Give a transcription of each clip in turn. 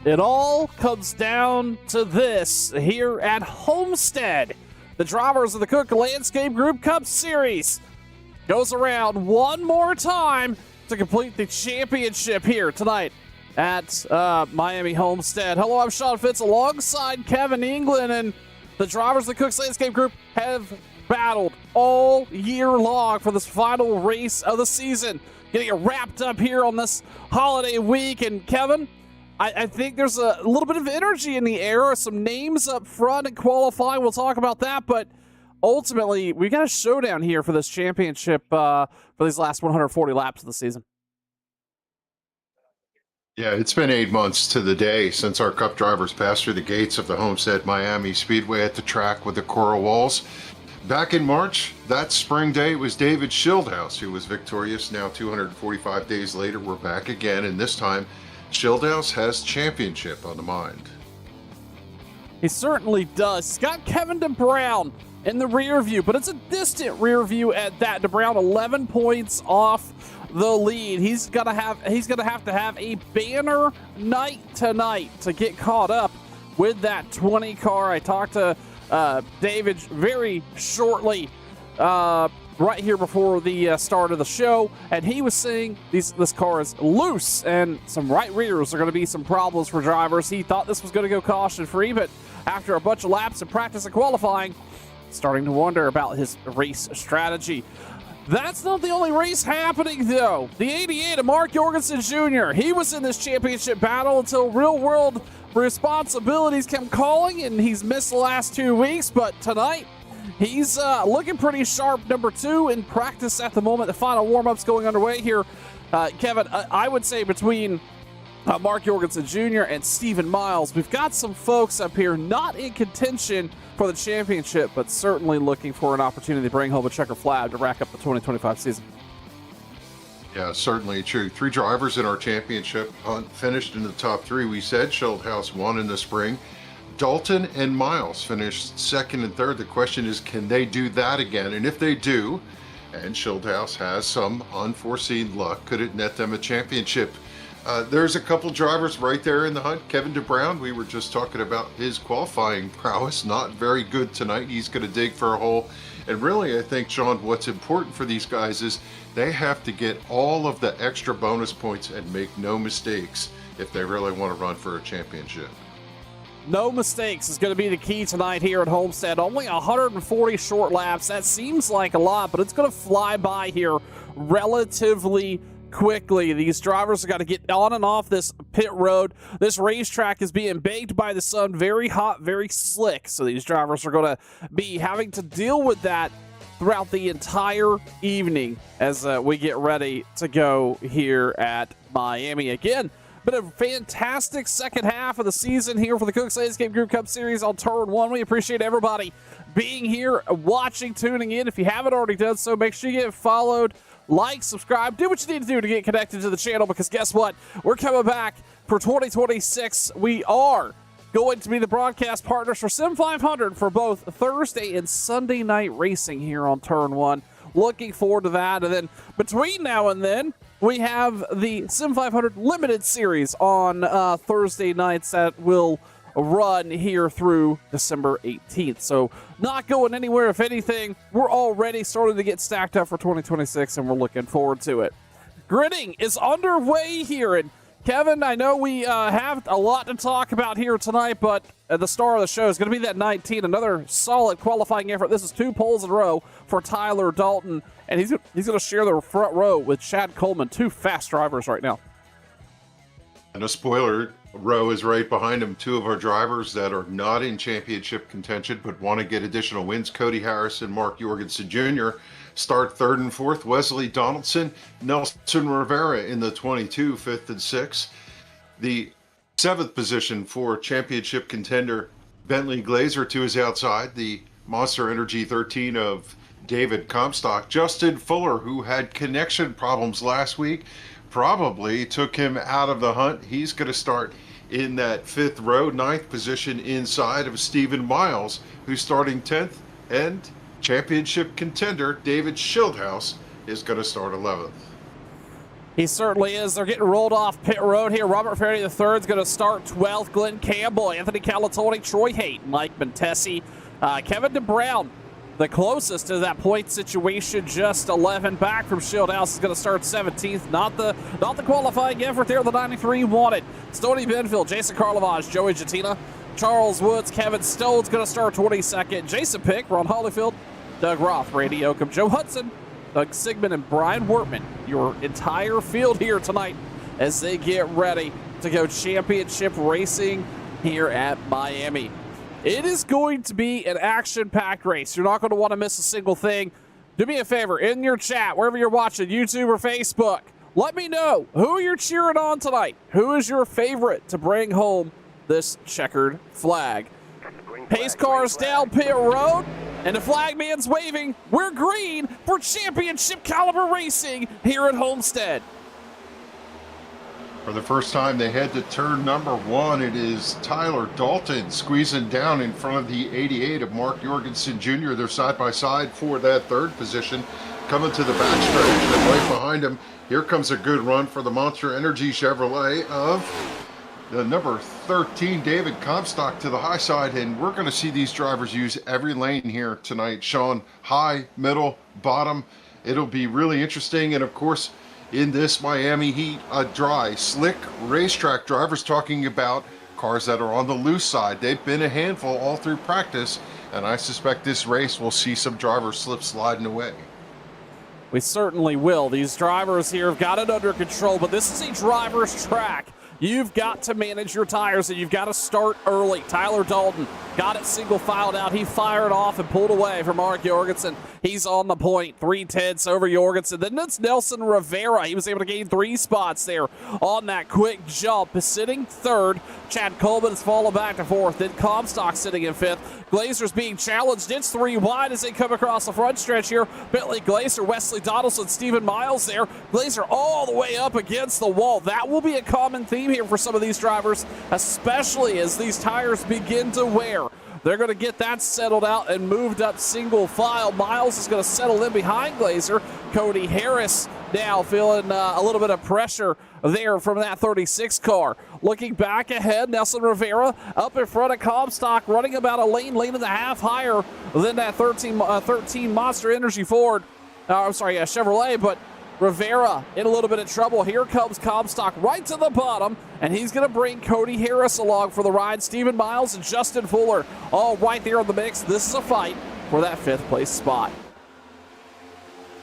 It all comes down to this here at Homestead. The Drivers of the Cook Landscape Group Cup Series goes around one more time to complete the championship here tonight at Miami Homestead. Hello, I'm Sean Fitz alongside Kevin England, and the Drivers of the Cook Landscape Group have battled all year long for this final race of the season. Getting it wrapped up here on this holiday week, and Kevin, I think there's a little bit of energy in the air, some names up front and qualifying. We'll talk about that, but ultimately, we got a showdown here for this championship for these last 140 laps of the season. Yeah, it's been 8 months to the day since our Cup drivers passed through the gates of the Homestead Miami Speedway at the track with the coral walls. Back in March, that spring day, it was David Schildhouse who was victorious. Now 245 days later, we're back again, and this time Schildhouse has championship on the mind. He certainly does. He's got Kevin DeBrown in the rear view, but it's a distant rear view at that. DeBrown 11 points off the lead. He's gonna have to have a banner night tonight to get caught up with that 20 car. I talked to David very shortly right here before the start of the show, and he was saying this car is loose and some right rears are going to be some problems for drivers. He thought this was going to go caution free, but after a bunch of laps of practice and qualifying, starting to wonder about his race strategy. That's not the only race happening, though. The 88 of Mark Jorgensen Jr., he was in this championship battle until real-world responsibilities came calling, and he's missed the last 2 weeks, but tonight, he's looking pretty sharp. Number 2 in practice at the moment. The final warm-up's going underway here. Kevin, I would say between Mark Jorgensen Jr. and Stephen Miles, we've got some folks up here not in contention for the championship, but certainly looking for an opportunity to bring home a checker flag to rack up the 2025 season. Yeah, certainly true. 3 drivers in our championship hunt finished in the top 3. We said Schildhouse won in the spring. Dalton and Miles finished second and third. The question is, can they do that again? And if they do, and Schildhouse has some unforeseen luck, could it net them a championship? There's a couple drivers right there in the hunt. Kevin DeBrown, we were just talking about his qualifying prowess, not very good tonight. He's going to dig for a hole. And really, I think, Sean, what's important for these guys is they have to get all of the extra bonus points and make no mistakes if they really want to run for a championship. No mistakes is going to be the key tonight here at Homestead. Only 140 short laps. That seems like a lot, but it's going to fly by here relatively quickly. These drivers have got to get on and off this pit road. This racetrack is being baked by the sun, very hot, very slick. So these drivers are going to be having to deal with that throughout the entire evening as we get ready to go here at Miami. Again, been a fantastic second half of the season here for the Cooks Landscape Group Cup Series on Turn 1. We appreciate everybody being here, watching, tuning in. If you haven't already done so, make sure you get followed, like, subscribe, do what you need to do to get connected to the channel, because guess what? We're coming back for 2026. We are going to be the broadcast partners for Sim 500 for both Thursday and Sunday night racing here on Turn 1. Looking forward to that. And then between now and then, we have the Sim 500 Limited Series on Thursday nights that will run here through December 18th. So not going anywhere. If anything, we're already starting to get stacked up for 2026, and we're looking forward to it. Gridding is underway here, and Kevin, I know we have a lot to talk about here tonight, but the star of the show is going to be that 19, another solid qualifying effort. This is 2 poles in a row for Tyler Dalton, and he's going to share the front row with Chad Coleman, 2 fast drivers right now. And a spoiler, row is right behind him. 2 of our drivers that are not in championship contention but want to get additional wins. Cody Harris and Mark Jorgensen Jr. start 3rd and 4th. Wesley Donaldson, Nelson Rivera in the 22, 5th and 6th. The 7th position for championship contender Bentley Glazer to his outside. The Monster Energy 13 of David Comstock. Justin Fuller, who had connection problems last week, probably took him out of the hunt. He's going to start in that 5th row, 9th position inside of Stephen Miles, who's starting 10th, and championship contender David Schildhouse is going to start 11th. He certainly is. They're getting rolled off pit road here. Robert Ferry III is going to start 12th. Glenn Campbell, Anthony Calatoni, Troy Haight, Mike Montesi, Kevin DeBrown, the closest to that point situation, just 11 back from Schildhouse, is going to start 17th. Not the qualifying effort there the 93 wanted. Stoney Benfield, Jason Karlovage, Joey Jatina, Charles Woods, Kevin Stone's going to start 22nd. Jason Pick, Ron Holyfield, Doug Roth, Randy Oakham, Joe Hudson, Doug Sigmund, and Brian Wortman. Your entire field here tonight as they get ready to go championship racing here at Miami. It is going to be an action-packed race. You're not going to want to miss a single thing. Do me a favor, in your chat, wherever you're watching, YouTube or Facebook, let me know who you're cheering on tonight. Who is your favorite to bring home this checkered flag? Pace cars down pit road, and the flag man's waving. We're green for championship caliber racing here at Homestead. For the first time, they head to turn number 1. It is Tyler Dalton squeezing down in front of the 88 of Mark Jorgensen Jr. They're side by side for that 3rd position. Coming to the backstretch, and right behind him, here comes a good run for the Monster Energy Chevrolet of the number 13, David Comstock, to the high side, and we're going to see these drivers use every lane here tonight. Sean, high, middle, bottom. It'll be really interesting, and of course, in this Miami heat, a dry, slick racetrack. Drivers talking about cars that are on the loose side. They've been a handful all through practice, and I suspect this race will see some drivers slip sliding away. We certainly will. These drivers here have got it under control, but this is a driver's track. You've got to manage your tires, and you've got to start early. Tyler Dalton got it single filed out. He fired off and pulled away from Mark Jorgensen. He's on the point, 3/10 over Jorgensen. Then it's Nelson Rivera. He was able to gain 3 spots there on that quick jump. Sitting third, Chad Coleman is falling back to fourth. Then Comstock sitting in fifth. Glazer's being challenged. It's 3 wide as they come across the front stretch here. Bentley Glazer, Wesley Donaldson, Stephen Miles there. Glazer all the way up against the wall. That will be a common theme here for some of these drivers, especially as these tires begin to wear. They're going to get that settled out and moved up single file. Miles is going to settle in behind Glazer. Cody Harris now feeling a little bit of pressure there from that 36 car. Looking back ahead, Nelson Rivera up in front of Comstock, running about a lane and a half higher than that 13 Monster Energy Ford. Chevrolet, but Rivera in a little bit of trouble. Here comes Comstock right to the bottom, and he's going to bring Cody Harris along for the ride. Stephen Miles and Justin Fuller all right there in the mix. This is a fight for that 5th place spot.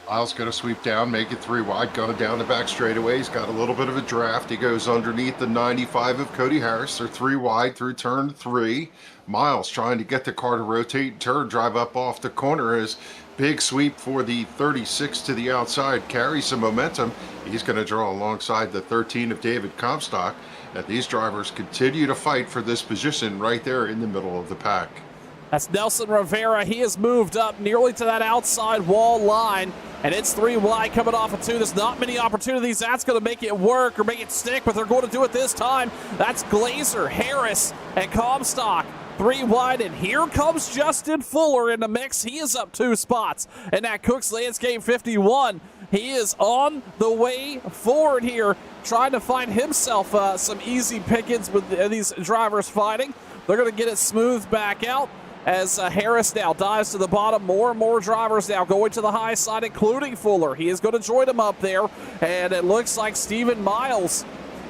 Miles going to sweep down, make it 3 wide, going down the back straightaway. He's got a little bit of a draft. He goes underneath the 95 of Cody Harris. They're 3 wide through turn 3. Miles trying to get the car to rotate, turn, drive up off the corner as big sweep for the 36 to the outside, carries some momentum. He's going to draw alongside the 13 of David Comstock. And these drivers continue to fight for this position right there in the middle of the pack. That's Nelson Rivera. He has moved up nearly to that outside wall line, and it's 3 wide coming off of 2. There's not many opportunities. That's going to make it work or make it stick, but they're going to do it this time. That's Glazer, Harris, and Comstock. 3 wide, and here comes Justin Fuller in the mix. He is up 2 spots, and that Cook's Landscape 51. He is on the way forward here, trying to find himself some easy pickings with these drivers fighting. They're going to get it smoothed back out as Harris now dives to the bottom. More and more drivers now going to the high side, including Fuller. He is going to join him up there, and it looks like Stephen Miles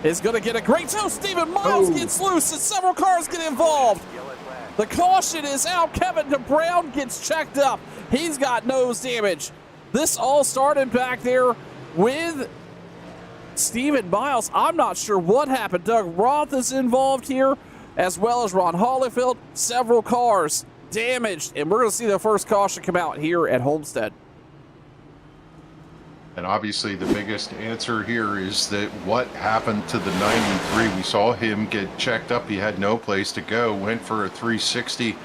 is going to get a great toe. Stephen Miles gets loose, and several cars get involved. The caution is out. Kevin DeBrown gets checked up. He's got nose damage. This all started back there with Stephen Miles. I'm not sure what happened. Doug Roth is involved here, as well as Ron Hollifield. Several cars damaged, and we're going to see the first caution come out here at Homestead. And obviously the biggest answer here is that what happened to the 93? We saw him get checked up. He had no place to go, went for a 360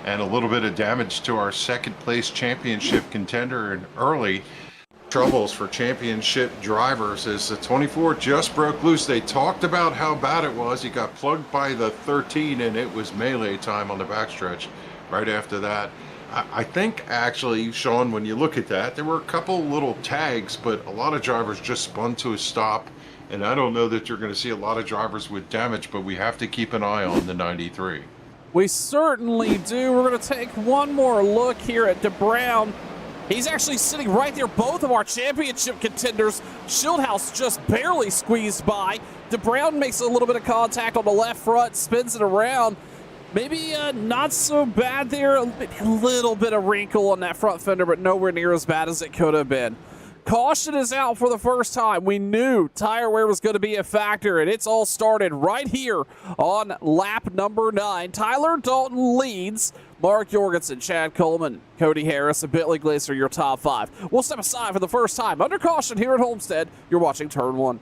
and a little bit of damage to our 2nd place championship contender, and early troubles for championship drivers as the 24 just broke loose. They talked about how bad it was. He got plugged by the 13, and it was melee time on the backstretch right after that. I think actually, Sean, when you look at that, there were a couple little tags, but a lot of drivers just spun to a stop, and I don't know that you're going to see a lot of drivers with damage, but we have to keep an eye on the 93. We certainly do. We're going to take one more look here at DeBrown. He's actually sitting right there. Both of our championship contenders. Schildhouse just barely squeezed by. DeBrown makes a little bit of contact on the left front, spins it around. Maybe not so bad there. A little bit of wrinkle on that front fender, but nowhere near as bad as it could have been. Caution is out for the first time. We knew tire wear was going to be a factor, and it's all started right here on lap number 9. Tyler Dalton leads. Mark Jorgensen, Chad Coleman, Cody Harris, and Bentley Glazer, your top 5. We'll step aside for the first time under caution here at Homestead. You're watching Turn 1.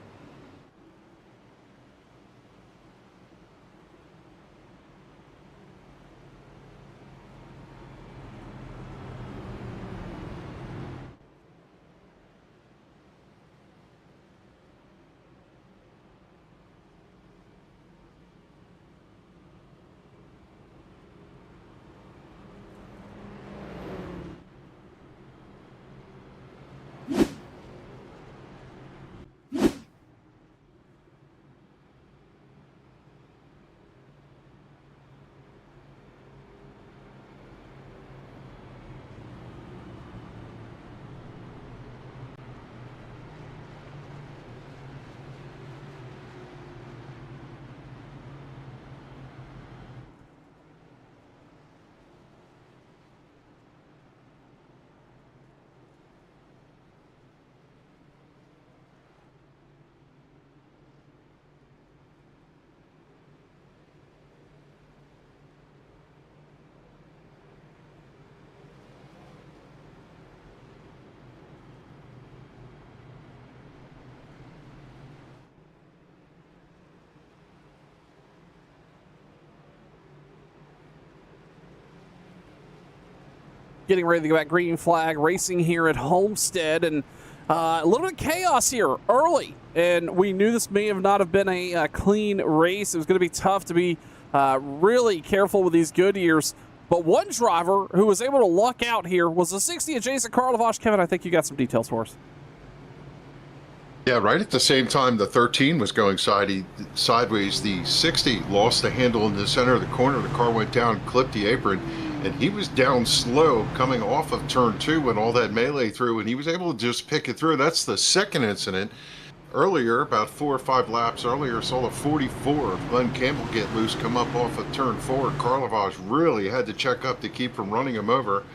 getting ready to go back. Green flag racing here at Homestead, and a little bit of chaos here early. And we knew this may have not have been a clean race. It was going to be tough to be really careful with these Goodyears. But one driver who was able to luck out here was the 60 of Jason Karlovash. Kevin, I think you got some details for us. Yeah, right at the same time the 13 was going sideways, the 60 lost the handle in the center of the corner. The car went down, clipped the apron, and he was down slow coming off of turn 2 when all that melee through, and he was able to just pick it through. That's the second incident. Earlier, about 4 or 5 laps earlier, saw the 44 of Glenn Campbell get loose, come up off of turn 4. Karlovash really had to check up to keep from running him over.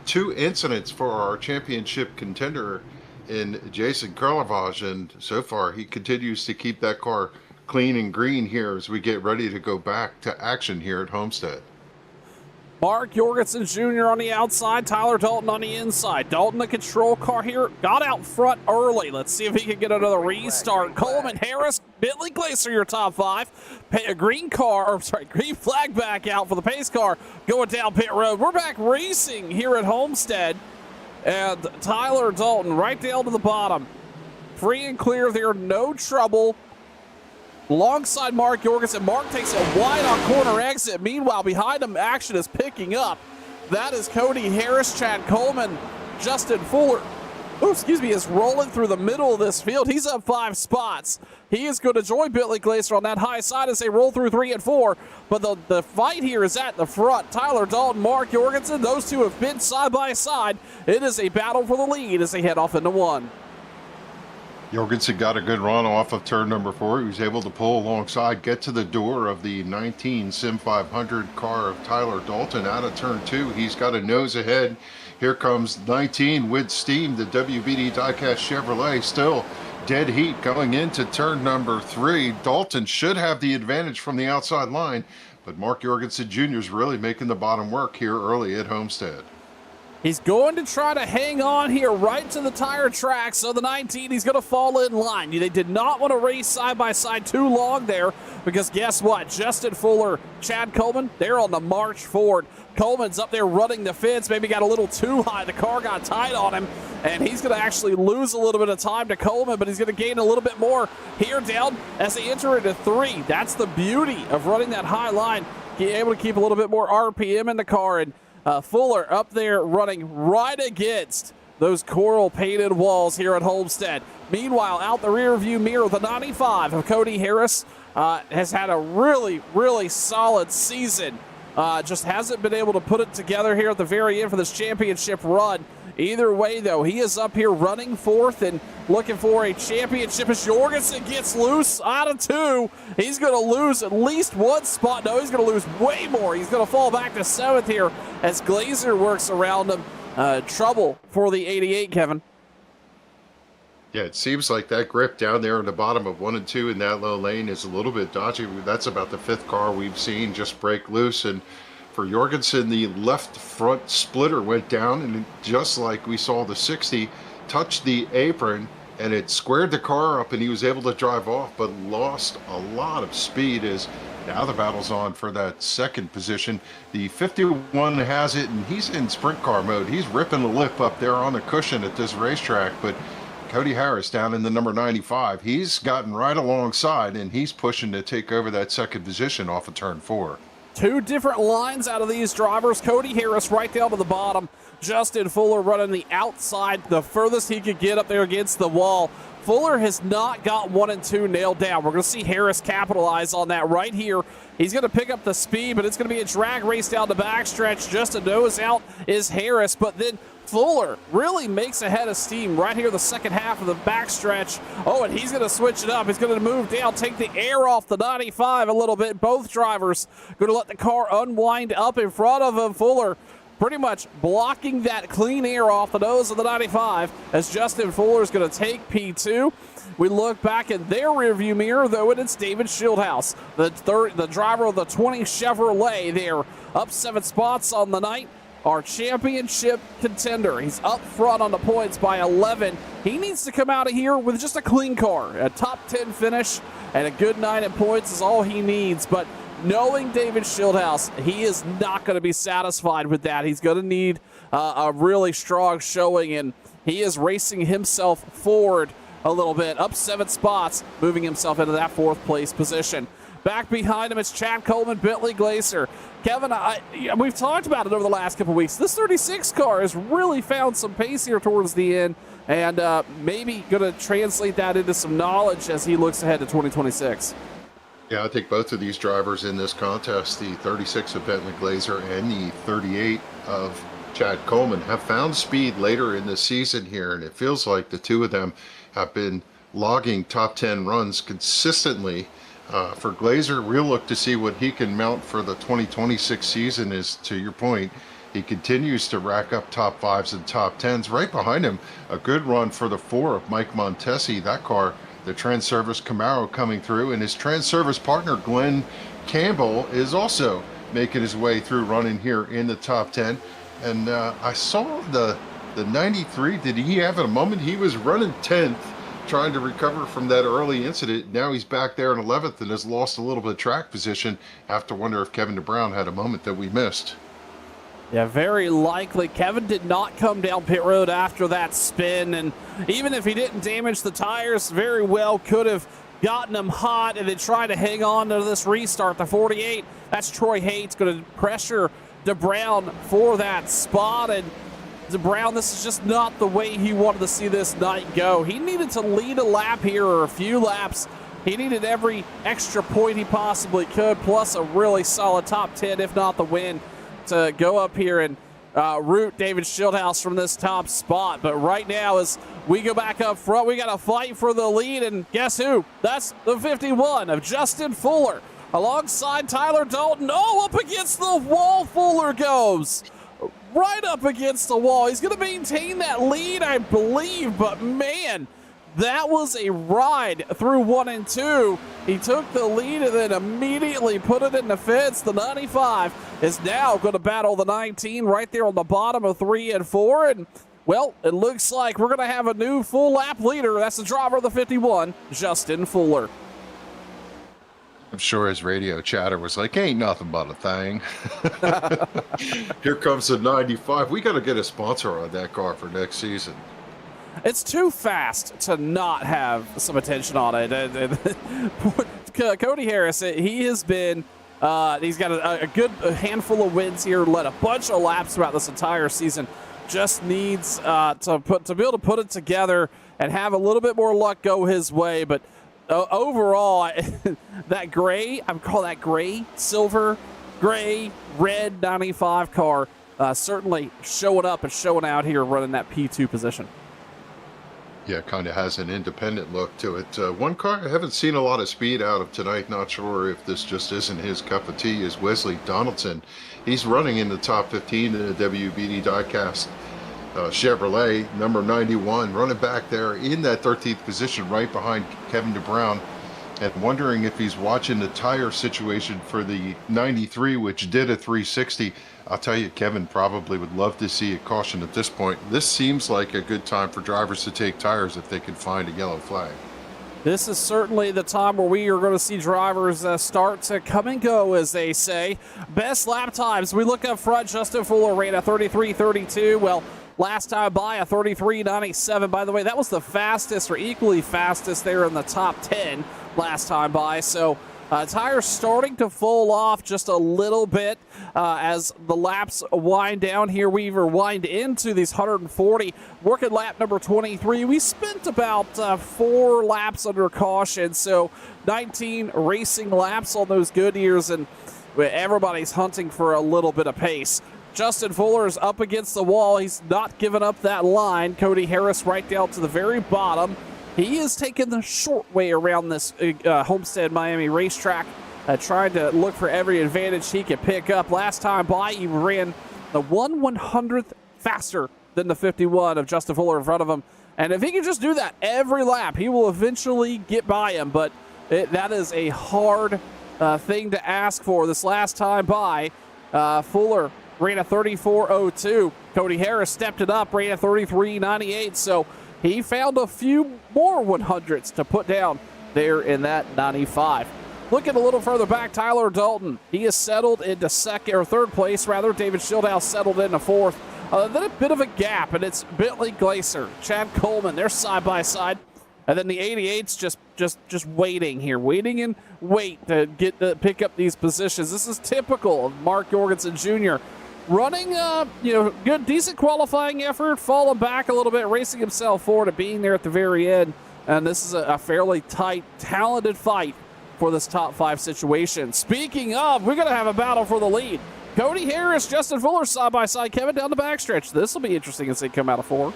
2 incidents for our championship contender in Jason Karlovash, and so far he continues to keep that car clean and green here as we get ready to go back to action here at Homestead. Mark Jorgensen Jr. on the outside, Tyler Dalton on the inside. Dalton, the control car here, got out front early. Let's see if he can get another restart. Coleman, Harris, Bentley Glacier, your top 5. Green flag back out for the pace car going down pit road. We're back racing here at Homestead. And Tyler Dalton right down to the bottom. Free and clear there, no trouble. Alongside Mark Jorgensen. Mark takes a wide on corner exit. Meanwhile, behind him, action is picking up. That is Cody Harris, Chad Coleman, Justin Fuller. Is rolling through the middle of this field. He's up 5 spots. He is going to join Bentley Glacier on that high side as they roll through 3 and 4. But the fight here is at the front. Tyler Dalton, Mark Jorgensen, those two have been side by side. It is a battle for the lead as they head off into 1. Jorgensen got a good run off of turn number 4. He was able to pull alongside, get to the door of the 19 Sim 500 car of Tyler Dalton out of turn 2. He's got a nose ahead. Here comes 19 with steam, the WBD Diecast Chevrolet, still dead heat going into turn number 3. Dalton should have the advantage from the outside line, but Mark Jorgensen Jr. is really making the bottom work here early at Homestead. He's going to try to hang on here right to the tire track. So the 19, he's going to fall in line. They did not want to race side by side too long there because guess what? Justin Fuller, Chad Coleman, they're on the march forward. Coleman's up there running the fence, maybe got a little too high. The car got tight on him, and he's going to actually lose a little bit of time to Coleman, but he's going to gain a little bit more here down as they enter into 3. That's the beauty of running that high line, being able to keep a little bit more RPM in the car, and Fuller up there running right against those coral painted walls here at Homestead. Meanwhile, out the rear view mirror, the 95 of Cody Harris has had a really, really solid season. Just hasn't been able to put it together here at the very end for this championship run. Either way, though, he is up here running 4th and looking for a championship as Jorgensen gets loose out of 2. He's going to lose at least 1 spot. No, he's going to lose way more. He's going to fall back to 7th here as Glazer works around him. Trouble for the 88, Kevin. Yeah, it seems like that grip down there in the bottom of 1 and 2 in that low lane is a little bit dodgy. That's about the 5th car we've seen just break loose. And for Jorgensen, the left front splitter went down, and just like we saw the 60 touch the apron, and it squared the car up, and he was able to drive off, but lost a lot of speed as now the battle's on for that 2nd position. The 51 has it, and he's in sprint car mode. He's ripping the lip up there on the cushion at this racetrack, but Cody Harris down in the number 95, he's gotten right alongside, and he's pushing to take over that 2nd position off of turn 4. 2 different lines out of these drivers. Cody Harris right down to the bottom. Justin Fuller running the outside, the furthest he could get up there against the wall. Fuller has not got 1 and 2 nailed down. We're going to see Harris capitalize on that right here. He's going to pick up the speed, but it's going to be a drag race down the backstretch. Just a nose out is Harris, but then Fuller really makes a head of steam right here the second half of the backstretch. Oh, and he's going to switch it up. He's going to move down, take the air off the 95 a little bit. Both drivers going to let the car unwind up in front of him. Fuller pretty much blocking that clean air off the nose of the 95 as Justin Fuller is going to take P2. We look back in their rearview mirror, though, and it's David Shieldhouse, the driver of the 20 Chevrolet. They're up 7 spots on the night. Our championship contender. He's up front on the points by 11. He needs to come out of here with just a clean car. A top 10 finish and a good 9 in points is all he needs. But knowing David Shieldhouse, he is not going to be satisfied with that. He's going to need a really strong showing, and he is racing himself forward a little bit, up 7 spots, moving himself into that 4th place position. Back behind him, it's Chad Coleman, Bentley Glaser. Kevin, we've talked about it over the last couple weeks. This 36 car has really found some pace here towards the end, and maybe going to translate that into some knowledge as he looks ahead to 2026. Yeah, I think both of these drivers in this contest, the 36 of Bentley Glaser and the 38 of Chad Coleman, have found speed later in the season here, and it feels like the two of them have been logging top 10 runs consistently. For Glaser, we'll look to see what he can mount for the 2026 season. Is, to your point, he continues to rack up top 5s and top 10s. Right behind him, a good run for the 4 of Mike Montesi. That car, the Trans Service Camaro, coming through, and his Trans Service partner, Glenn Campbell, is also making his way through, running here in the top 10. And I saw the 93. Did he have a moment? He was running 10th, trying to recover from that early incident. Now he's back there in 11th and has lost a little bit of track position. Have to wonder if Kevin DeBrown had a moment that we missed. Yeah, very likely. Kevin did not come down pit road after that spin, and even if he didn't damage the tires, very well could have gotten them hot and then tried to hang on to this restart. The 48, that's Troy Hates, going to pressure DeBrown for that spot, and DeBrown, this is just not the way he wanted to see this night go. He needed to lead a lap here, or a few laps. He needed every extra point he possibly could, plus a really solid top 10, if not the win, to go up here and root David Shieldhouse from this top spot. But right now, as we go back up front, we got to fight for the lead, and guess who? That's the 51 of Justin Fuller alongside Tyler Dalton. Oh, up against the wall Fuller goes. Right up against the wall. He's going to maintain that lead, I believe, but man, that was a ride through 1 and 2. He took the lead and then immediately put it in the fence. The 95 is now going to battle the 19 right there on the bottom of 3 and 4. And, well, it looks like we're going to have a new full lap leader. That's the driver of the 51, Justin Fuller. I'm sure his radio chatter was like, ain't nothing but a thing. Here comes the 95. We got to get a sponsor on that car for next season. It's too fast to not have some attention on it. Cody Harris, he has been, he's got a good handful of wins here, led a bunch of laps throughout this entire season. Just needs to be able to put it together and have a little bit more luck go his way. But overall, that gray, I would call that gray, silver, gray, red 95 car certainly showing up and showing out here, running that P2 position. Yeah, kind of has an independent look to it. One car I haven't seen a lot of speed out of tonight, not sure if this just isn't his cup of tea, is Wesley Donaldson. He's running in the top 15 in the WBD diecast Chevrolet, number 91, running back there in that 13th position right behind Kevin DeBrown, and wondering if he's watching the tire situation for the 93, which did a 360. I'll tell you, Kevin probably would love to see a caution at this point. This seems like a good time for drivers to take tires if they can find a yellow flag. This is certainly the time where we are going to see drivers start to come and go, as they say. Best lap times. We look up front. Justin Fuller ran a 33.32. Well, last time by a 33.97. By the way, that was the fastest or equally fastest there in the top 10 last time by. So tires starting to fall off just a little bit as the laps wind down here. We wind into these 140. Working lap number 23. We spent about 4 laps under caution, so 19 racing laps on those Goodyears, and everybody's hunting for a little bit of pace. Justin Fuller is up against the wall. He's not giving up that line. Cody Harris right down to the very bottom. He is taking the short way around this Homestead Miami racetrack, trying to look for every advantage he could pick up. Last time by, he ran the 1/100th faster than the 51 of Justin Fuller in front of him. And if he can just do that every lap, he will eventually get by him. But that is a hard thing to ask for. This last time by, Fuller ran a 34.02. Cody Harris stepped it up, ran a 33.98. So he found a few more 100s to put down there in that 95. Looking a little further back, Tyler Dalton. He is settled into second or third place, rather. David Schildhouse settled into fourth. Then a bit of a gap, and it's Bentley Glacier, Chad Coleman. They're side by side, and then the 88's just waiting here, waiting and wait to pick up these positions. This is typical of Mark Jorgensen Jr. Running, good, decent qualifying effort, falling back a little bit, racing himself forward and being there at the very end. And this is a fairly tight, talented fight for this top 5 situation. Speaking of, we're going to have a battle for the lead. Cody Harris, Justin Fuller side by side. Kevin down the backstretch. This will be interesting as they come out of 4.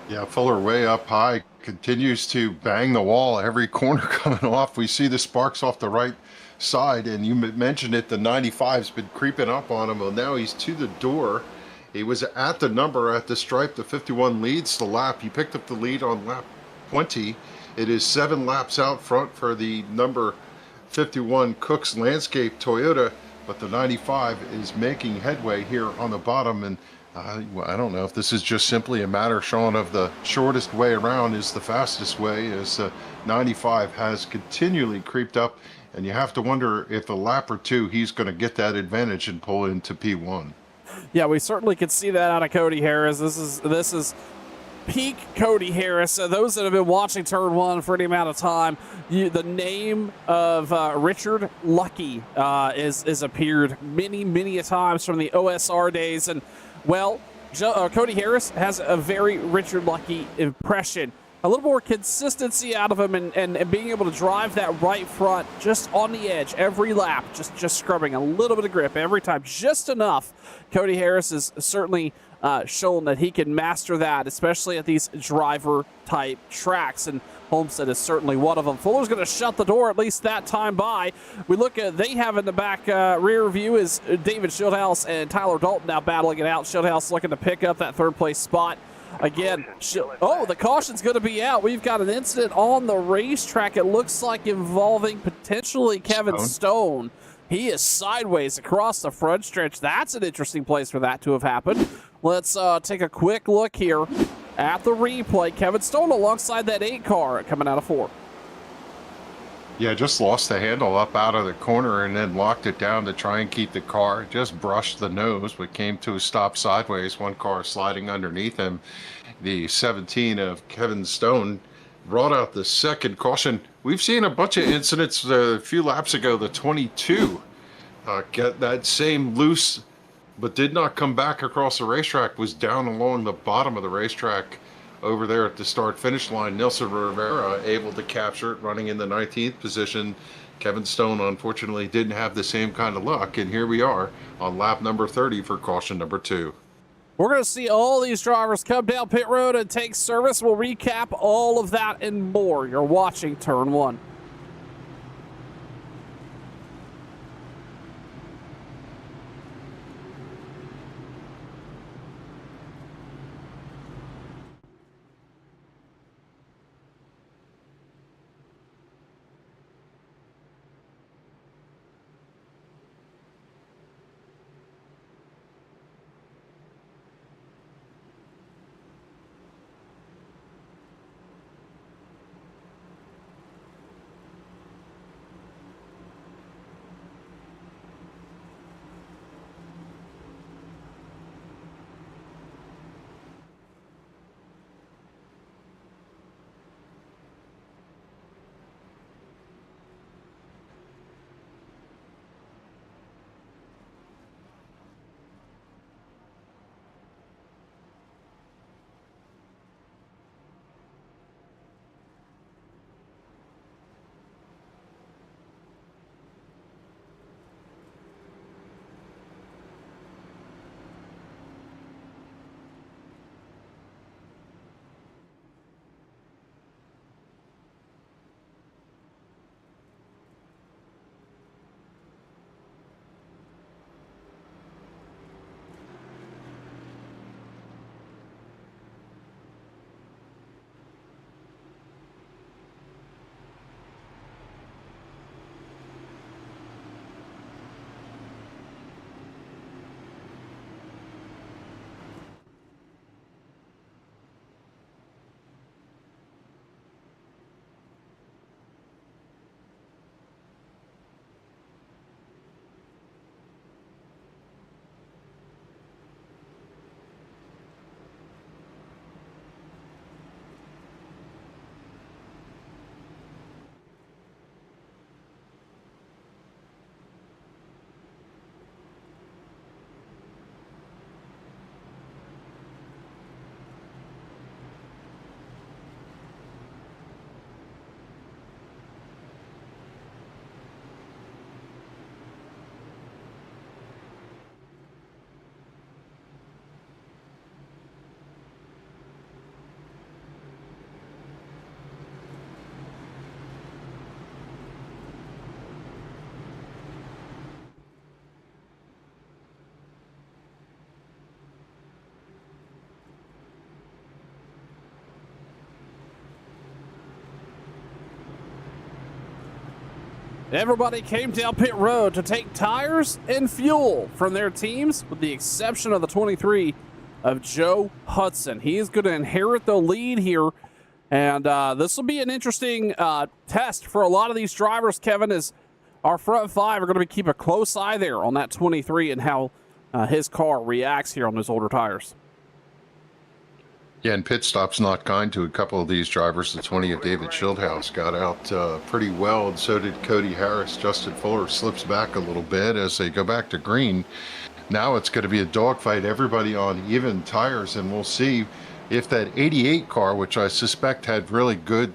Yeah, Fuller way up high, continues to bang the wall every corner coming off. We see the sparks off the right side, and you mentioned it, the 95's been creeping up on him. Well, now he's to the door. He was at the number at the stripe. The 51 leads the lap. He picked up the lead on lap 20. It is 7 laps out front for the number 51 Cook's Landscape Toyota, but the 95 is making headway here on the bottom. And I don't know if this is just simply a matter, Sean, of the shortest way around is the fastest way, as 95 has continually creeped up, and you have to wonder if a lap or two he's going to get that advantage and pull into P1. Yeah, we certainly could see that out of Cody Harris. This is peak Cody Harris. Those that have been watching Turn 1 for any amount of time, the name of Richard Lucky is appeared many a times from the OSR days. And, well, Cody Harris has a very Richard Lucky impression. A little more consistency out of him and being able to drive that right front just on the edge every lap, just scrubbing a little bit of grip every time, just enough. Cody Harris is certainly shown that he can master that, especially at these driver-type tracks, and Homestead is certainly one of them. Fuller's going to shut the door, at least that time by. We look at, they have in the back rear view is David Schildhouse and Tyler Dalton now battling it out. Schildhouse looking to pick up that third-place spot. Again, the caution's going to be out. We've got an incident on the racetrack, it looks like, involving potentially Kevin Stone. He is sideways across the front stretch. That's an interesting place for that to have happened. Let's take a quick look here at the replay. Kevin Stone alongside that 8 car coming out of 4. Yeah, just lost the handle up out of the corner and then locked it down to try and keep the car. Just brushed the nose, but came to a stop sideways. One car sliding underneath him. The 17 of Kevin Stone brought out the second caution. We've seen a bunch of incidents a few laps ago. The 22 get that same loose, but did not come back across the racetrack, was down along the bottom of the racetrack over there at the start-finish line. Nelson Rivera able to capture it, running in the 19th position. Kevin Stone, unfortunately, didn't have the same kind of luck, and here we are on lap number 30 for caution number 2. We're going to see all these drivers come down pit road and take service. We'll recap all of that and more. You're watching Turn 1. Everybody came down pit road to take tires and fuel from their teams, with the exception of the 23 of Joe Hudson. He is going to inherit the lead here, and this will be an interesting test for a lot of these drivers, Kevin, as our front five are going to keep a close eye there on that 23 and how his car reacts here on those older tires. Yeah, and pit stop's not kind to a couple of these drivers. The 20 of David Schildhouse got out pretty well, and so did Cody Harris. Justin Fuller slips back a little bit as they go back to green. Now it's going to be a dogfight, everybody on even tires, and we'll see if that 88 car, which I suspect had really good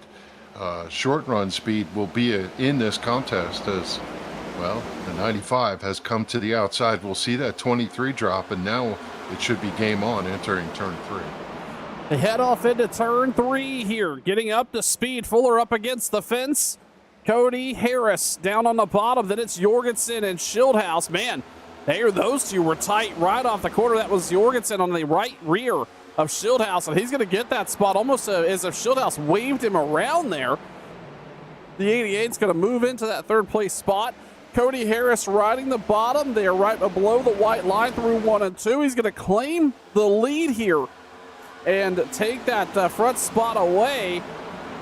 short run speed, will be in this contest, as well, the 95 has come to the outside. We'll see that 23 drop, and now it should be game on entering turn 3. They head off into turn 3 here, getting up to speed. Fuller up against the fence. Cody Harris down on the bottom. Then it's Jorgensen and Schildhouse. Man, those two were tight right off the corner. That was Jorgensen on the right rear of Schildhouse, and he's going to get that spot almost as if Schildhouse waved him around there. The 88's going to move into that third place spot. Cody Harris riding the bottom there, right below the white line through 1 and 2. He's going to claim the lead here and take that front spot away,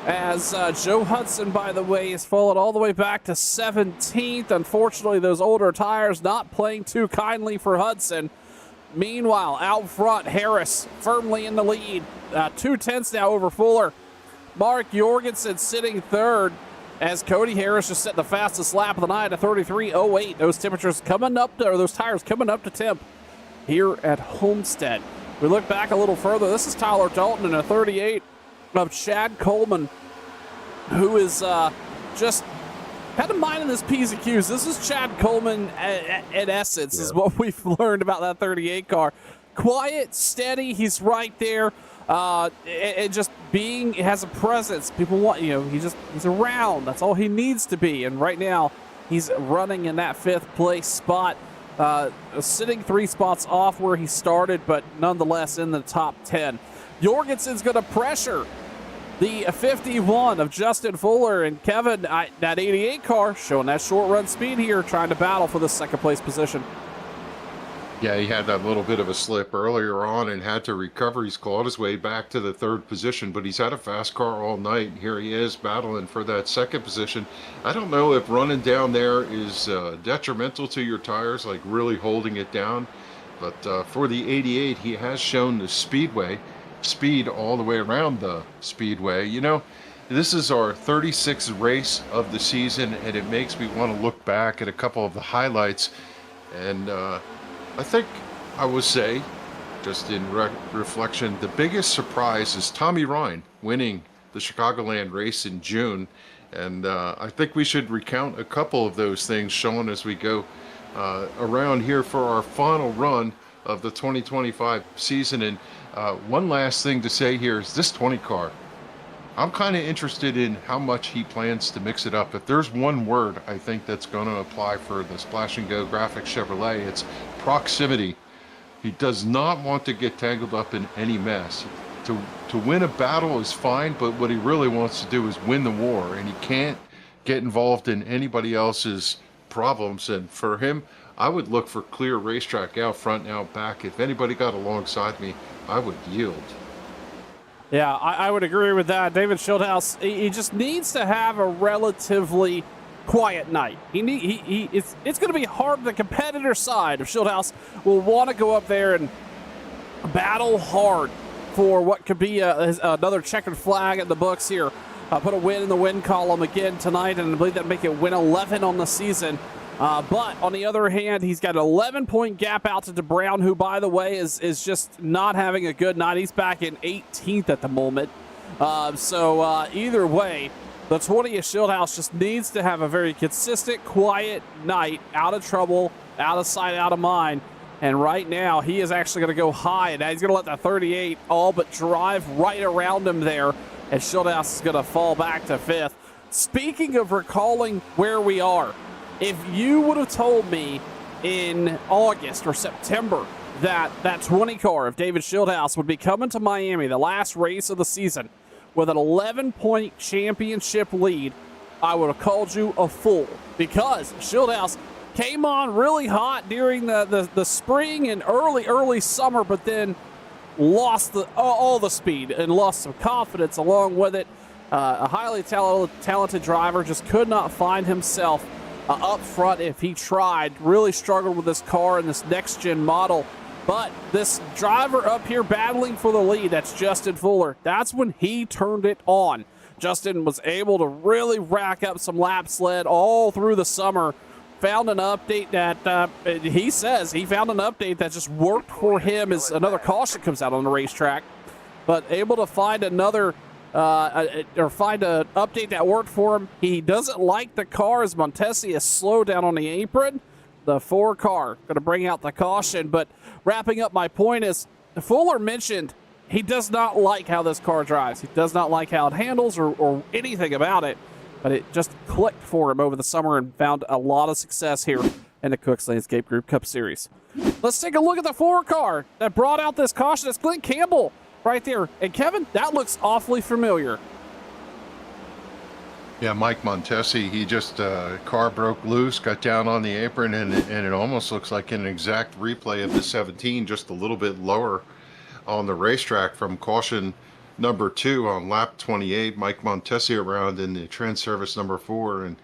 as Joe Hudson, by the way, has fallen all the way back to 17th. Unfortunately, those older tires not playing too kindly for Hudson. Meanwhile, out front, Harris firmly in the lead. 2/10 now over Fuller. Mark Jorgensen sitting third, as Cody Harris just set the fastest lap of the night at 33.08. Those temperatures coming up to, or those tires coming up to temp here at Homestead. We look back a little further. This is Tyler Dalton in a 38 of Chad Coleman, who is just kind of minding his P's and Q's. This is Chad Coleman in essence, is what we've learned about that 38 car. Quiet, steady, he's right there. And just has a presence. People want, he's around. That's all he needs to be. And right now, he's running in that 5th place spot. Sitting 3 spots off where he started, but nonetheless in the top 10. Jorgensen's going to pressure the 51 of Justin Fuller, and Kevin, that 88 car showing that short run speed here, trying to battle for the 2nd place position. Yeah, he had that little bit of a slip earlier on and had to recover. He's clawed his way back to the 3rd position, but he's had a fast car all night. Here he is battling for that 2nd position. I don't know if running down there is detrimental to your tires, like really holding it down. But for the 88, he has shown the speed all the way around the speedway. This is our 36th race of the season, and it makes me want to look back at a couple of the highlights. And I think I would say, just in reflection, the biggest surprise is Tommy Ryan winning the Chicagoland race in June. And I think we should recount a couple of those things shown as we go around here for our final run of the 2025 season. And one last thing to say here is this 20 car. I'm kind of interested in how much he plans to mix it up. If there's one word I think that's going to apply for the Splash and Go Graphics Chevrolet, it's proximity. He does not want to get tangled up in any mess. To win a battle is fine, but what he really wants to do is win the war, and he can't get involved in anybody else's problems. And for him, I would look for clear racetrack out front and out back. If anybody got alongside me, I would yield. Yeah, I would agree with that. David Schildhouse, he just needs to have a relatively quiet night. It's going to be hard. The competitor side of Schildhouse will want to go up there and battle hard for what could be another checkered flag in the books here. Put a win in the win column again tonight, and I believe that make it win 11 on the season. But on the other hand, he's got an 11-point gap out to DeBrown, who, by the way, is just not having a good night. He's back in 18th at the moment. So either way, the 20 of Schildhouse just needs to have a very consistent, quiet night, out of trouble, out of sight, out of mind. And right now, he is actually going to go high, and he's going to let the 38 all but drive right around him there, and Schildhouse is going to fall back to 5th. Speaking of recalling where we are, if you would have told me in August or September that 20 car of David Schildhouse would be coming to Miami, the last race of the season, with an 11-point championship lead, I would have called you a fool, because Shieldhouse came on really hot during the spring and early summer, but then lost all the speed and lost some confidence along with it. A highly talented driver just could not find himself up front if he tried. Really struggled with this car in this next-gen model. But this driver up here battling for the lead, that's Justin Fuller, that's when he turned it on. Justin was able to really rack up some laps led all through the summer. Found an update that he says he found an update that just worked for him as another caution comes out on the racetrack. But able to find another find an update that worked for him. He doesn't like the car as Montesi is slow down on the apron. The 4 car going to bring out the caution. But wrapping up my point is, Fuller mentioned he does not like how this car drives. He does not like how it handles or anything about it. But it just clicked for him over the summer and found a lot of success here in the Cooks Landscape Group Cup Series. Let's take a look at the 4 car that brought out this caution. It's Glenn Campbell right there. And Kevin, that looks awfully familiar. Yeah, Mike Montesi, he just, car broke loose, got down on the apron, and it almost looks like an exact replay of the 17, just a little bit lower on the racetrack from caution number 2 on lap 28. Mike Montesi around in the trend service number 4, and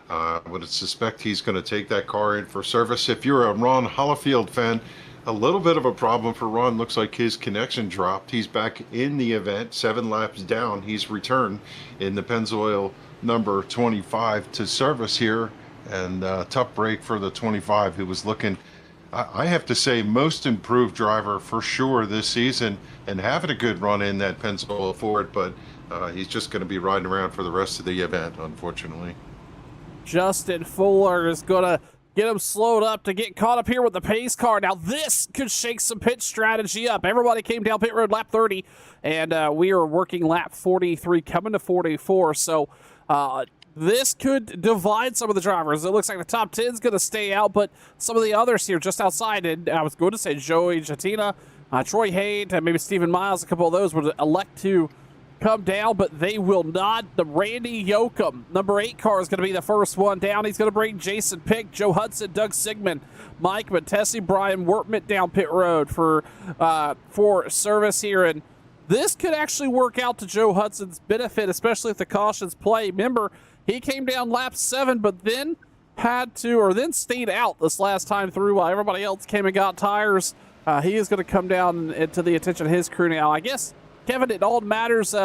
I would suspect he's going to take that car in for service. If you're a Ron Hollifield fan, a little bit of a problem for Ron. Looks like his connection dropped. He's back in the event, 7 laps down. He's returned in the Pennzoil number 25 to service here, and tough break for the 25, who was looking, I have to say, most improved driver for sure this season, and having a good run in that Pennzoil Ford, but he's just going to be riding around for the rest of the event, unfortunately. Justin Fuller is going to get him slowed up to get caught up here with the pace car. Now this could shake some pit strategy up. Everybody came down pit road lap 30, and we are working lap 43 coming to 44, so this could divide some of the drivers. It looks like the top 10 is going to stay out, but some of the others here just outside, and I was going to say Joey Jatina, Troy Hayde, and maybe Stephen Miles, a couple of those would elect to come down, but they will not. The Randy Yoakum, number 8 car, is going to be the first one down. He's going to bring Jason Pick, Joe Hudson, Doug Sigmund, Mike Montesi, Brian Wortman down pit road for service here, and this could actually work out to Joe Hudson's benefit, especially if the cautions play. Remember, he came down lap 7, but then then stayed out this last time through while everybody else came and got tires. He is going to come down into the attention of his crew now. I guess, Kevin, it all matters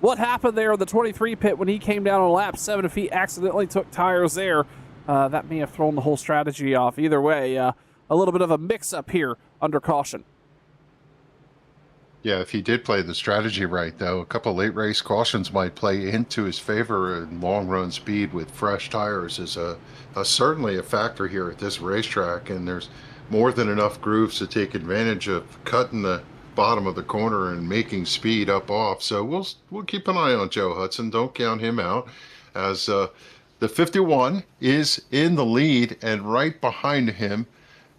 what happened there in the 23 pit when he came down on lap 7. If he accidentally took tires there, that may have thrown the whole strategy off. Either way, a little bit of a mix-up here under caution. Yeah, if he did play the strategy right, though, a couple late race cautions might play into his favor, and long run speed with fresh tires is certainly a factor here at this racetrack, and there's more than enough grooves to take advantage of cutting the bottom of the corner and making speed up off. So we'll keep an eye on Joe Hudson. Don't count him out, as the 51 is in the lead, and right behind him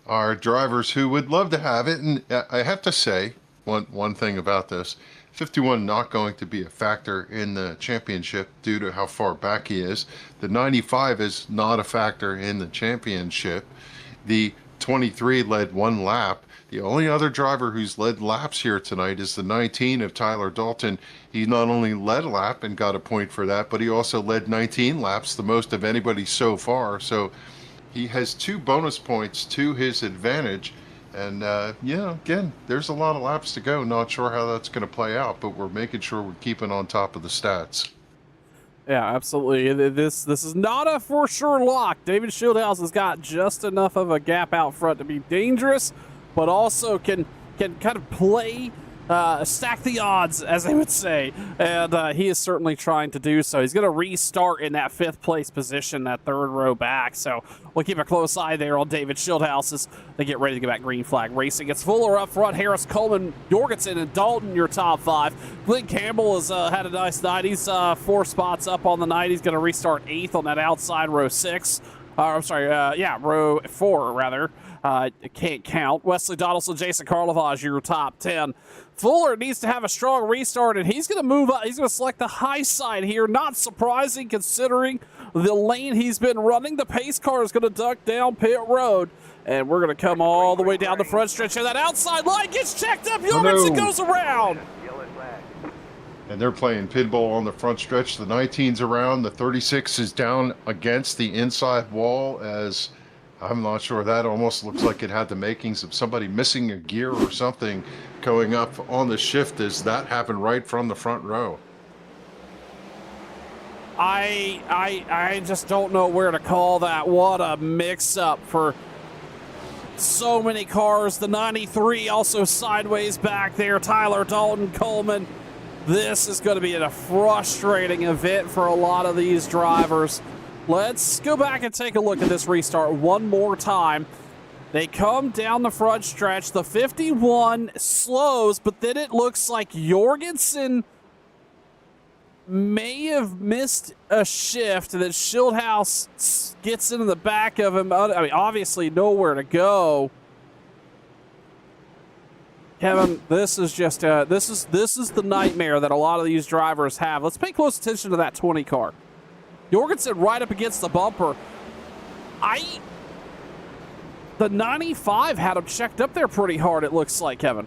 are drivers who would love to have it. And I have to say, one thing about this, 51 not going to be a factor in the championship due to how far back he is. The 95 is not a factor in the championship. The 23 led 1 lap. The only other driver who's led laps here tonight is the 19 of Tyler Dalton. He not only led a lap and got a point for that, but he also led 19 laps, the most of anybody so far. So he has 2 bonus points to his advantage. And, again, there's a lot of laps to go. Not sure how that's going to play out, but we're making sure we're keeping on top of the stats. Yeah, absolutely. This is not a for sure lock. David Shieldhouse has got just enough of a gap out front to be dangerous, but also can kind of play, stack the odds, as they would say. And he is certainly trying to do so. He's going to restart in that 5th place position, that 3rd row back. So we'll keep a close eye there on David Shieldhouse as they get ready to get back green flag racing. It's Fuller up front, Harris, Coleman, Jorgensen, and Dalton, your top 5. Glenn Campbell has had a nice night. He's 4 spots up on the night. He's going to restart 8th on that outside row 6. Row 4, rather. Can't count. Wesley Donaldson, Jason Karlovage, your top 10. Fuller needs to have a strong restart, and he's going to move up. He's going to select the high side here. Not surprising considering the lane he's been running. The pace car is going to duck down pit road, and we're going to come all the way down the front stretch. And that outside line gets checked up. Jorgensen goes around. And they're playing pinball on the front stretch. The 19's around. The 36 is down against the inside wall as... I'm not sure. That almost looks like it had the makings of somebody missing a gear or something going up on the shift as that happened right from the front row. I just don't know where to call that. What a mix-up for so many cars. The 93 also sideways back there. Tyler Dalton, Coleman. This is going to be a frustrating event for a lot of these drivers. Let's go back and take a look at this restart one more time. They come down the front stretch. The 51 slows, but then it looks like Jorgensen may have missed a shift, and then Schildhouse gets into the back of him. I mean, obviously nowhere to go. Kevin, this is just this is the nightmare that a lot of these drivers have. Let's pay close attention to that 20 car. Jorgensen right up against the bumper. The 95 had him checked up there pretty hard, it looks like, Kevin.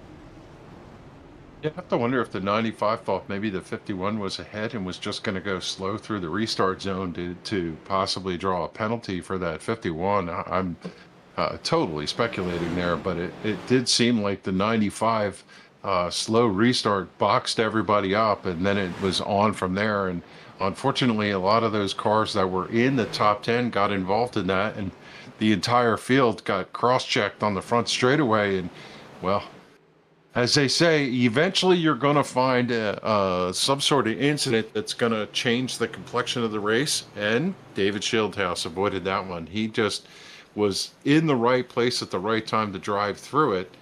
You have to wonder if the 95 thought maybe the 51 was ahead and was just going to go slow through the restart zone to possibly draw a penalty for that 51. I'm totally speculating there, but it did seem like the 95 slow restart boxed everybody up, and then it was on from there. And unfortunately, a lot of those cars that were in the top 10 got involved in that, and the entire field got cross-checked on the front straightaway. And, well, as they say, eventually you're going to find some sort of incident that's going to change the complexion of the race, and David Schildhouse avoided that one. He just was in the right place at the right time to drive through it,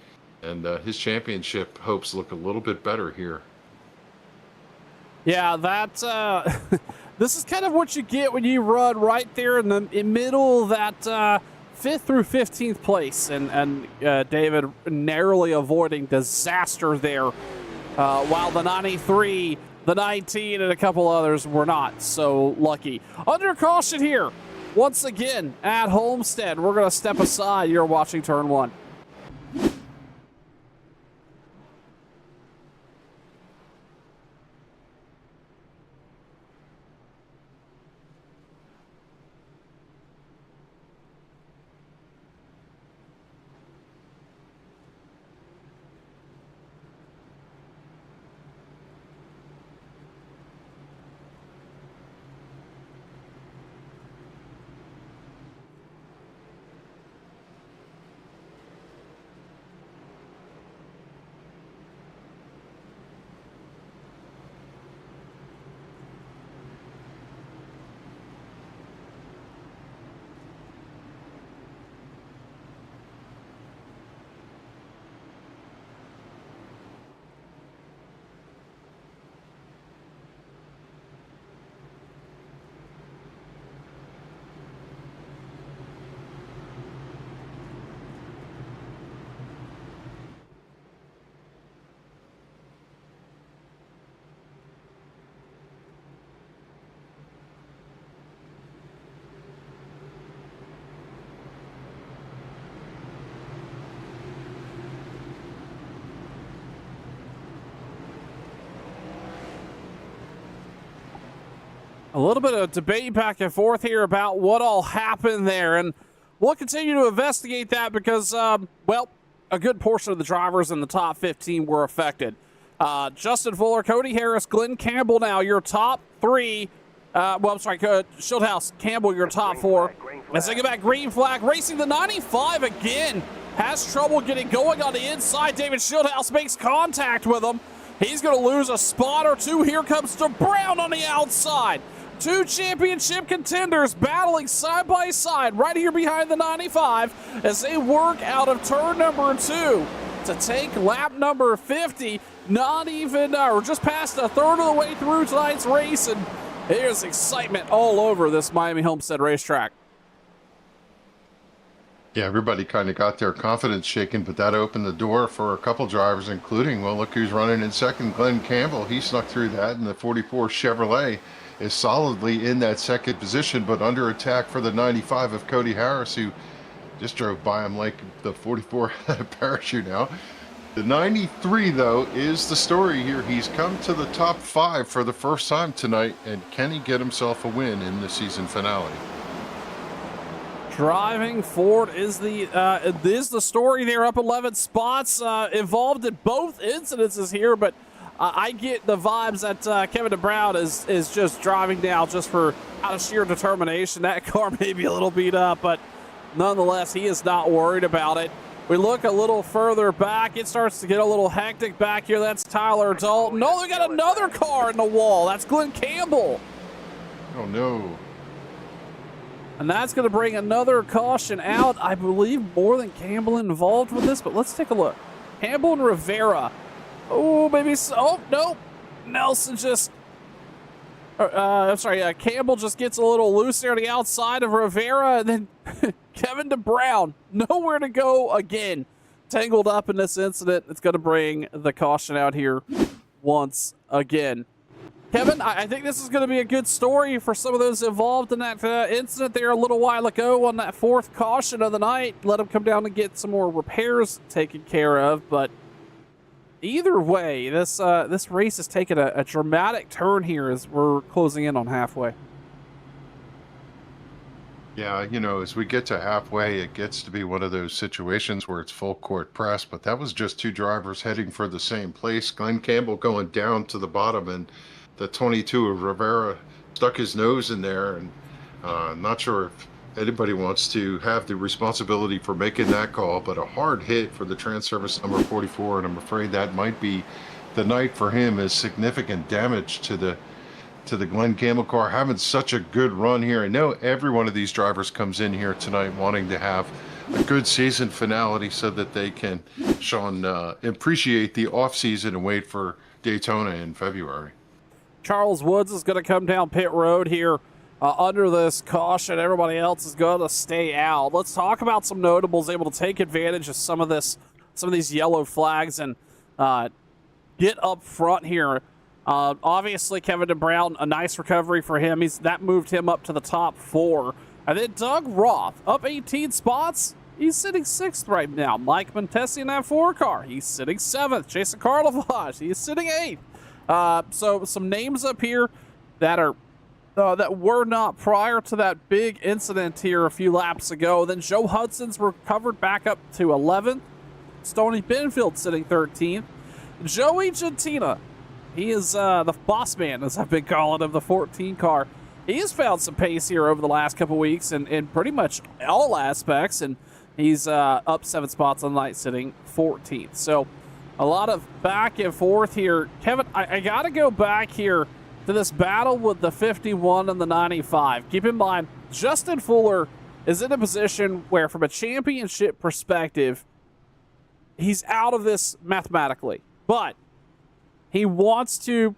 and his championship hopes look a little bit better here. Yeah, this is kind of what you get when you run right there in the middle of that 5th through 15th place, and David narrowly avoiding disaster there, while the 93, the 19, and a couple others were not so lucky. Under caution here, once again at Homestead. We're going to step aside. You're watching Turn 1. A little bit of debate back and forth here about what all happened there, and we'll continue to investigate that because, well, a good portion of the drivers in the top 15 were affected. Justin Fuller, Cody Harris, Glenn Campbell now your top 3. Schildhouse, Campbell your top 4. As they get back, green flag, racing the 95 again. Has trouble getting going on the inside. David Schildhouse makes contact with him. He's going to lose a spot or two. Here comes Brown on the outside. Two championship contenders battling side by side right here behind the 95 as they work out of turn number 2 to take lap number 50. Not even, or just past a third of the way through tonight's race, and there's excitement all over this Miami Homestead racetrack. Yeah, everybody kind of got their confidence shaken, but that opened the door for a couple drivers, including, well, look who's running in second, Glenn Campbell. He snuck through that, and the 44 Chevrolet is solidly in that second position, but under attack for the 95 of Cody Harris, who just drove by him like the 44 had a parachute now. The 93, though, is the story here. He's come to the top 5 for the first time tonight, and can he get himself a win in the season finale? Driving Ford is the story. They're up 11 spots, involved in both incidences here, but I get the vibes that Kevin DeBrown is just driving down just for out of sheer determination. That car may be a little beat up, but nonetheless, he is not worried about it. We look a little further back. It starts to get a little hectic back here. That's Tyler Dalton. No, they got another car in the wall. That's Glenn Campbell. Oh, no. And that's going to bring another caution out. I believe more than Campbell involved with this, but let's take a look. Campbell and Rivera. Oh, maybe so. Oh, no. Nelson just... I'm sorry, Campbell just gets a little loose there on the outside of Rivera, and then Kevin DeBrown, nowhere to go again. Tangled up in this incident. It's going to bring the caution out here once again. Kevin, I think this is going to be a good story for some of those involved in that incident there a little while ago on that 4th caution of the night. Let them come down and get some more repairs taken care of. But either way, this race has taken a dramatic turn here as we're closing in on halfway. Yeah, you know, as we get to halfway, it gets to be one of those situations where it's full court press, but that was just 2 drivers heading for the same place. Glenn Campbell going down to the bottom, and the 22 of Rivera stuck his nose in there, and not sure if anybody wants to have the responsibility for making that call, but a hard hit for the trans service number 44, and I'm afraid that might be the night for him, as significant damage to the Glenn Campbell car, having such a good run here. I know every one of these drivers comes in here tonight wanting to have a good season finality so that they can, Sean, appreciate the off season and wait for Daytona in February. Charles Woods is going to come down pit road here under this caution. Everybody else is going to stay out. Let's talk about some notables able to take advantage of some of these yellow flags and get up front here. Obviously, Kevin DeBrown, a nice recovery for him. That moved him up to the top 4. And then Doug Roth, up 18 spots. He's sitting 6th right now. Mike Montesi in that 4 car. He's sitting 7th. Jason Carlavage, he's sitting 8th. So some names up here that are that were not prior to that big incident here a few laps ago. Then Joe Hudson's recovered back up to 11th. Stoney Benfield sitting 13th. Joey Gentina, he is the boss man, as I've been calling him, the 14 car. He has found some pace here over the last couple weeks in pretty much all aspects, and he's up 7 spots on the night, sitting 14th. So a lot of back and forth here. Kevin, I got to go back here to this battle with the 51 and the 95. Keep in mind, Justin Fuller is in a position where, from a championship perspective, he's out of this mathematically. But he wants to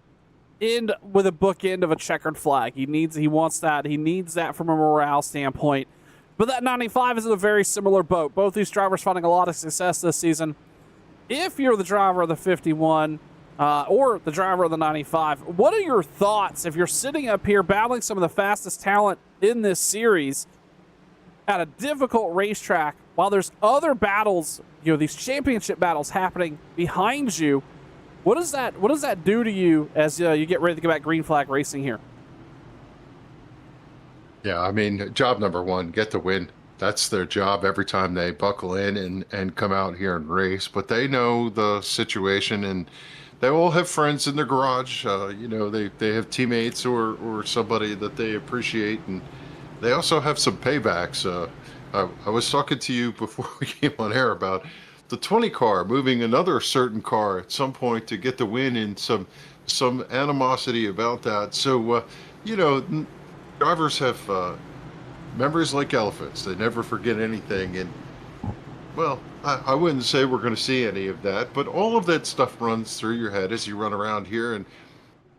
end with a bookend of a checkered flag. He wants that. He needs that from a morale standpoint. But that 95 is in a very similar boat. Both these drivers finding a lot of success this season. If you're the driver of the 51 or the driver of the 95, what are your thoughts if you're sitting up here battling some of the fastest talent in this series at a difficult racetrack while there's other battles, these championship battles happening behind you? What does that do to you as you get ready to go back green flag racing here? Yeah, I mean, job number 1, get the win. That's their job every time they buckle in and come out here and race. But they know the situation, and they all have friends in their garage. They have teammates or somebody that they appreciate, and they also have some paybacks. I was talking to you before we came on air about the 20 car moving another certain car at some point to get the win, and some animosity about that. So, drivers have members like elephants. They never forget anything. And, well, I wouldn't say we're going to see any of that, but all of that stuff runs through your head as you run around here. And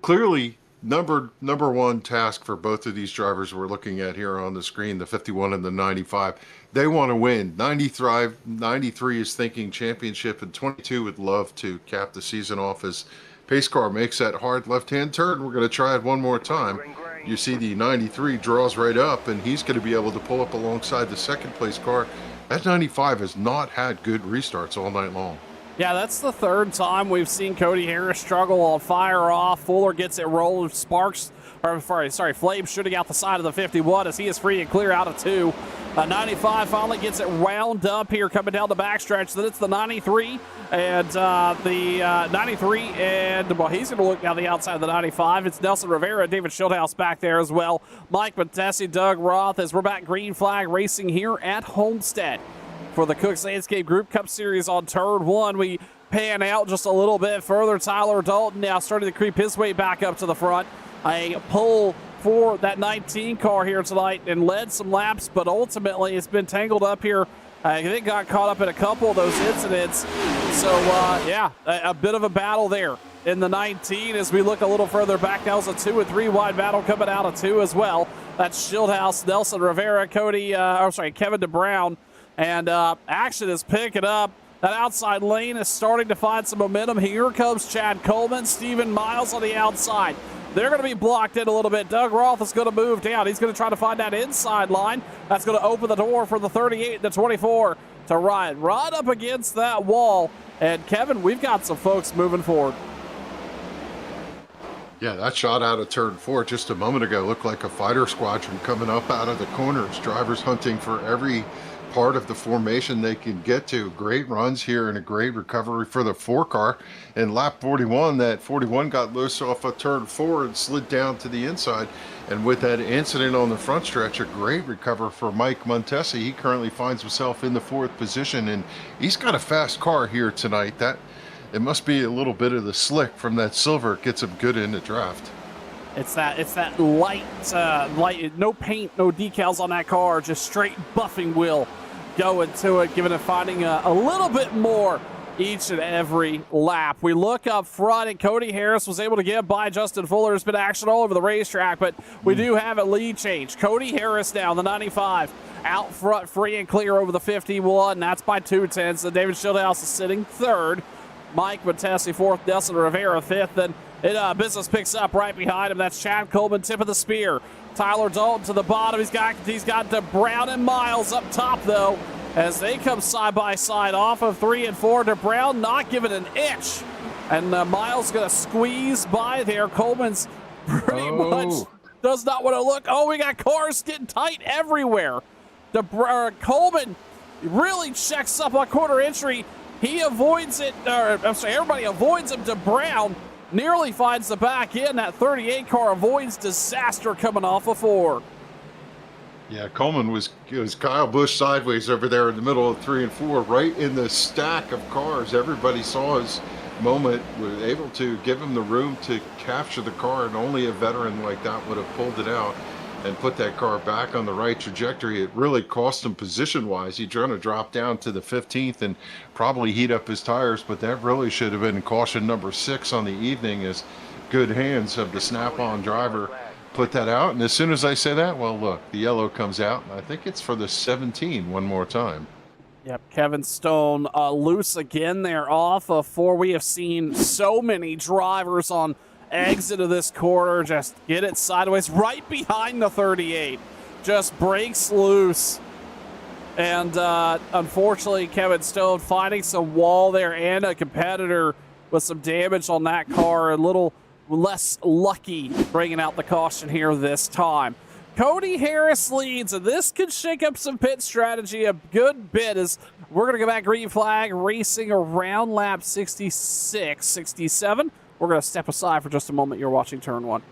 clearly, number one task for both of these drivers we're looking at here on the screen, the 51 and the 95. They want to win. 93 is thinking championship, and 22 would love to cap the season off as pace car makes that hard left-hand turn. We're going to try it one more time. You see the 93 draws right up, and he's going to be able to pull up alongside the second place car. That 95 has not had good restarts all night long. Yeah, that's the third time we've seen Cody Harris struggle on fire off. Fuller gets it rolling. Flames shooting out the side of the 51 as he is free and clear out of 2. 95 finally gets it wound up here coming down the backstretch. Then it's the 93 and the 93, and well, he's going to look down the outside of the 95. It's Nelson Rivera, David Schildhouse back there as well. Mike Montesi, Doug Roth as we're back green flag racing here at Homestead for the Cooks Landscape Group Cup Series on turn 1. We pan out just a little bit further. Tyler Dalton now starting to creep his way back up to the front. A pull for that 19 car here tonight and led some laps, but ultimately it's been tangled up here. I think got caught up in a couple of those incidents. So, a bit of a battle there in the 19 as we look a little further back. That was a 2 and 3 wide battle coming out of 2 as well. That's Schildhouse, Nelson Rivera, Kevin DeBrown. And action is picking up. That outside lane is starting to find some momentum. Here comes Chad Coleman, Stephen Miles on the outside. They're going to be blocked in a little bit. Doug Roth is going to move down. He's going to try to find that inside line. That's going to open the door for the 38 and the 24 to Ryan. Right up against that wall. And Kevin, we've got some folks moving forward. Yeah, that shot out of turn 4 just a moment ago looked like a fighter squadron coming up out of the corners. Drivers hunting for every part of the formation they can get to. Great runs here and a great recovery for the 4 car. In lap 41, that 41 got loose off of turn 4 and slid down to the inside. And with that incident on the front stretch, a great recover for Mike Montesi. He currently finds himself in the 4th position, and he's got a fast car here tonight. It must be a little bit of the slick from that silver. It gets him good in the draft. It's that light, no paint, no decals on that car, just straight buffing wheel going to it, giving it, finding a little bit more each and every lap. We look up front, and Cody Harris was able to get by Justin Fuller. There's been action all over the racetrack, but we do have a lead change. Cody Harris now, the 95, out front, free and clear over the 51. That's by 2/10. So David Schildhouse is sitting 3rd. Mike Montesi 4th, Nelson Rivera 5th, and business picks up right behind him. That's Chad Coleman, tip of the spear. Tyler Dalton to the bottom. He's got DeBrown and Miles up top, though, as they come side by side off of 3 and 4. DeBrown not giving an inch, and Miles going to squeeze by there. Coleman's pretty much does not want to look. Oh, we got cars getting tight everywhere. Coleman really checks up on quarter entry. He avoids it, everybody avoids him. DeBrown nearly finds the back end. That 38 car avoids disaster coming off of 4. Yeah, Coleman was Kyle Busch sideways over there in the middle of 3 and 4, right in the stack of cars. Everybody saw his moment, was able to give him the room to capture the car, and only a veteran like that would have pulled it out and put that car back on the right trajectory. It really cost him position-wise. He's trying to drop down to the 15th and probably heat up his tires, but that really should have been caution number 6 on the evening, as good hands of the snap-on driver put that out. And as soon as I say that, well, look, the yellow comes out. I think it's for the 17 one more time. Yep, Kevin Stone loose again there off of 4. We have seen so many drivers on exit of this quarter just get it sideways right behind the 38. Just breaks loose. And unfortunately, Kevin Stone finding some wall there and a competitor with some damage on that car. A little less lucky bringing out the caution here this time. Cody Harris leads, and this could shake up some pit strategy a good bit as we're going to go back green flag racing around lap 66, 67. We're going to step aside for just a moment. You're watching Turn 1.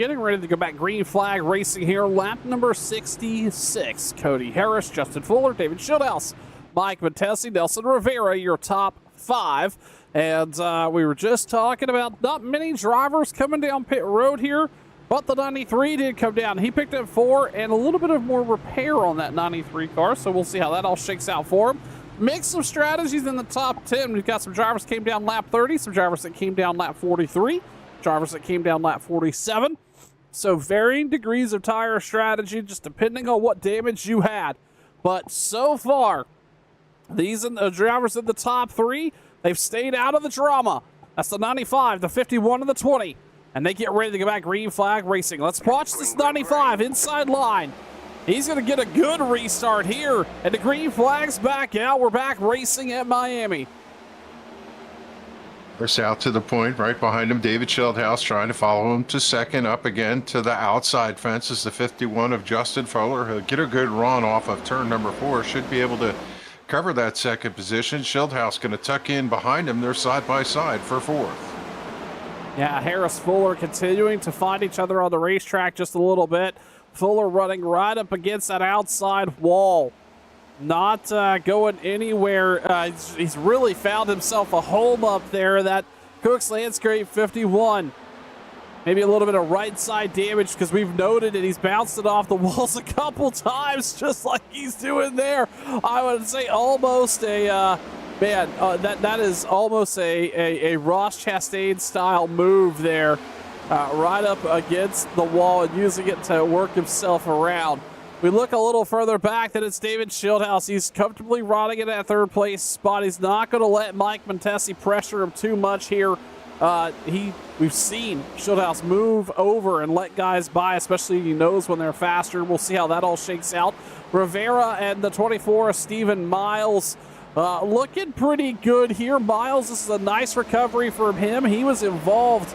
getting ready to go back. Green flag racing here. Lap number 66. Cody Harris, Justin Fuller, David Schildhouse, Mike Matesi, Nelson Rivera, your top 5. And we were just talking about not many drivers coming down pit road here, but the 93 did come down. He picked up 4 and a little bit of more repair on that 93 car, so we'll see how that all shakes out for him. Mix of strategies in the top 10. We've got some drivers that came down lap 30, some drivers that came down lap 43, drivers that came down lap 47. So varying degrees of tire strategy, just depending on what damage you had. But so far, these drivers in the top 3, they've stayed out of the drama. That's the 95, the 51, and the 20. And they get ready to go back. Green flag racing. Let's watch this 95 inside line. He's going to get a good restart here. And the green flag's back out. We're back racing at Miami. They're south to the point, right behind him. David Schildhouse trying to follow him to second, up again to the outside fence is the 51 of Justin Fuller. He'll get a good run off of turn number 4. Should be able to cover that second position. Schildhouse going to tuck in behind him. They're side by side for 4th. Yeah, Harris, Fuller continuing to find each other on the racetrack just a little bit. Fuller running right up against that outside wall. Not going anywhere. He's really found himself a home up there, that Cook's Landscape 51. Maybe a little bit of right side damage because we've noted it. He's bounced it off the walls a couple times, just like he's doing there. I would say almost a, that is almost a Ross Chastain style move there. Right up against the wall and using it to work himself around. We look a little further back, then it's David Schildhouse. He's comfortably riding in that 3rd place spot. He's not going to let Mike Matesi pressure him too much here. We've seen Schildhouse move over and let guys by, especially he knows when they're faster. We'll see how that all shakes out. Rivera and the 24, Stephen Miles, looking pretty good here. Miles, this is a nice recovery from him. He was involved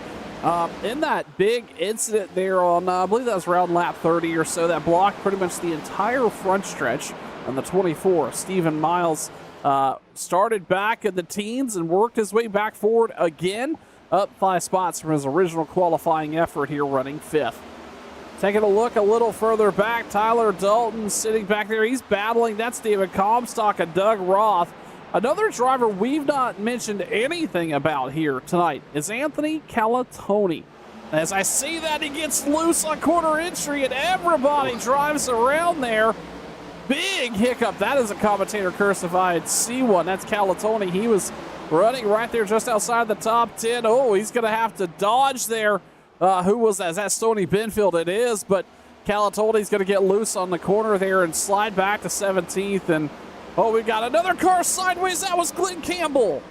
in that big incident there on, I believe that was around lap 30 or so, that blocked pretty much the entire front stretch on the 24. Stephen Miles started back in the teens and worked his way back forward again, up 5 spots from his original qualifying effort here, running 5th. Taking a look a little further back, Tyler Dalton sitting back there. He's battling. That's David Comstock and Doug Roth. Another driver we've not mentioned anything about here tonight is Anthony Calatoni. As I see that, he gets loose on corner entry and everybody drives around there. Big hiccup. That is a commentator curse if I see one. That's Calatoni. He was running right there just outside the top 10. Oh, he's going to have to dodge there. Who was that? Is that Stoney Benfield? It is, but Calatoni's going to get loose on the corner there and slide back to 17th. And oh, we got another car sideways. That was Glenn Campbell.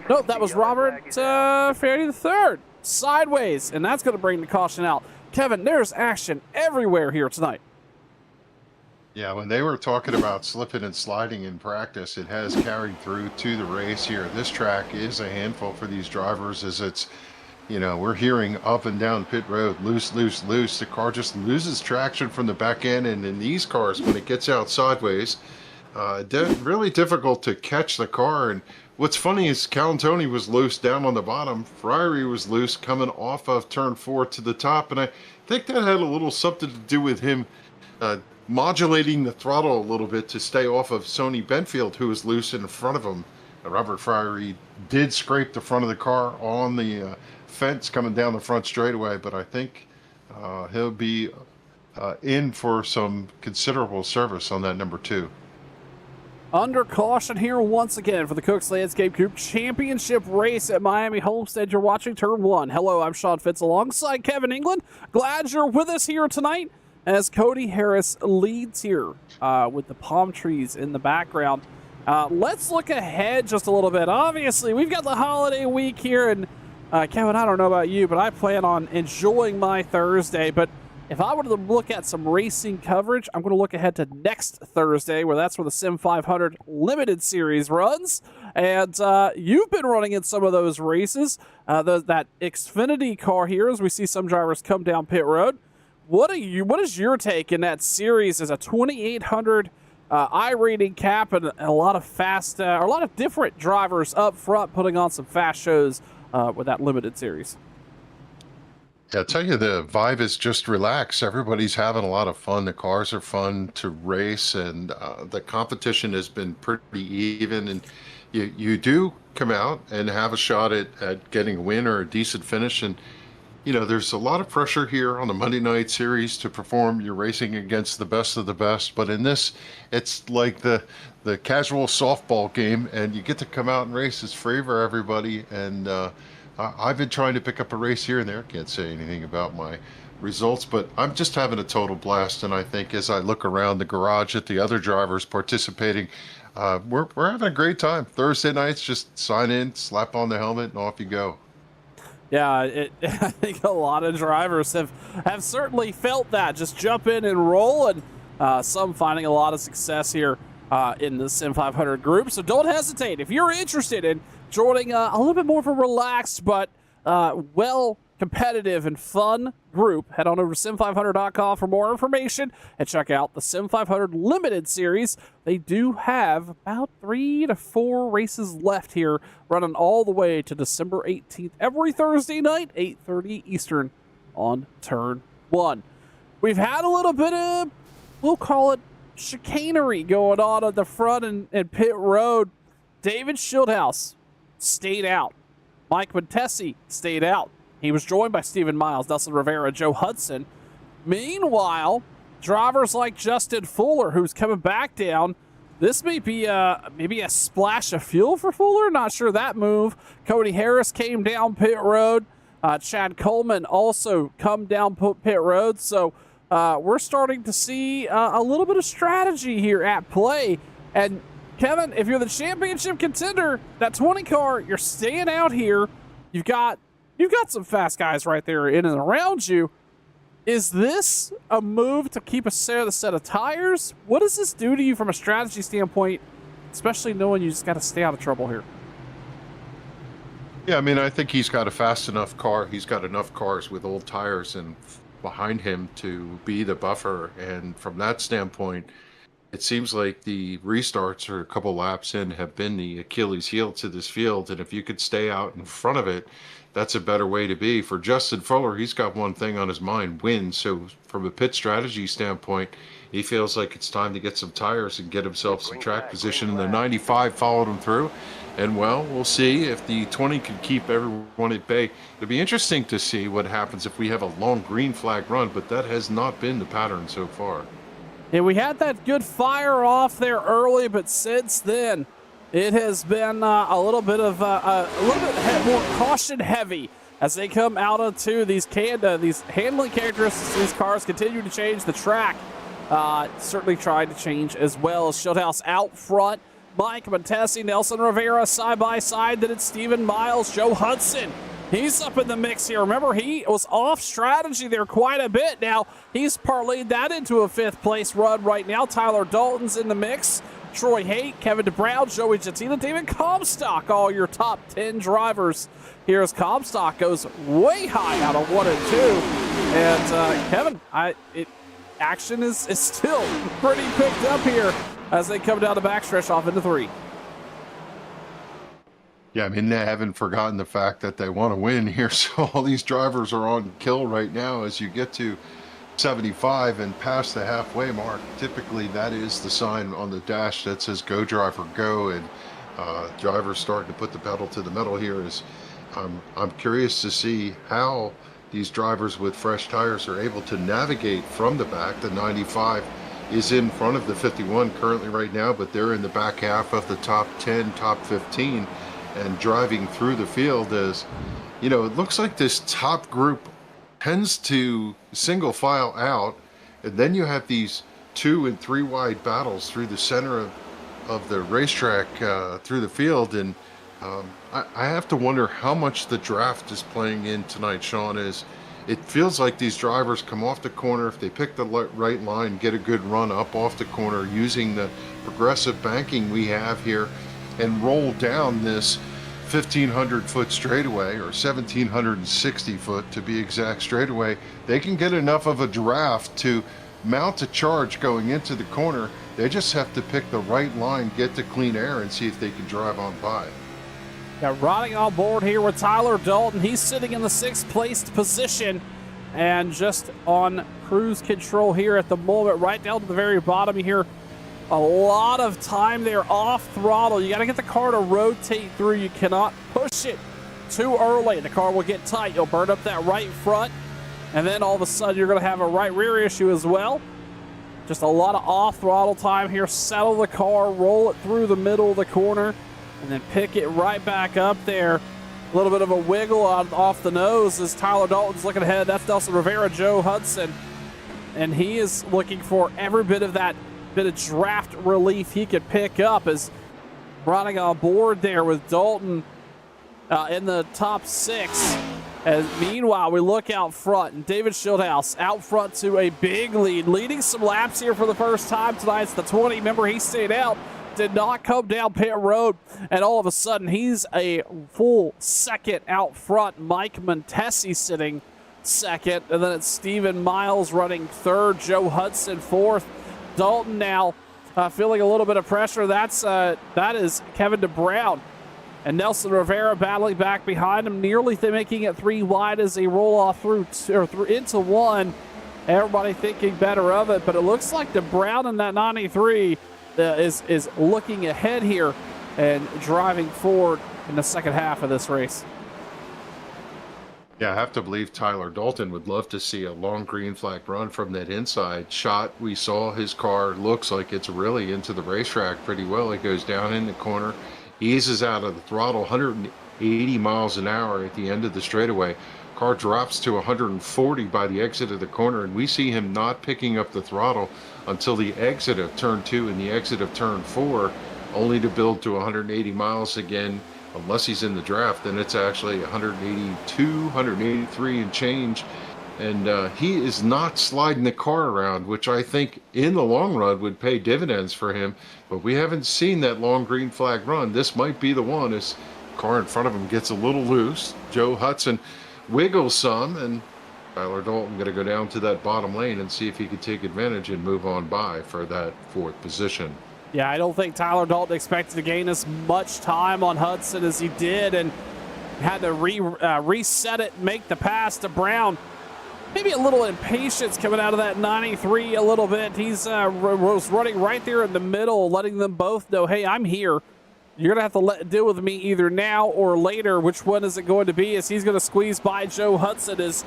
Nope, that was Robert Ferry III. Sideways, and that's going to bring the caution out. Kevin, there's action everywhere here tonight. Yeah, when they were talking about slipping and sliding in practice, it has carried through to the race here. This track is a handful for these drivers as it's, we're hearing up and down pit road, loose, loose, loose. The car just loses traction from the back end, and in these cars, when it gets out sideways, really difficult to catch the car. And what's funny is Calatoni was loose down on the bottom. Friary was loose coming off of turn 4 to the top. And I think that had a little something to do with him modulating the throttle a little bit to stay off of Stoney Benfield, who was loose in front of him. Robert Friary did scrape the front of the car on the fence coming down the front straightaway, but I think he'll be in for some considerable service on that number 2. Under caution here once again for the Cook's Landscape Group Championship race at Miami Homestead. You're watching Turn 1. Hello, I'm Sean Fitz alongside Kevin England. Glad you're with us here tonight as Cody Harris leads here with the palm trees in the background. Let's look ahead just a little bit. Obviously, we've got the holiday week here, and Kevin, I don't know about you, but I plan on enjoying my Thursday. But if I were to look at some racing coverage, I'm going to look ahead to next Thursday, where that's where the Sim 500 Limited Series runs. And you've been running in some of those races. That Xfinity car here, as we see some drivers come down pit road. What is your take in that series as a 2,800 I-rating cap and a lot of different drivers up front putting on some fast shows with that Limited Series? Yeah, I tell you, the vibe is just relaxed. Everybody's having a lot of fun. The cars are fun to race, and the competition has been pretty even. And you do come out and have a shot at getting a win or a decent finish. And there's a lot of pressure here on the Monday night series to perform. You're racing against the best of the best, but in this, it's like the casual softball game, and you get to come out and race. It's free for everybody, and I've been trying to pick up a race here and there. Can't say anything about my results, but I'm just having a total blast. And I think as I look around the garage at the other drivers participating, we're having a great time. Thursday nights, just sign in, slap on the helmet, and off you go. Yeah, I think a lot of drivers have certainly felt that. Just jump in and roll, and some finding a lot of success here in the Sim 500 group. So don't hesitate. If you're interested in joining a little bit more of a relaxed but competitive and fun group, head on over to sim500.com for more information and check out the Sim 500 Limited Series. They do have about 3 to 4 races left here, running all the way to December 18th, every Thursday night, 8:30 Eastern on Turn 1. We've had a little bit of, we'll call it, chicanery going on at the front and pit road. David Shieldhouse stayed out. Mike Montesi stayed out. He was joined by Stephen Miles, Nelson Rivera, Joe Hudson. Meanwhile, drivers like Justin Fuller, who's coming back down, this may be maybe a splash of fuel for Fuller. Not sure that move. Cody Harris came down pit road. Chad Coleman also come down pit road. So we're starting to see a little bit of strategy here at play. And Kevin, if you're the championship contender, that 20 car, you're staying out here. You've got some fast guys right there in and around you. Is this a move to keep a set of tires? What does this do to you from a strategy standpoint, especially knowing you just got to stay out of trouble here? Yeah, I mean, I think he's got a fast enough car. He's got enough cars with old tires and behind him to be the buffer. And from that standpoint, it seems like the restarts or a couple laps in have been the Achilles heel to this field. And if you could stay out in front of it, that's a better way to be. For Justin Fuller, he's got one thing on his mind, win. So from a pit strategy standpoint, he feels like it's time to get some tires and get himself some track position. And the 95 followed him through. And, well, we'll see if the 20 can keep everyone at bay. It'll be interesting to see what happens if we have a long green flag run, but that has not been the pattern so far. Yeah, we had that good fire off there early, but since then, it has been a little bit more caution heavy as they come out onto these handling characteristics. These cars continue to change. The track certainly tried to change as well. Shieldhouse out front. Mike Montesi, Nelson Rivera side by side. Then it's Stephen Miles, Joe Hudson. He's up in the mix here. Remember, he was off strategy there quite a bit. Now, he's parlayed that into a 5th place run right now. Tyler Dalton's in the mix. Troy Haight, Kevin DeBrown, Joey Gentina, David Comstock, all your top 10 drivers. Here's Comstock goes way high out of 1 and 2. And Kevin, action is still pretty picked up here as they come down the backstretch off into 3. Yeah, I mean, they haven't forgotten the fact that they want to win here. So all these drivers are on kill right now as you get to 75 and past the halfway mark. Typically, that is the sign on the dash that says go driver go, and drivers starting to put the pedal to the metal here. I'm curious to see how these drivers with fresh tires are able to navigate from the back. The 95 is in front of the 51 currently right now, but they're in the back half of the top 10, top 15, and driving through the field. As it looks like this top group tends to single file out, and then you have these 2 and 3 wide battles through the center of the racetrack through the field. And I have to wonder how much the draft is playing in tonight, Sean. Is it feels like these drivers come off the corner, if they pick the right line, get a good run up off the corner using the progressive banking we have here, and roll down this 1,500 foot straightaway, or 1,760 foot to be exact straightaway. They can get enough of a draft to mount a charge going into the corner. They just have to pick the right line, get to clean air, and see if they can drive on by. Got riding on board here with Tyler Dalton. He's sitting in the 6th placed position. and just on cruise control here at the moment, right down to the very bottom. You hear a lot of time there off throttle. You got to get the car to rotate through. You cannot push it too early. The car will get tight. You'll burn up that right front, and then all of a sudden you're going to have a right rear issue as well. Just a lot of off throttle time here. Settle the car, roll it through the middle of the corner, and then pick it right back up there. A little bit of a wiggle off the nose as Tyler Dalton's looking ahead. That's Nelson Rivera, Joe Hudson, and he is looking for every bit of that bit of draft relief he could pick up, as running on board there with Dalton in the top 6. As meanwhile, we look out front, and David Schildhouse out front to a big lead, leading some laps here for the first time tonight. It's the 20. Remember, he stayed out, did not come down pit road, and all of a sudden he's a full second out front. Mike Montesi sitting second, and then it's Stephen Miles running third, Joe Hudson fourth. Dalton now feeling a little bit of pressure. That is Kevin DeBrown. And Nelson Rivera battling back behind him, nearly making it 3 wide as they roll off through into 1. Everybody thinking better of it, but it looks like DeBrown in that 93 is looking ahead here and driving forward in the second half of this race. Yeah, I have to believe Tyler Dalton would love to see a long green flag run from that inside shot. We saw his car looks like it's really into the racetrack pretty well. It goes down in the corner, eases out of the throttle, 180 miles an hour at the end of the straightaway. Car drops to 140 by the exit of the corner, and we see him not picking up the throttle until the exit of turn 2 and the exit of turn 4, only to build to 180 miles again. Unless he's in the draft, then it's actually 182, 183 and change. And he is not sliding the car around, which I think in the long run would pay dividends for him. But we haven't seen that long green flag run. This might be the one as the car in front of him gets a little loose. Joe Hudson wiggles some, and Tyler Dalton going to go down to that bottom lane and see if he can take advantage and move on by for that 4th position. Yeah, I don't think Tyler Dalton expected to gain as much time on Hudson as he did, and had to reset it, make the pass to Brown. Maybe a little impatience coming out of that 93 a little bit. He's was running right there in the middle, letting them both know, hey, I'm here. You're going to have to deal with me either now or later. Which one is it going to be? As he's going to squeeze by Joe Hudson as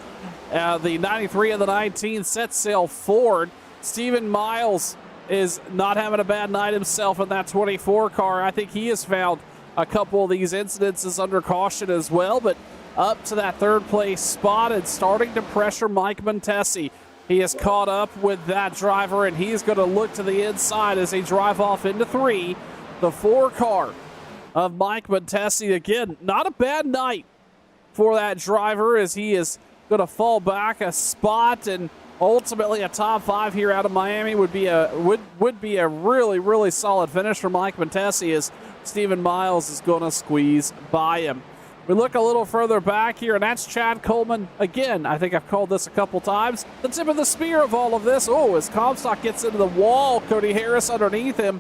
the 93 and the 19 set sail forward. Stephen Miles is not having a bad night himself in that 24 car. I think he has found a couple of these incidences under caution as well, but up to that 3rd place spot and starting to pressure Mike Montesi. He has caught up with that driver, and he is going to look to the inside as they drive off into 3. The 4 car of Mike Montesi. Again, not a bad night for that driver as he is going to fall back a spot, and ultimately a top 5 here out of Miami would be a really, really solid finish for Mike Montesi as Stephen Miles is going to squeeze by him. We look a little further back here, and that's Chad Coleman. Again, I think I've called this a couple times. The tip of the spear of all of this. Oh, as Comstock gets into the wall, Cody Harris underneath him.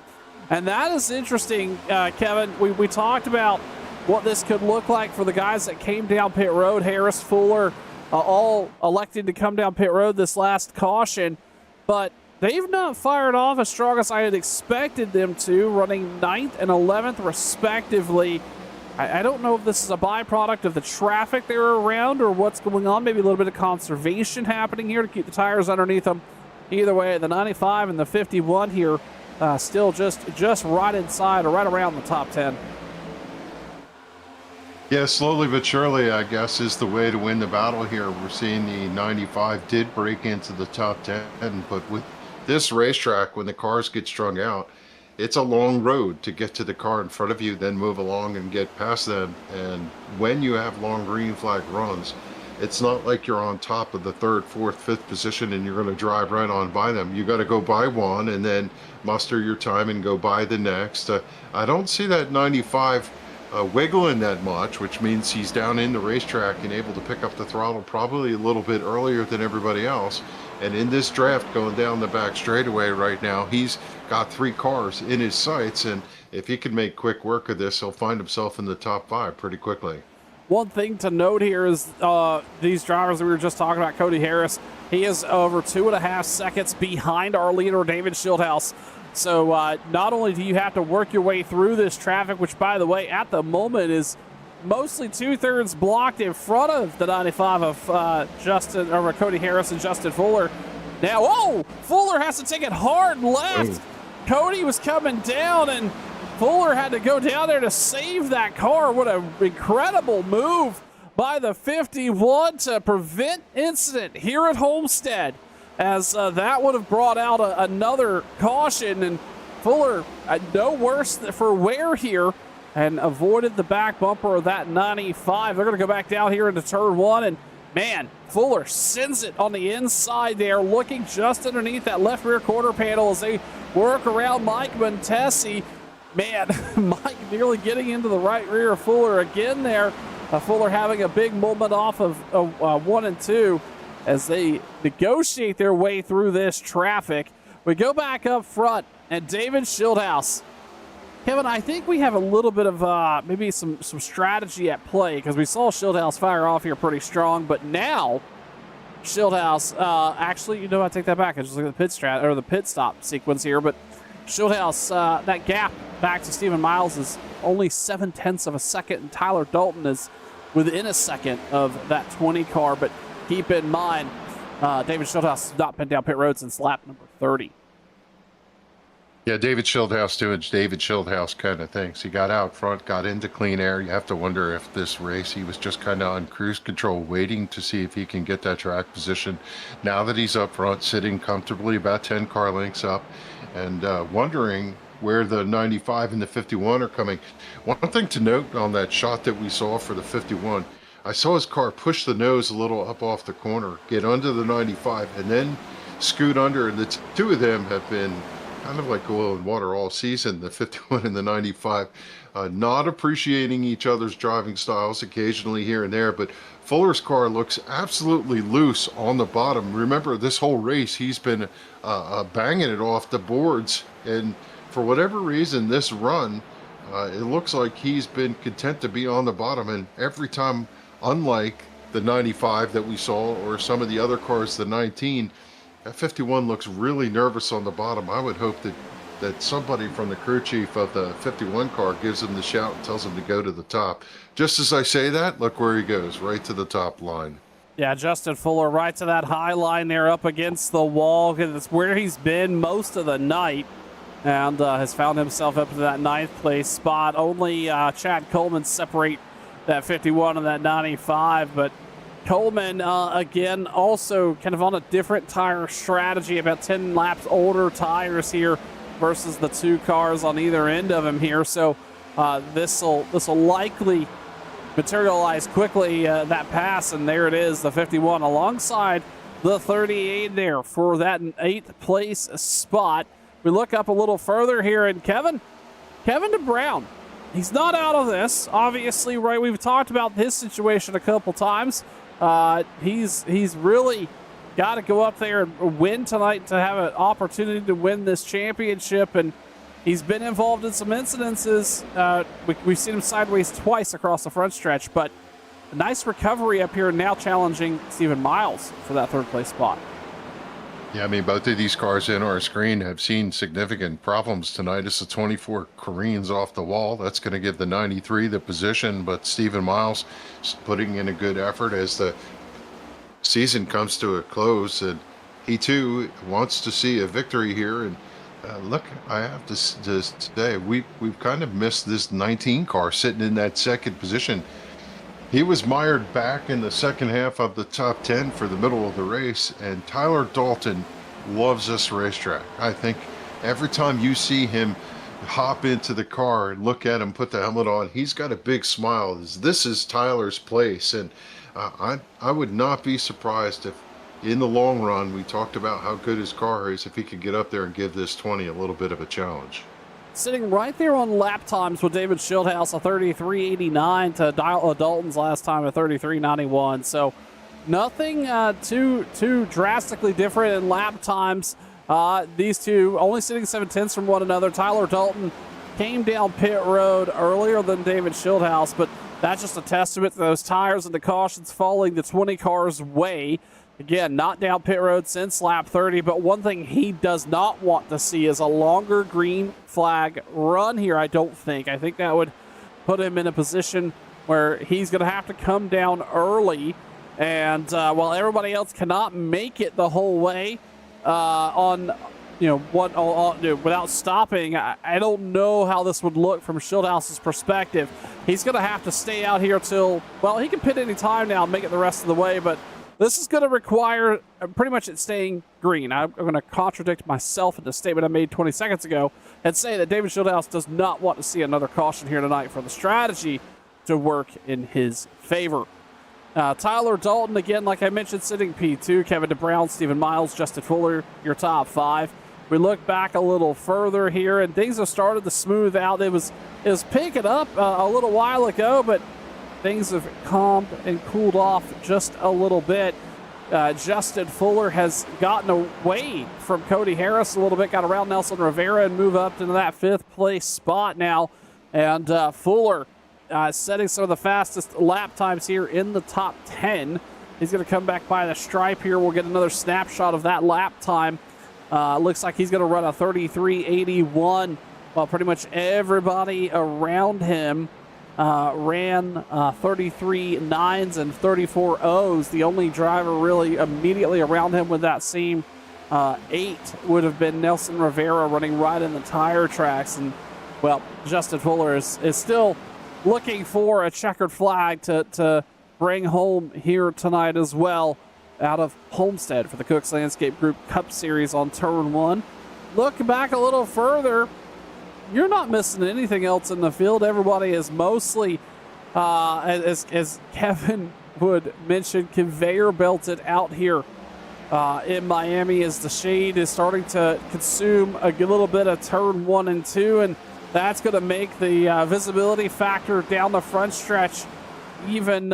And that is interesting, Kevin. We talked about what this could look like for the guys that came down pit road. Harris, Fuller, all elected to come down pit road this last caution. But they've not fired off as strong as I had expected them to, running 9th and 11th respectively. I don't know if this is a byproduct of the traffic they were around or what's going on. Maybe a little bit of conservation happening here to keep the tires underneath them. Either way, the 95 and the 51 here still just right inside or right around the top 10. Yeah, slowly but surely, I guess, is the way to win the battle here. We're seeing the 95 did break into the top 10, but with this racetrack, when the cars get strung out, it's a long road to get to the car in front of you, then move along and get past them. And when you have long green flag runs, it's not like you're on top of the 3rd, 4th, 5th position and you're going to drive right on by them. You got to go by one and then muster your time and go by the next. I don't see that 95 wiggling that much, which means he's down in the racetrack and able to pick up the throttle probably a little bit earlier than everybody else. And in this draft going down the back straightaway right now, he's got 3 cars in his sights, and if he can make quick work of this, he'll find himself in the top 5 pretty quickly. one thing to note here is these drivers that we were just talking about, Cody Harris, he is over 2.5 seconds behind our leader, David Schildhouse. So not only do you have to work your way through this traffic, which, by the way, at the moment is mostly 2/3 blocked in front of the 95 of Cody Harris and Justin Fuller. Now, whoa! Fuller has to take it hard left. Cody was coming down, and Fuller had to go down there to save that car. What an incredible move by the 51 to prevent incident here at Homestead, as that would have brought out another caution, and Fuller no worse for wear here and avoided the back bumper of that 95. They're going to go back down here into turn 1, and man, Fuller sends it on the inside there, looking just underneath that left rear quarter panel as they work around Mike Montesi. Man, Mike nearly getting into the right rear of Fuller again there. Fuller having a big moment off of 1 and 2 as they negotiate their way through this traffic. We go back up front, and David Schildhouse. Kevin, I think we have a little bit of maybe some strategy at play, because we saw Schildhouse fire off here pretty strong, but now Schildhouse, actually, I take that back. I just look at the pit stop sequence here, but Schildhouse, that gap back to Stephen Miles is only 0.7 of a second, and Tyler Dalton is within a second of that 20 car. But keep in mind, David Schildhouse has not been down pit road since lap number 30. Yeah, David Schildhouse doing David Schildhouse kind of things. He got out front, got into clean air. You have to wonder if this race he was just kind of on cruise control, waiting to see if he can get that track position. Now that he's up front, sitting comfortably about 10 car lengths up, and wondering where the 95 and the 51 are coming. One thing to note on that shot that we saw for the 51, I saw his car push the nose a little up off the corner, get under the 95, and then scoot under. And the two of them have been kind of like oil and water all season, the 51 and the 95, not appreciating each other's driving styles occasionally here and there, but Fuller's car looks absolutely loose on the bottom. Remember, this whole race, he's been banging it off the boards, and for whatever reason, this run, it looks like he's been content to be on the bottom, and every time, unlike the 95 that we saw, or some of the other cars, the 19, that 51 looks really nervous on the bottom. I would hope that somebody from the crew chief of the 51 car gives him the shout and tells him to go to the top. Just as I say that, look where he goes, right to the top line. Yeah, Justin Fuller right to that high line there up against the wall. It's where he's been most of the night, and has found himself up to that 9th place spot. Only Chad Coleman separate that 51 and that 95, but Coleman, again, also kind of on a different tire strategy, about 10 laps older tires here versus the two cars on either end of him here. So this will likely materialize quickly, that pass, and there it is, the 51 alongside the 38 there for that 8th place spot. We look up a little further here, and Kevin DeBrown, he's not out of this, obviously, right? We've talked about his situation a couple times. He's really got to go up there and win tonight to have an opportunity to win this championship, and he's been involved in some incidences. We've seen him sideways twice across the front stretch, but a nice recovery up here, now challenging Stephen Miles for that 3rd place spot. Yeah, I mean, both of these cars in our screen have seen significant problems tonight. It's the 24 careens off the wall. That's going to give the 93 the position, but Stephen Miles is putting in a good effort as the season comes to a close, and he too wants to see a victory here. And look, I have to say, we've kind of missed this 19 car sitting in that 2nd position. He was mired back in the second half of the top 10 for the middle of the race, and Tyler Dalton loves this racetrack. I think every time you see him hop into the car and look at him put the helmet on, he's got a big smile. This is Tyler's place, and I would not be surprised if in the long run, we talked about how good his car is, if he could get up there and give this 20 a little bit of a challenge. Sitting right there on lap times with David Schildhouse, a 33.89 to Dalton's last time, a 33.91. So nothing too drastically different in lap times. These two only sitting 7/10 from one another. Tyler Dalton came down pit road earlier than David Schildhouse, but that's just a testament to those tires and the cautions falling the 20 cars' way. Again, not down pit road since lap 30, but one thing he does not want to see is a longer green flag run here, I don't think. I think that would put him in a position where he's going to have to come down early, and while everybody else cannot make it the whole way without stopping, I don't know how this would look from Schildhouse's perspective. He's going to have to stay out here till, well, he can pit any time now and make it the rest of the way, but this is going to require pretty much it staying green. I'm going to contradict myself in the statement I made 20 seconds ago and say that David Schildhouse does not want to see another caution here tonight for the strategy to work in his favor. Tyler Dalton, again, like I mentioned, sitting P2. Kevin DeBrown, Stephen Miles, Justin Fuller, your top 5. We look back a little further here, and things have started to smooth out. It was picking up a little while ago, but things have calmed and cooled off just a little bit. Justin Fuller has gotten away from Cody Harris a little bit, got around Nelson Rivera and move up into that 5th place spot now. And Fuller setting some of the fastest lap times here in the top 10. He's going to come back by the stripe here. We'll get another snapshot of that lap time. Looks like he's going to run a 33.81 while pretty much everybody around him ran 33 9s and 34 0s. The only driver really immediately around him with that same 8 would have been Nelson Rivera running right in the tire tracks. And, well, Justin Fuller is still looking for a checkered flag to bring home here tonight as well out of Homestead for the Cooks Landscape Group Cup Series on Turn 1. Look back a little further. You're not missing anything else in the field. Everybody is mostly, as Kevin would mention, conveyor belted out here in Miami as the shade is starting to consume a little bit of Turn 1 and 2, and that's going to make the visibility factor down the front stretch even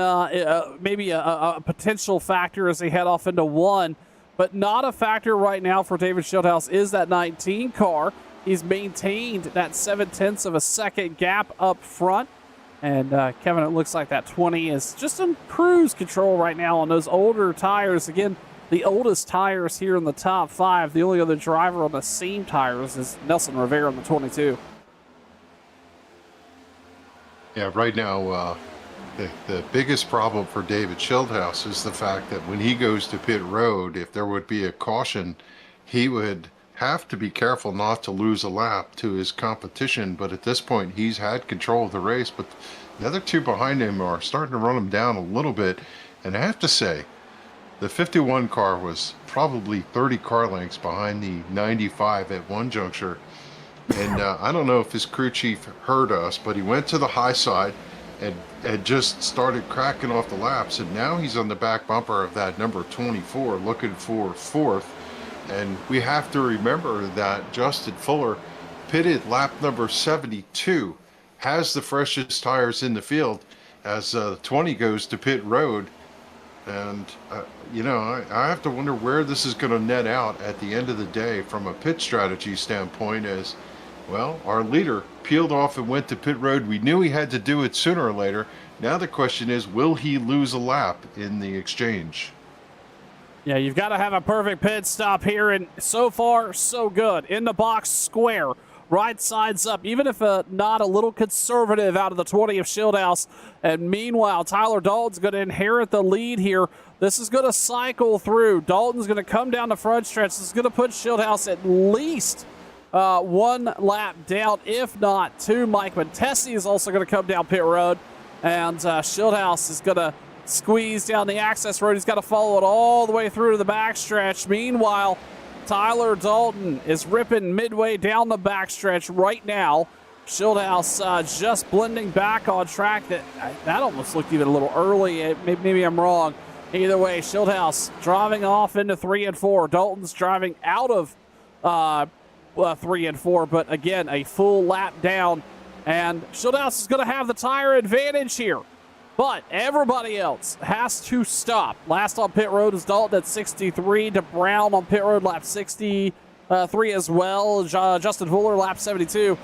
maybe a potential factor as they head off into 1, but not a factor right now for David Schildhouse is that 19 car. He's maintained that 0.7 of a second gap up front. And Kevin, it looks like that 20 is just in cruise control right now on those older tires. Again, the oldest tires here in the top 5. The only other driver on the same tires is Nelson Rivera on the 22. Yeah, right now, the biggest problem for David Schildhouse is the fact that when he goes to pit road, if there would be a caution, he would have to be careful not to lose a lap to his competition. But at this point, he's had control of the race. But the other 2 behind him are starting to run him down a little bit. And I have to say, the 51 car was probably 30 car lengths behind the 95 at one juncture. And I don't know if his crew chief heard us, but he went to the high side and just started cracking off the laps. And now he's on the back bumper of that number 24 looking for 4th. And we have to remember that Justin Fuller pitted lap number 72, has the freshest tires in the field as 20 goes to pit road. And, I have to wonder where this is going to net out at the end of the day from a pit strategy standpoint as, well, our leader peeled off and went to pit road. We knew he had to do it sooner or later. Now the question is, will he lose a lap in the exchange? Yeah, you've got to have a perfect pit stop here, and so far, so good. In the box square, right sides up, even if not a little conservative out of the 20 of Schildhouse. And meanwhile, Tyler Dalton's going to inherit the lead here. This is going to cycle through. Dalton's going to come down the front stretch. This is going to put Schildhouse at least 1 lap down, if not 2. Mike Montesi is also going to come down pit road, and Schildhouse is going to squeeze down the access road. He's got to follow it all the way through to the backstretch. Meanwhile, Tyler Dalton is ripping midway down the backstretch right now. Schildhouse just blending back on track. That almost looked even a little early. Maybe I'm wrong. Either way, Schildhouse driving off into 3 and 4. Dalton's driving out of 3 and 4, but again, a full lap down. And Schildhouse is going to have the tire advantage here. But everybody else has to stop. Last on pit road is Dalton at 63. DeBrown on pit road lap 63 as well. Justin Fuller lap 72.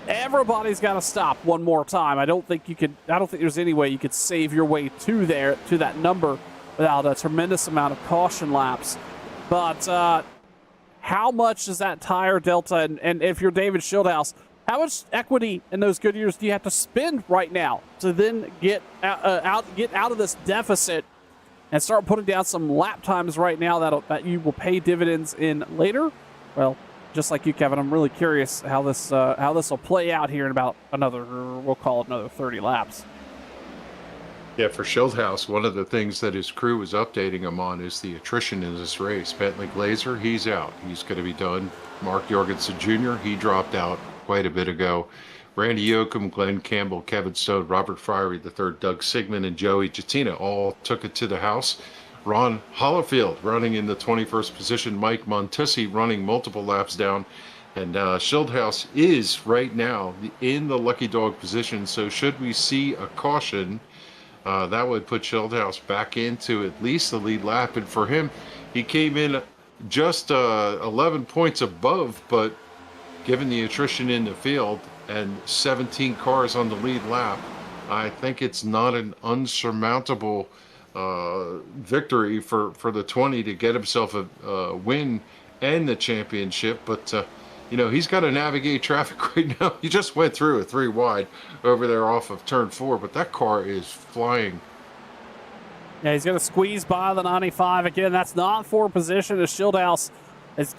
Everybody's got to stop one more time. I don't think there's any way you could save your way to that number without a tremendous amount of caution laps. But how much is that tire delta? And if you're David Schildhouse, how much equity in those good years do you have to spend right now to then get out of this deficit and start putting down some lap times right now that you will pay dividends in later? Well, just like you, Kevin, I'm really curious how this will play out here in about we'll call it another 30 laps. Yeah, for Schildhouse, one of the things that his crew was updating him on is the attrition in this race. Bentley Glazer, he's out. He's going to be done. Mark Jorgensen Jr., he dropped out quite a bit ago. Randy Yoakum, Glenn Campbell, Kevin Stone, Robert Friery III, Doug Sigmund, and Joey Jattina all took it to the house. Ron Hollifield running in the 21st position. Mike Montesi running multiple laps down. And Schildhouse is right now in the lucky dog position. So should we see a caution, that would put Schildhouse back into at least the lead lap. And for him, he came in just 11 points above, but given the attrition in the field and 17 cars on the lead lap, I think it's not an unsurmountable victory for the 20 to get himself a win and the championship. But he's got to navigate traffic right now. He just went through a 3 wide over there off of turn 4, but that car is flying. Yeah, he's going to squeeze by the 95 again. That's not for position as Schildhouse.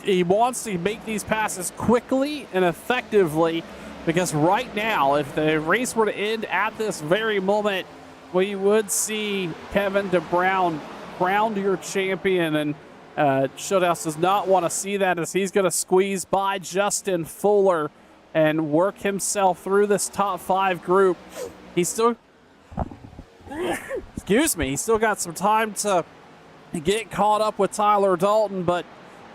He wants to make these passes quickly and effectively, because right now, if the race were to end at this very moment, we would see Kevin DeBrown crowned your champion, and Schildhouse does not want to see that, as he's going to squeeze by Justin Fuller and work himself through this top 5 group. He's still, he's still got some time to get caught up with Tyler Dalton, but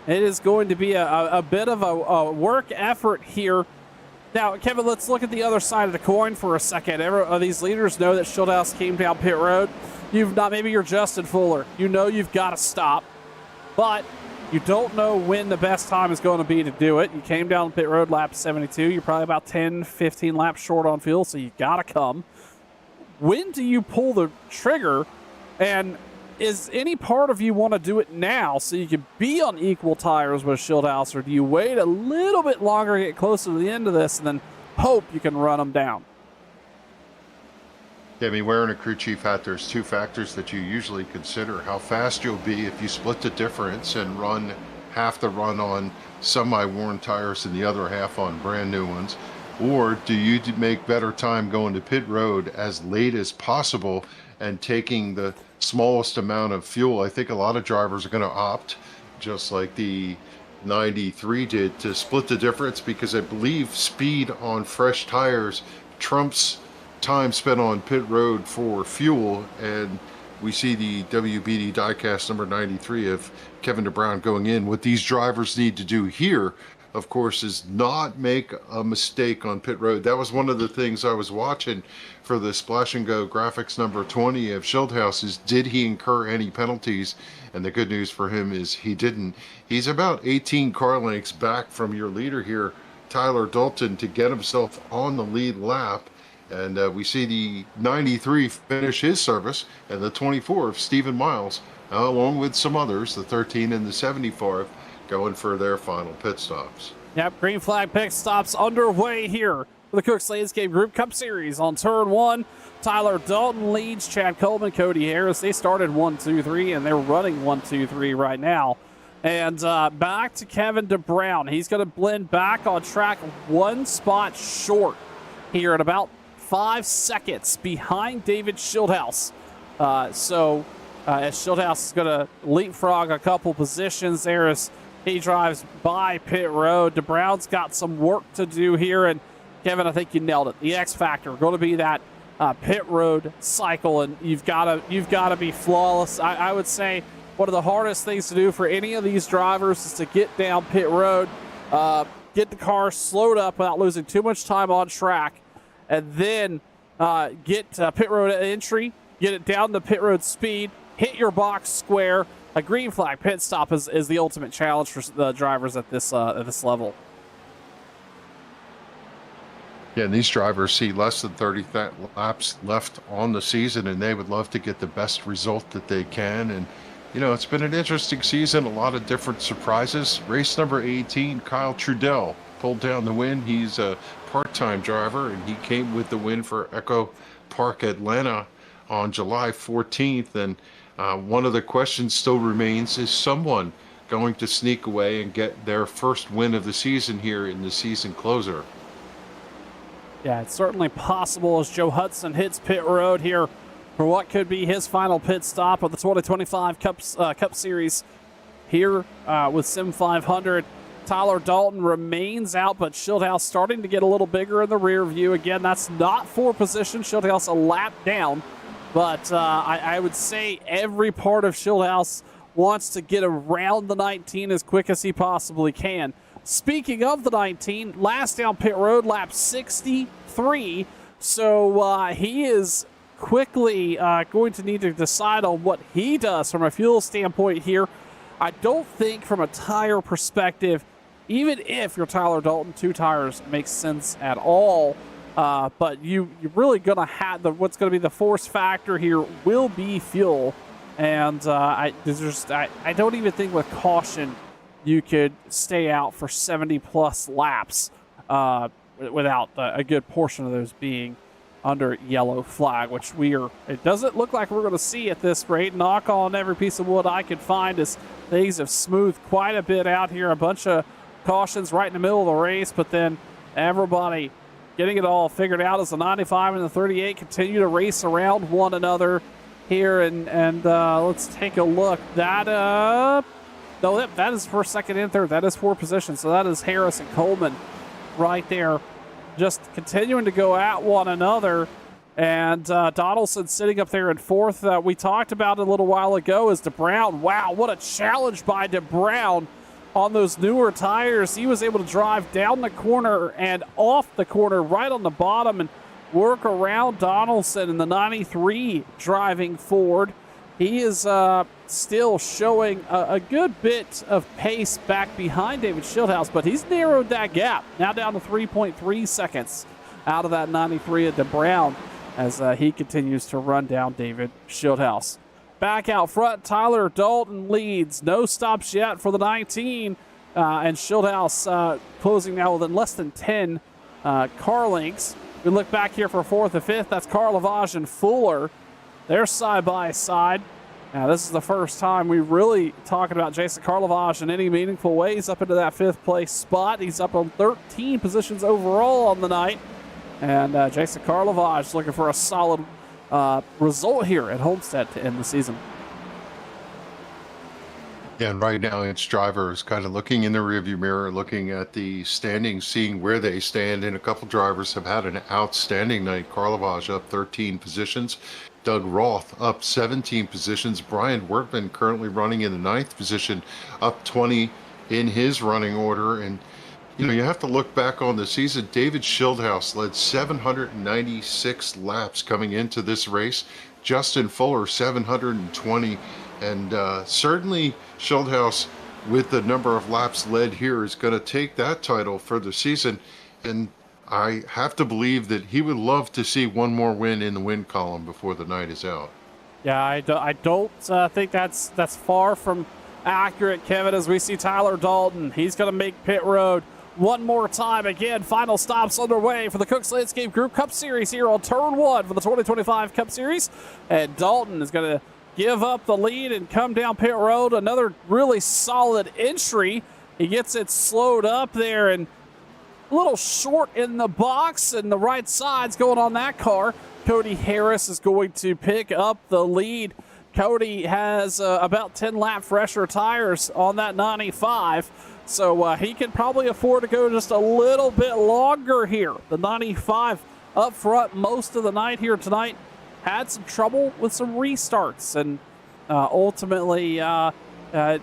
it is going to be a bit of a work effort here. Now, Kevin, let's look at the other side of the coin for a second. These leaders know that Schildhouse came down pit road. Maybe you're Justin Fuller. You know you've got to stop, but you don't know when the best time is going to be to do it. You came down pit road lap 72. You're probably about 10, 15 laps short on fuel, so you got to come. When do you pull the trigger? And is any part of you want to do it now so you can be on equal tires with Schildhouse, or do you wait a little bit longer, get closer to the end of this, and then hope you can run them down? Yeah, I mean, wearing a crew chief hat, there's 2 factors that you usually consider. How fast you'll be if you split the difference and run half the run on semi-worn tires and the other half on brand new ones. Or do you make better time going to pit road as late as possible and taking the smallest amount of fuel? I think a lot of drivers are going to opt, just like the 93 did, to split the difference, because I believe speed on fresh tires trumps time spent on pit road for fuel. And we see the WBD diecast number 93 of Kevin DeBrown going in. What these drivers need to do here, of course, is not make a mistake on pit road. That was one of the things I was watching for the Splash and Go graphics number 20 of Schildhouse, is did he incur any penalties? And the good news for him is he didn't. He's about 18 car lengths back from your leader here, Tyler Dalton, to get himself on the lead lap. And we see the 93 finish his service, and the 24 of Stephen Miles, along with some others, the 13 and the 75, going for their final pit stops. Yep, green flag pit stops underway here for the Cooks Landscape Group Cup Series. On turn 1, Tyler Dalton leads Chad Coleman, Cody Harris. They started 1, 2, 3, and they're running 1, 2, 3 right now. And back to Kevin DeBrown. He's going to blend back on track 1 spot short here at about 5 seconds behind David Schildhouse. As Schildhouse is going to leapfrog a couple positions there as he drives by pit road. DeBrown's got some work to do here, and Kevin, I think you nailed it. The X factor going to be that pit road cycle, and you've got to be flawless. I would say one of the hardest things to do for any of these drivers is to get down pit road, get the car slowed up without losing too much time on track, and then get pit road entry, get it down to pit road speed, hit your box square. A green flag pit stop is the ultimate challenge for the drivers at this level. Yeah, and these drivers see less than 30 laps left on the season, and they would love to get the best result that they can. And, it's been an interesting season, a lot of different surprises. Race number 18, Kyle Trudell pulled down the win. He's a part-time driver, and he came with the win for Echo Park Atlanta on July 14th. And one of the questions still remains, is someone going to sneak away and get their first win of the season here in the season closer? Yeah, it's certainly possible as Joe Hudson hits pit road here for what could be his final pit stop of the 2025 Cup Series here with Sim 500. Tyler Dalton remains out, but Schildhouse starting to get a little bigger in the rear view. Again, that's not for position. Schildhouse a lap down, but I would say every part of Schildhouse wants to get around the 19 as quick as he possibly can. Speaking of the 19, last down pit road, lap 63. So he is quickly going to need to decide on what he does from a fuel standpoint here. I don't think from a tire perspective, even if you're Tyler Dalton, 2 tires makes sense at all. But you're really going to have what's going to be the force factor here will be fuel. And I don't even think with caution you could stay out for 70-plus laps without a good portion of those being under yellow flag, which it doesn't look like we're going to see at this rate. Knock on every piece of wood I could find as things have smoothed quite a bit out here. A bunch of cautions right in the middle of the race, but then everybody getting it all figured out as the 95 and the 38 continue to race around one another here. And let's take a look. That is for second and third. That is for position. So that is Harris and Coleman right there, just continuing to go at one another. And Donaldson sitting up there in fourth. We talked about it a little while ago is DeBrown. Wow, what a challenge by DeBrown on those newer tires. He was able to drive down the corner and off the corner right on the bottom and work around Donaldson in the 93 driving forward. He is still showing a good bit of pace back behind David Schildhouse, but he's narrowed that gap. Now down to 3.3 seconds out of that 93 at DeBrown as he continues to run down David Schildhouse. Back out front, Tyler Dalton leads. No stops yet for the 19, and Schildhouse closing now within less than 10 car lengths. We look back here for fourth and fifth. That's Carl Lavage and Fuller. They're side by side. Now, this is the first time we really talking about Jason Karlovage in any meaningful ways up into that fifth place spot. He's up on 13 positions overall on the night. And Jason Karlovage looking for a solid result here at Homestead to end the season. Yeah, and right now its drivers kind of looking in the rearview mirror, looking at the standings, seeing where they stand. And a couple drivers have had an outstanding night. Karlovage up 13 positions. Doug Roth up 17 positions. Brian Wertman currently running in the 9th position, up 20 in his running order. And, you have to look back on the season. David Schildhouse led 796 laps coming into this race. Justin Fuller, 720. And certainly Schildhouse, with the number of laps led here, is going to take that title for the season. And I have to believe that he would love to see one more win in the win column before the night is out. Yeah, I don't think that's far from accurate, Kevin, as we see Tyler Dalton. He's going to make pit road one more time. Again, final stops underway for the Cooks Landscape Group Cup Series here on Turn 1 for the 2025 Cup Series. And Dalton is going to give up the lead and come down pit road. Another really solid entry. He gets it slowed up there and a little short in the box, and the right side's going on that car. Cody Harris is going to pick up the lead. Cody has about 10 lap fresher tires on that 95, so he can probably afford to go just a little bit longer here. The 95 up front most of the night here tonight. Had some trouble with some restarts and ultimately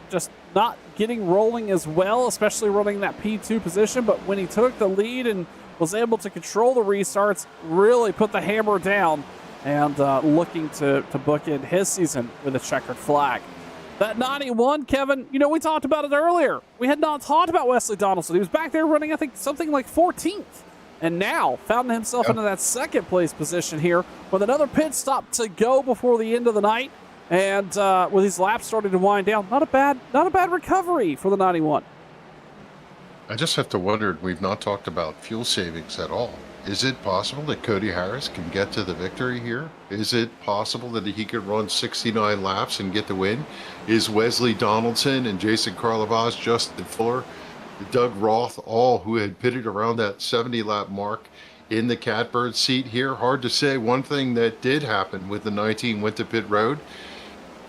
just not getting rolling as well, especially running that P2 position. But when he took the lead and was able to control the restarts, really put the hammer down and looking to book in his season with a checkered flag. That 91, Kevin, we talked about it earlier. We had not talked about Wesley Donaldson. He was back there running, I think, something like 14th and now found himself into that second place position here with another pit stop to go before the end of the night. And with these laps starting to wind down, not a bad recovery for the 91. I just have to wonder, we've not talked about fuel savings at all. Is it possible that Cody Harris can get to the victory here? Is it possible that he could run 69 laps and get the win? Is Wesley Donaldson and Jason Karlovaz, Justin Fuller, Doug Roth, all who had pitted around that 70-lap mark in the catbird seat here? Hard to say. One thing that did happen with the 19 went to pit road.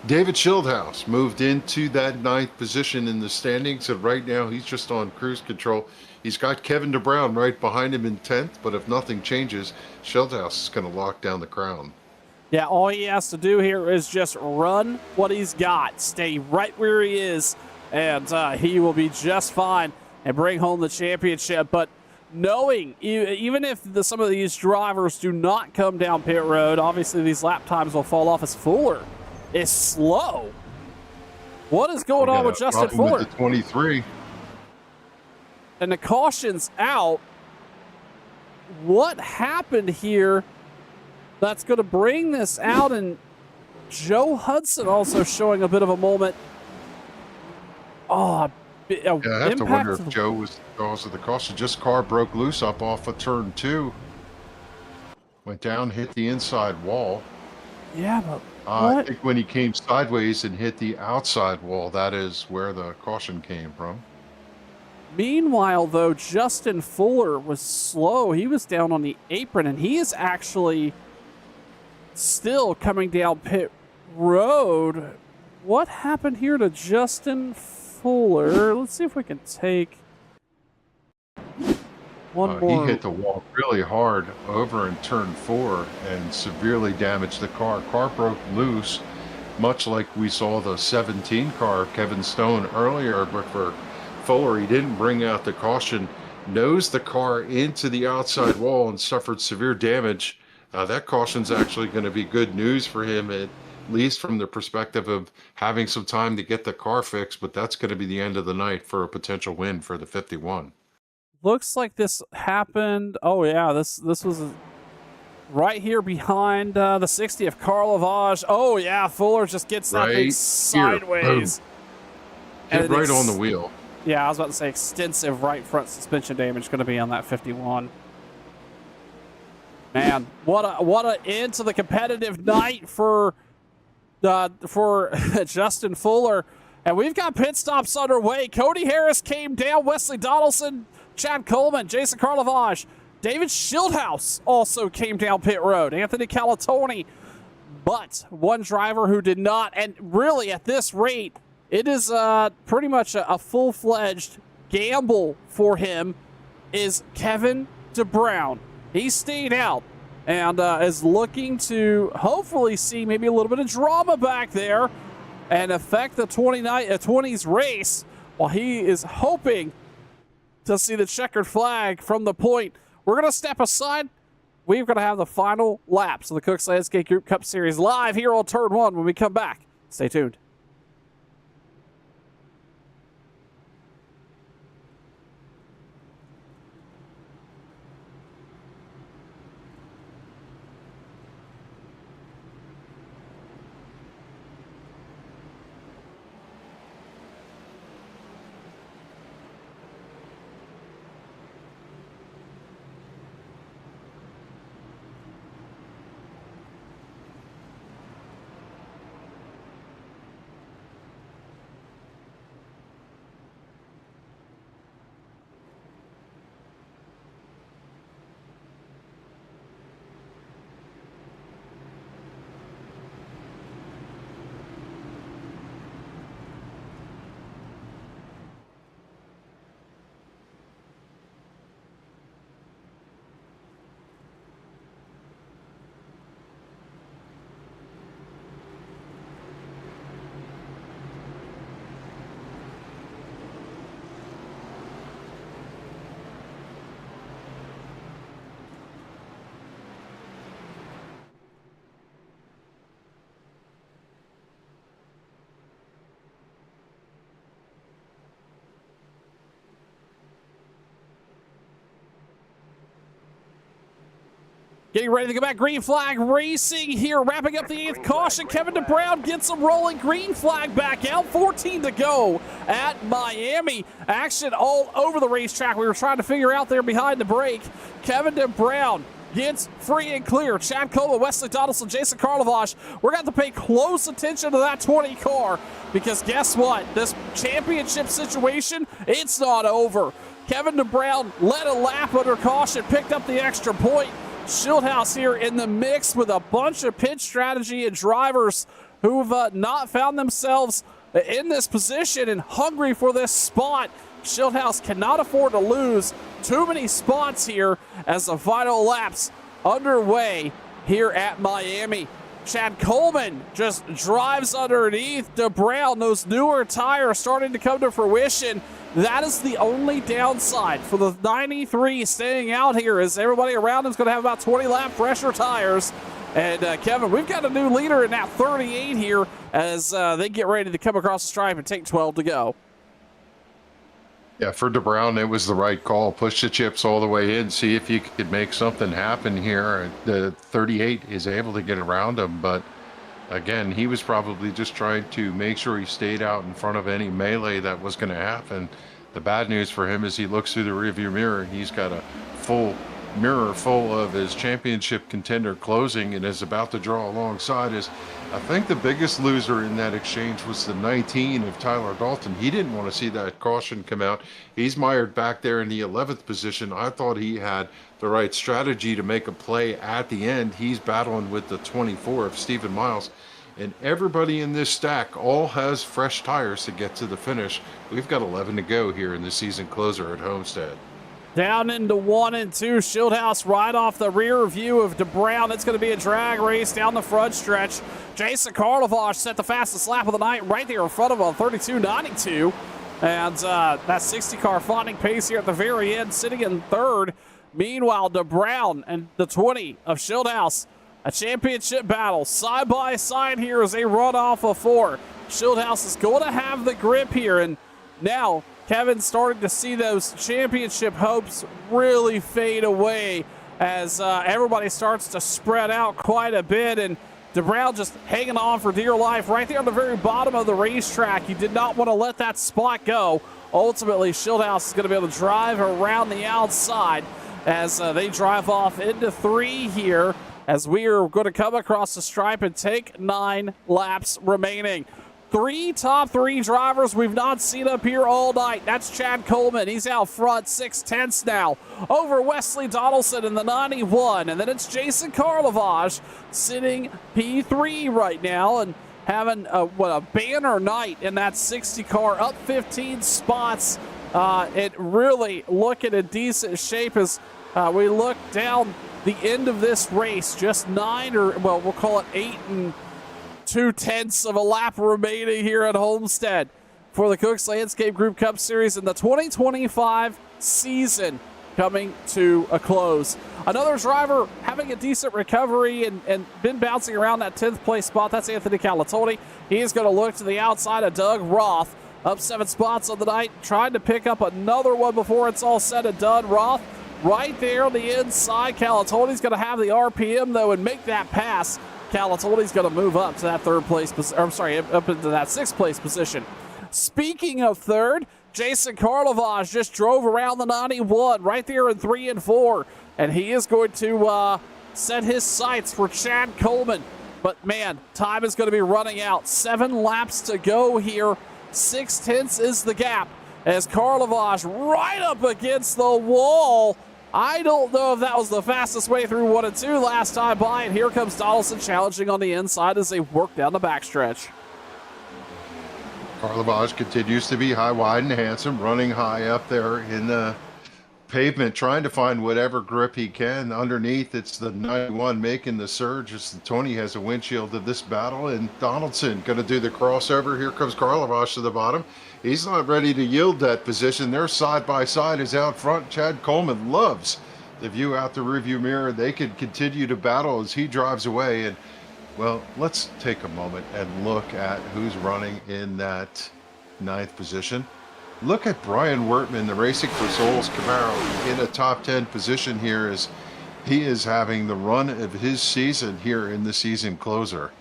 David Schildhouse moved into that 9th position in the standings, and right now he's just on cruise control. He's got Kevin DeBrown right behind him in 10th, but if nothing changes, Schildhouse is going to lock down the crown. Yeah, all he has to do here is just run what he's got, stay right where he is, and he will be just fine and bring home the championship. But knowing, even if some of these drivers do not come down pit road, obviously these lap times will fall off as Fuller is slow. What is going on with Justin Fuller? With the 23. And the caution's out. What happened here that's going to bring this out? And Joe Hudson also showing a bit of a moment. I have to wonder if Joe was the cause of the caution. Just car broke loose up off of turn 2. Went down, hit the inside wall. Yeah, but I think when he came sideways and hit the outside wall, that is where the caution came from. Meanwhile, though, Justin Fuller was slow. He was down on the apron, and he is actually still coming down pit road. What happened here to Justin Fuller? Let's see if we can take one more. He hit the wall really hard over in turn 4 and severely damaged the car. Car broke loose, much like we saw the 17 car of Kevin Stone earlier, but for Fuller, he didn't bring out the caution, nosed the car into the outside wall and suffered severe damage. That caution's actually going to be good news for him, at least from the perspective of having some time to get the car fixed, but that's going to be the end of the night for a potential win for the 51. Looks like this happened. Oh, yeah, this was right here behind the 60 of Carl Lavage. Oh, yeah, Fuller just gets that thing sideways. Hit right on the wheel. Yeah, I was about to say extensive right front suspension damage going to be on that 51. Man, what a end to the competitive night for Justin Fuller. And we've got pit stops underway. Cody Harris came down, Wesley Donaldson, Chad Coleman, Jason Karlovage, David Schildhouse also came down pit road, Anthony Calatoni. But one driver who did not, and really at this rate, it is pretty much a full-fledged gamble for him, is Kevin DeBrown. He stayed out and is looking to hopefully see maybe a little bit of drama back there and affect the 20s race, while he is hoping to see the checkered flag from the point. We're going to step aside. We're going to have the final laps of the Cooks Landscape Group Cup Series live here on Turn 1 when we come back. Stay tuned. Getting ready to go back. Green flag racing here. Wrapping up the 8th caution. Kevin DeBrown gets them rolling. Green flag back out. 14 to go at Miami. Action all over the racetrack. We were trying to figure out there behind the break. Kevin DeBrown gets free and clear. Chad Coleman, Wesley Donaldson, Jason Karlovash. We're going to have to pay close attention to that 20 car because guess what? This championship situation, it's not over. Kevin DeBrown led a lap under caution, picked up the extra point. Schildhouse here in the mix with a bunch of pit strategy and drivers who've not found themselves in this position and hungry for this spot. Schildhouse cannot afford to lose too many spots here as the final laps underway here at Miami. Chad Coleman just drives underneath DeBrown. Those newer tires starting to come to fruition. That is the only downside for the 93 staying out here, as everybody around him is going to have about 20 lap fresher tires. And Kevin, we've got a new leader in that 38 here as they get ready to come across the stripe and take 12 to go. Yeah, for DeBrown, it was the right call. Push the chips all the way in, see if you could make something happen here. The 38 is able to get around him, but again, he was probably just trying to make sure he stayed out in front of any melee that was going to happen. The bad news for him is he looks through the rearview mirror. He's got a full mirror full of his championship contender closing and is about to draw alongside his. I think the biggest loser in that exchange was the 19 of Tyler Dalton. He didn't want to see that caution come out. He's mired back there in the 11th position. I thought he had the right strategy to make a play at the end. He's battling with the 24 of Stephen Miles. And everybody in this stack all has fresh tires to get to the finish. We've got 11 to go here in the season closer at Homestead. Down into 1 and 2. Schildhouse right off the rear view of DeBrown. It's going to be a drag race down the front stretch. Jason Karlovash set the fastest lap of the night right there in front of him, 32.92. And that 60 car finding pace here at the very end, sitting in third. Meanwhile, DeBrown and the 20 of Schildhouse, a championship battle side by side here as they run off of 4. Schildhouse is going to have the grip here, and now Kevin started to see those championship hopes really fade away as everybody starts to spread out quite a bit, and DeBrown just hanging on for dear life right there on the very bottom of the racetrack. He did not want to let that spot go. Ultimately, Schildhouse is going to be able to drive around the outside as they drive off into 3 here, as we are going to come across the stripe and take 9 laps remaining. 3 top 3 drivers we've not seen up here all night. That's Chad Coleman. He's out front, 6/10 now, over Wesley Donaldson in the 91. And then it's Jason Karlovash sitting P3 right now and having a banner night in that 60 car, up 15 spots. It really looking in decent shape as we look down the end of this race. Just 9, or well, we'll call it 8 2/10 of a lap remaining here at Homestead for the Cooks Landscape Group Cup Series in the 2025 season coming to a close. Another driver having a decent recovery and been bouncing around that 10th place spot. That's Anthony Calatoni. He is going to look to the outside of Doug Roth, up 7 spots on the night, trying to pick up another one before it's all said and done. Roth right there on the inside. Calatoni's going to have the RPM though and make that pass. Calatoni's going to move up to that up into that 6th place position. Speaking of third, Jason Karlovash just drove around the 91 right there in 3 and 4, and he is going to set his sights for Chad Coleman. But man, time is going to be running out. 7 laps to go here. 6/10 is the gap as Karlovash right up against the wall. I don't know if that was the fastest way through 1 and 2 last time by, and here comes Donaldson challenging on the inside as they work down the backstretch. Karlovash continues to be high, wide, and handsome, running high up there in the pavement, trying to find whatever grip he can. Underneath, it's the 91 making the surge as the 20 has a windshield of this battle, and Donaldson going to do the crossover. Here comes Karlovash to the bottom. He's not ready to yield that position. They're side by side is out front. Chad Coleman loves the view out the rearview mirror. They could continue to battle as he drives away. And well, let's take a moment and look at who's running in that 9th position. Look at Brian Wertman, the Racing for Souls Camaro, in a top 10 position here as He is having the run of his season here in the season closer.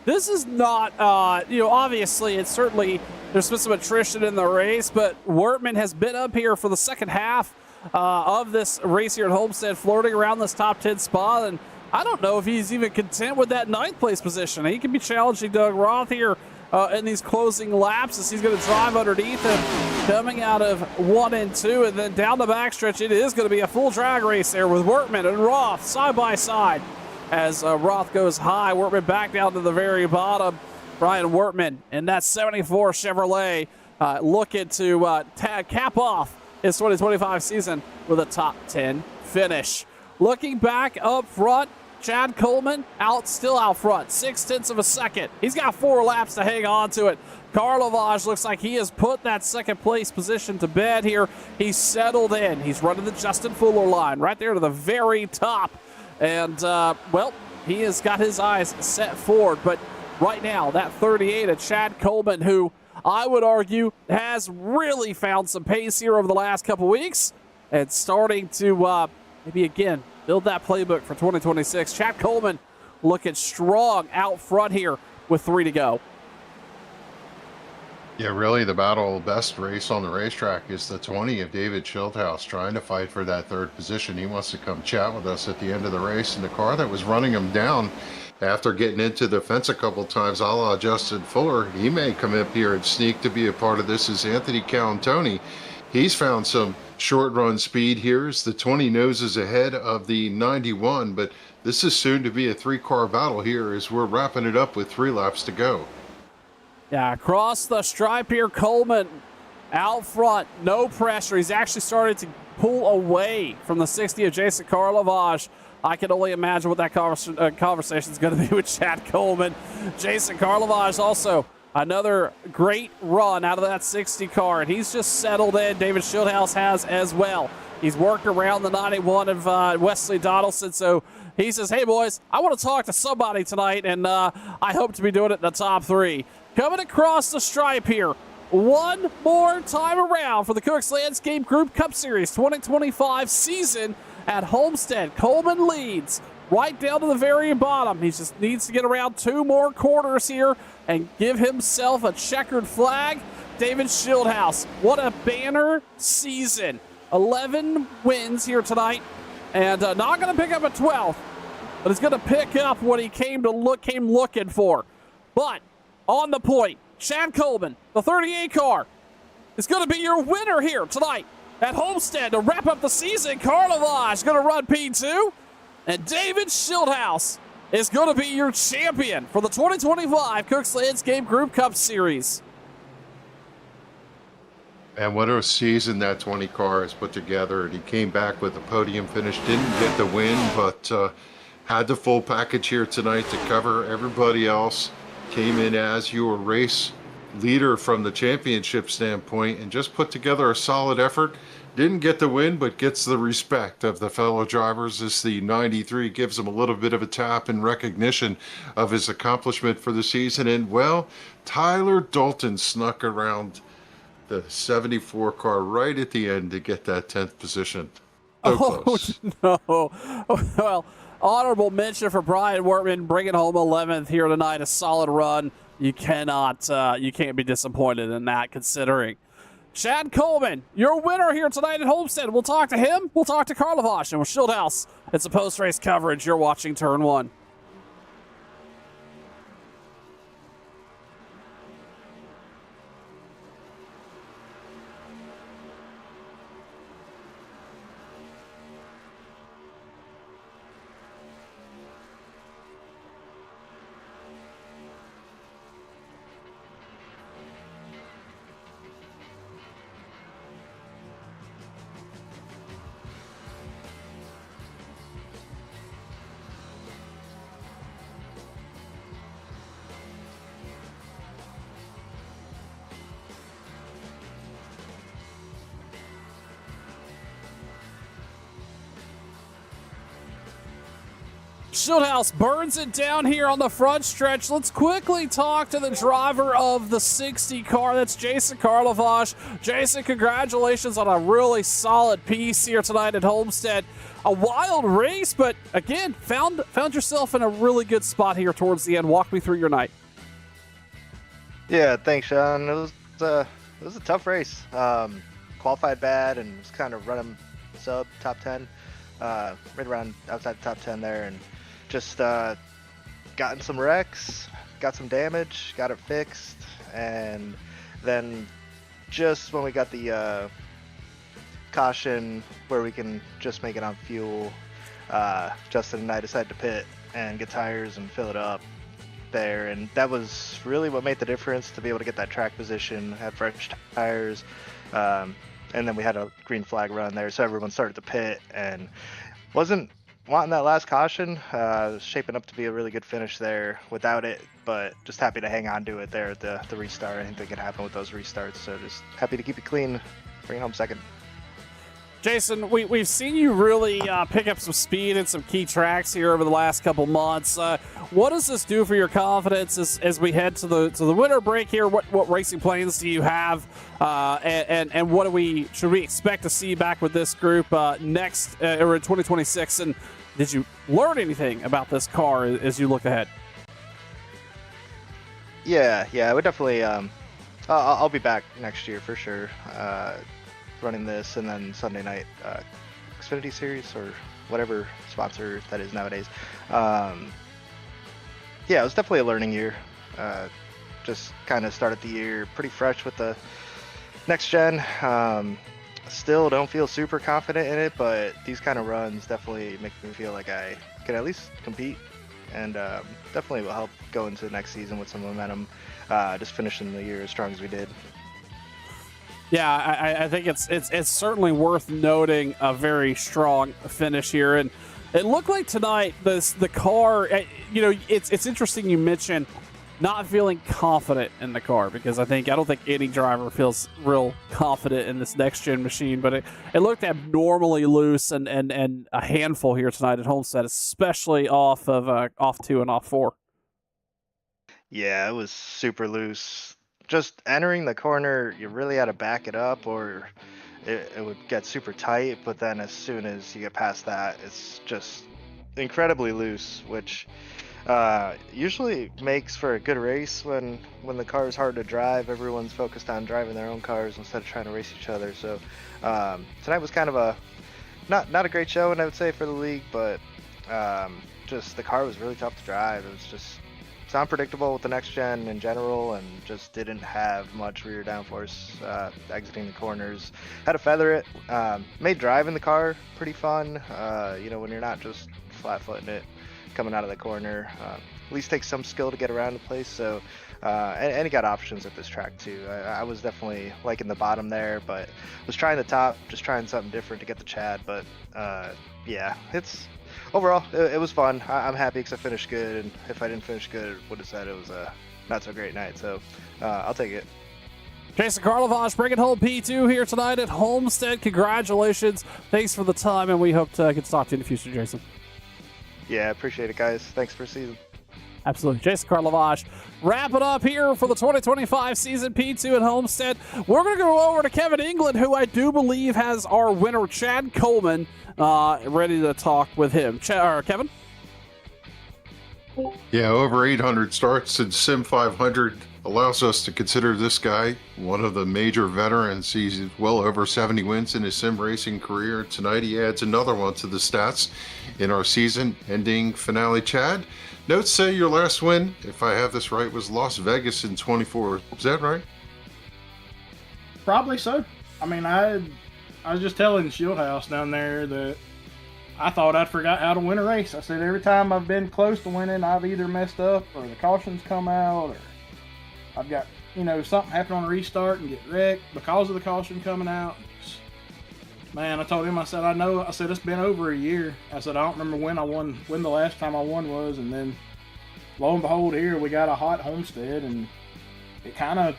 This is not, obviously it's certainly, there's been some attrition in the race, but Wortman has been up here for the second half of this race here at Homestead, flirting around this top 10 spot, and I don't know if he's even content with that 9th place position. He can be challenging Doug Roth here in these closing laps as he's going to drive underneath him, coming out of 1 and 2, and then down the backstretch, it is going to be a full drag race there with Wortman and Roth side by side. As Roth goes high, Wortman back down to the very bottom. Brian Wortman in that 74 Chevrolet looking to cap off his 2025 season with a top 10 finish. Looking back up front, Chad Coleman still out front, 0.6 of a second. He's got 4 laps to hang on to it. Carl Lavage looks like he has put that second place position to bed here. He's settled in. He's running the Justin Fuller line right there to the very top. And, he has got his eyes set forward. But right now, that 38 of Chad Coleman, who I would argue has really found some pace here over the last couple weeks and starting to maybe again build that playbook for 2026. Chad Coleman looking strong out front here with 3 to go. Yeah, really the battle best race on the racetrack is the 20 of David Schildhouse trying to fight for that 3rd position. He wants to come chat with us at the end of the race, and the car that was running him down after getting into the fence a couple times, a la Justin Fuller, he may come up here and sneak to be a part of this, is Anthony Calantoni. He's found some short run speed here as the 20 noses ahead of the 91, but this is soon to be a 3-car battle here as we're wrapping it up with 3 laps to go. Yeah, across the stripe here, Coleman out front, no pressure. He's actually started to pull away from the 60 of Jason Karlovage. I can only imagine what that conversation is going to be with Chad Coleman. Jason Karlovage also another great run out of that 60 car, and he's just settled in. David Schildhouse has as well. He's worked around the 91 of Wesley Donaldson, so he says, hey, boys, I want to talk to somebody tonight, and I hope to be doing it in the top 3. Coming across the stripe here, one more time around for the Cooks Landscape Group Cup Series 2025 season at Homestead. Coleman leads right down to the very bottom. He just needs to get around 2 more quarters here and give himself a checkered flag. David Schildhouse, what a banner season. 11 wins here tonight, and not going to pick up a 12th, but he's going to pick up what he came looking for. But on the point, Chad Coleman, the 38 car, is going to be your winner here tonight at Homestead to wrap up the season. Karlovage is going to run P2, and David Schildhouse is going to be your champion for the 2025 Cooks Landscape Group Cup Series. And what a season that 20 car has put together. And he came back with a podium finish, didn't get the win, but had the full package here tonight to cover everybody else. Came in as your race leader from the championship standpoint and just put together a solid effort. Didn't get the win, but gets the respect of the fellow drivers as the 93 gives him a little bit of a tap in recognition of his accomplishment for the season. And, well, Tyler Dalton snuck around the 74 car right at the end to get that 10th position. So close. No. Well, honorable mention for Brian Wortman, bringing home 11th here tonight. A solid run. You can't be disappointed in that, considering. Chad Coleman, your winner here tonight at Homestead. We'll talk to him. We'll talk to Karlovage, and with Schildhouse, it's a post-race coverage. You're watching Turn 1. Shieldhouse burns it down here on the front stretch. Let's quickly talk to the driver of the 60 car. That's Jason Karlovash. Jason, congratulations on a really solid piece here tonight at Homestead. A wild race, but again, found yourself in a really good spot here towards the end. Walk me through your night. Yeah, thanks, Sean. It was a tough race. Qualified bad and was kind of running sub top 10, right around outside the top 10 there, and just gotten some wrecks, got some damage, got it fixed, and then just when we got the caution where we can just make it on fuel, Justin and I decided to pit and get tires and fill it up there, and that was really what made the difference, to be able to get that track position, have fresh tires, and then we had a green flag run there, so everyone started to pit and wasn't wanting that last caution. It was shaping up to be a really good finish there without it, but just happy to hang on to it there at the restart. Anything can happen with those restarts, so just happy to keep it clean, bring it home second. Jason, we've seen you really pick up some speed in some key tracks here over the last couple months. What does this do for your confidence as we head to the winter break here? What racing plans do you have, and what should we expect to see back with this group next or in 2026? And did you learn anything about this car as you look ahead? Yeah, I would definitely. I'll be back next year for sure. Running this, and then Sunday night Xfinity Series or whatever sponsor that is nowadays. Yeah, it was definitely a learning year. Just kind of started the year pretty fresh with the next gen. Still don't feel super confident in it, but these kind of runs definitely make me feel like I can at least compete, and definitely will help go into the next season with some momentum, just finishing the year as strong as we did. Yeah, I think it's certainly worth noting a very strong finish here, and it looked like tonight the car. It's interesting you mentioned not feeling confident in the car, because I don't think any driver feels real confident in this next gen machine, but it looked abnormally loose and a handful here tonight at Homestead, especially off 2 and off 4. Yeah, it was super loose. Just entering the corner, you really had to back it up, or it would get super tight. But then as soon as you get past that, it's just incredibly loose, which usually makes for a good race when the car is hard to drive. Everyone's focused on driving their own cars instead of trying to race each other. So tonight was kind of a not a great showing, I would say, for the league, but just the car was really tough to drive. It was just unpredictable with the next gen in general, and just didn't have much rear downforce exiting the corners. Had to feather it. Made driving the car pretty fun, when you're not just flat footing it coming out of the corner. At least takes some skill to get around the place. So and he got options at this track too. I was definitely liking the bottom there, but was trying the top, just trying something different to get the Chad. But yeah, overall, it was fun. I'm happy because I finished good, and if I didn't finish good, would have said it was a not so great night. So I'll take it. Jason Karlovash bringing home P2 here tonight at Homestead. Congratulations. Thanks for the time, and we hope to get to talk to you in the future, Jason. Yeah, appreciate it, guys. Thanks for the season. Absolutely. Jason Karlovash. Wrap it up here for the 2025 season P2 at Homestead. We're going to go over to Kevin England, who I do believe has our winner, Chad Coleman, ready to talk with him. Kevin? Yeah, over 800 starts in Sim 500 allows us to consider this guy one of the major veterans. He's well over 70 wins in his sim racing career. Tonight he adds another one to the stats in our season-ending finale. Chad, notes say your last win, if I have this right, was Las Vegas in 24. Is that right? Probably so. I mean, I was just telling Shieldhouse down there that I thought I'd forgot how to win a race. I said every time I've been close to winning, I've either messed up or the cautions come out, or I've got, something happen on a restart and get wrecked because of the caution coming out. Man, I told him, I said, it's been over a year. I said, I don't remember when the last time I won was. And then lo and behold, here we got a hot Homestead, and it kind of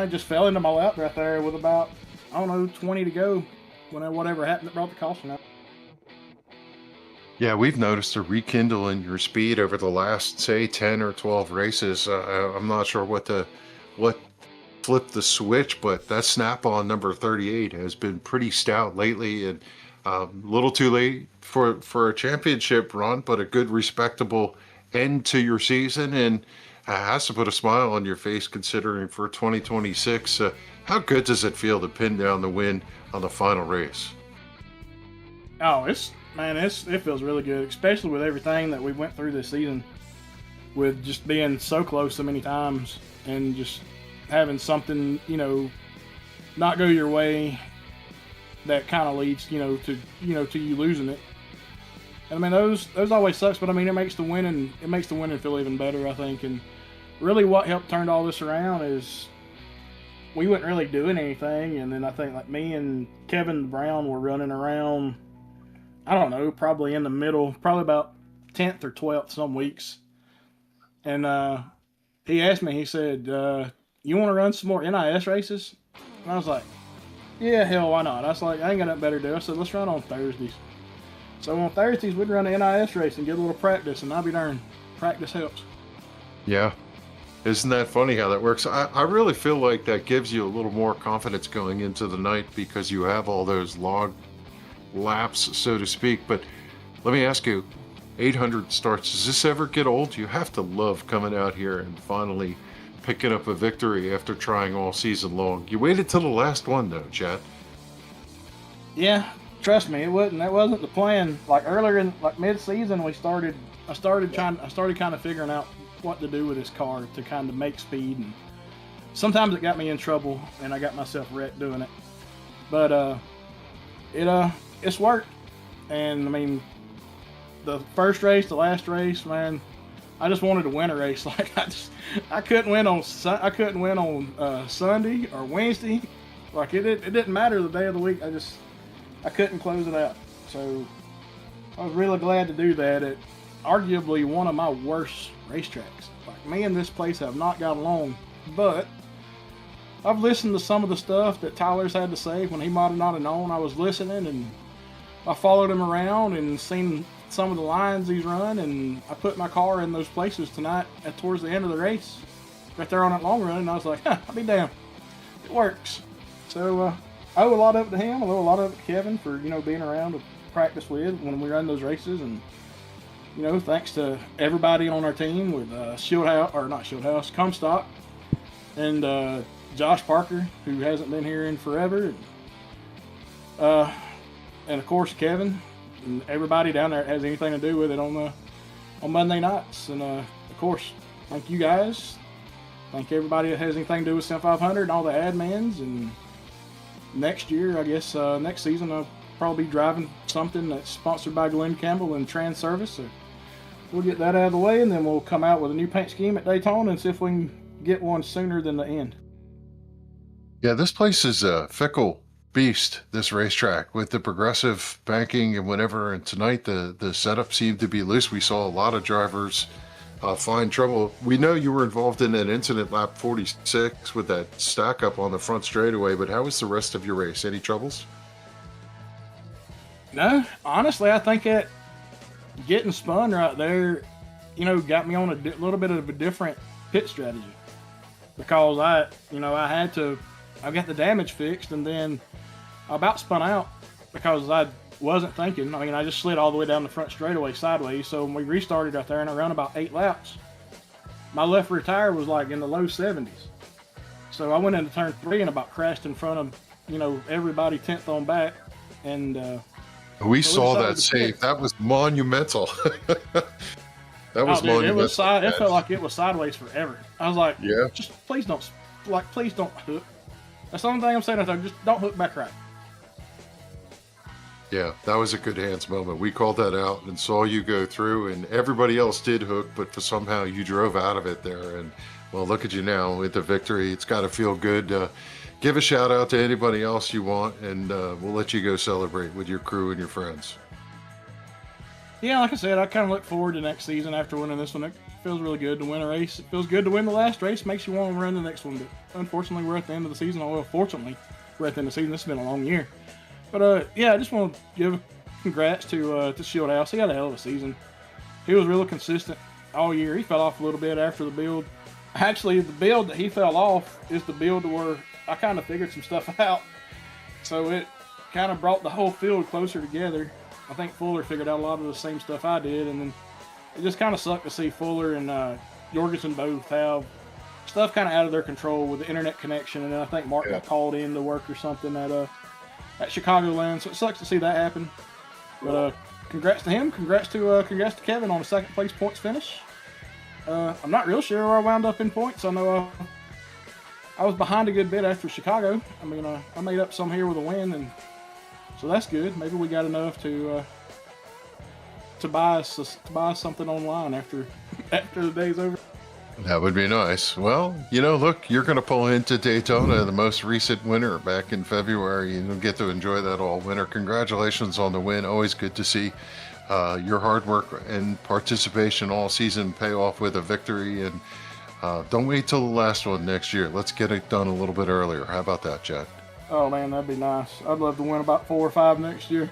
just fell into my lap right there with about, 20 to go when whatever happened that brought the caution out. Yeah, we've noticed a rekindle in your speed over the last, say, 10 or 12 races. I'm not sure what flipped the switch, but that snap-on number 38 has been pretty stout lately, and a little too late for a championship run, but a good, respectable end to your season, and has to put a smile on your face considering for 2026. How good does it feel to pin down the win on the final race? Oh, it feels really good, especially with everything that we went through this season, with just being so close so many times and just having something, not go your way that kind of leads, to you losing it. And I mean, those always sucks, but I mean, it makes the winning feel even better, I think. And really, what helped turn all this around is we weren't really doing anything, and then I think like me and Kevin Brown were running around. I don't know, probably in the middle, probably about 10th or 12th some weeks. And he asked me, he said, you want to run some more NIS races? And I was like, yeah, hell, why not? I was like, I ain't got nothing better to do. I said, let's run on Thursdays. So on Thursdays, we'd run an NIS race and get a little practice, and I'll be darned, practice helps. Yeah. Isn't that funny how that works? I really feel like that gives you a little more confidence going into the night because you have all those log laps, so to speak. But let me ask you, 800 starts, does this ever get old? You have to love coming out here and finally picking up a victory after trying all season long. You waited till the last one though, Chad. Yeah, trust me, that wasn't the plan. Like earlier in like mid-season, I started kind of figuring out what to do with this car to kind of make speed, and sometimes it got me in trouble and I got myself wrecked doing it. But it's worked. And I mean, the first race, the last race, man, I just wanted to win a race. Like I couldn't win on Sunday or Wednesday. Like it didn't matter the day of the week. I couldn't close it out. So I was really glad to do that at arguably one of my worst racetracks. Like me and this place have not got along, but I've listened to some of the stuff that Tyler's had to say when he might have not have known. I was listening, and I followed him around and seen some of the lines he's run, and I put my car in those places tonight towards the end of the race, right there on that long run, and I was like, I'll be damned. It works. So I owe a lot of it to him. I owe a lot of it to Kevin for, being around to practice with when we run those races, and, thanks to everybody on our team with Comstock, and Josh Parker, who hasn't been here in forever, and of course Kevin and everybody down there that has anything to do with it on Monday nights. And of course, thank you guys. Thank everybody that has anything to do with Sim 500 and all the admins. And next year, I guess next season, I'll probably be driving something that's sponsored by Glenn Campbell and Trans Service. So we'll get that out of the way, and then we'll come out with a new paint scheme at Daytona and see if we can get one sooner than the end. Yeah, this place is a fickle beast, this racetrack, with the progressive banking and whatever. And tonight the setup seemed to be loose. We saw a lot of drivers find trouble. We know you were involved in that incident lap 46 with that stack up on the front straightaway, but how was the rest of your race? Any troubles? No, honestly, I think that getting spun right there, got me on a little bit of a different pit strategy, because I got the damage fixed, and then I about spun out because I wasn't thinking. I mean, I just slid all the way down the front straightaway sideways. So when we restarted out there and I ran about 8 laps, my left rear tire was like in the low 70s. So I went into turn 3 and about crashed in front of, everybody 10th on back. And we saw that save. That was monumental. That was monumental. It felt like it was sideways forever. I was like, yeah, just please don't hook. That's the only thing I'm saying. Just don't hook back right. Yeah, that was a good hands moment. We called that out and saw you go through, and everybody else did hook, but somehow you drove out of it there. And well, look at you now with the victory. It's got to feel good. Give a shout out to anybody else you want, and we'll let you go celebrate with your crew and your friends. Yeah, like I said, I kind of look forward to next season after winning this one. It feels really good to win a race. It feels good to win the last race. Makes you want to run the next one. But unfortunately, we're at the end of the season. Well, fortunately, we're at the end of the season. This has been a long year. But yeah, I just want to give a congrats to Shieldhouse. He had a hell of a season. He was really consistent all year. He fell off a little bit after the build. Actually, the build that he fell off is the build where I kind of figured some stuff out. So it kind of brought the whole field closer together. I think Fuller figured out a lot of the same stuff I did, and then it just kind of sucked to see Fuller and Jorgensen both have stuff kind of out of their control with the internet connection, and then I think Mark got called in to work or something at Chicagoland. So it sucks to see that happen. But congrats to him. Congrats to Kevin on a second place points finish. I'm not real sure where I wound up in points. I know I was behind a good bit after Chicago. I mean, I made up some here with a win, and so that's good. Maybe we got enough to buy something online after the day's over. That would be nice. Well, look, you're going to pull into Daytona, the most recent winner back in February, and you'll get to enjoy that all winter. Congratulations on the win. Always good to see your hard work and participation all season pay off with a victory. And don't wait till the last one next year. Let's get it done a little bit earlier. How about that, Chad? Oh, man, that'd be nice. I'd love to win about 4 or 5 next year.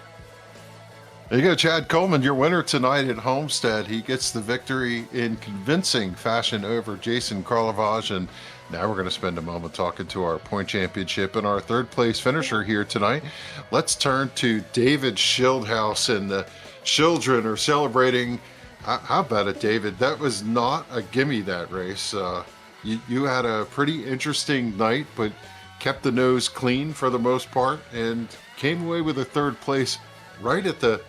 There you go, Chad Coleman, your winner tonight at Homestead. He gets the victory in convincing fashion over Jason Karlovage. And now we're going to spend a moment talking to our point championship and our third place finisher here tonight. Let's turn to David Shieldhouse, and the children are celebrating. How about it, David? That was not a gimme, that race. You had a pretty interesting night, but kept the nose clean for the most part and came away with a third place right at the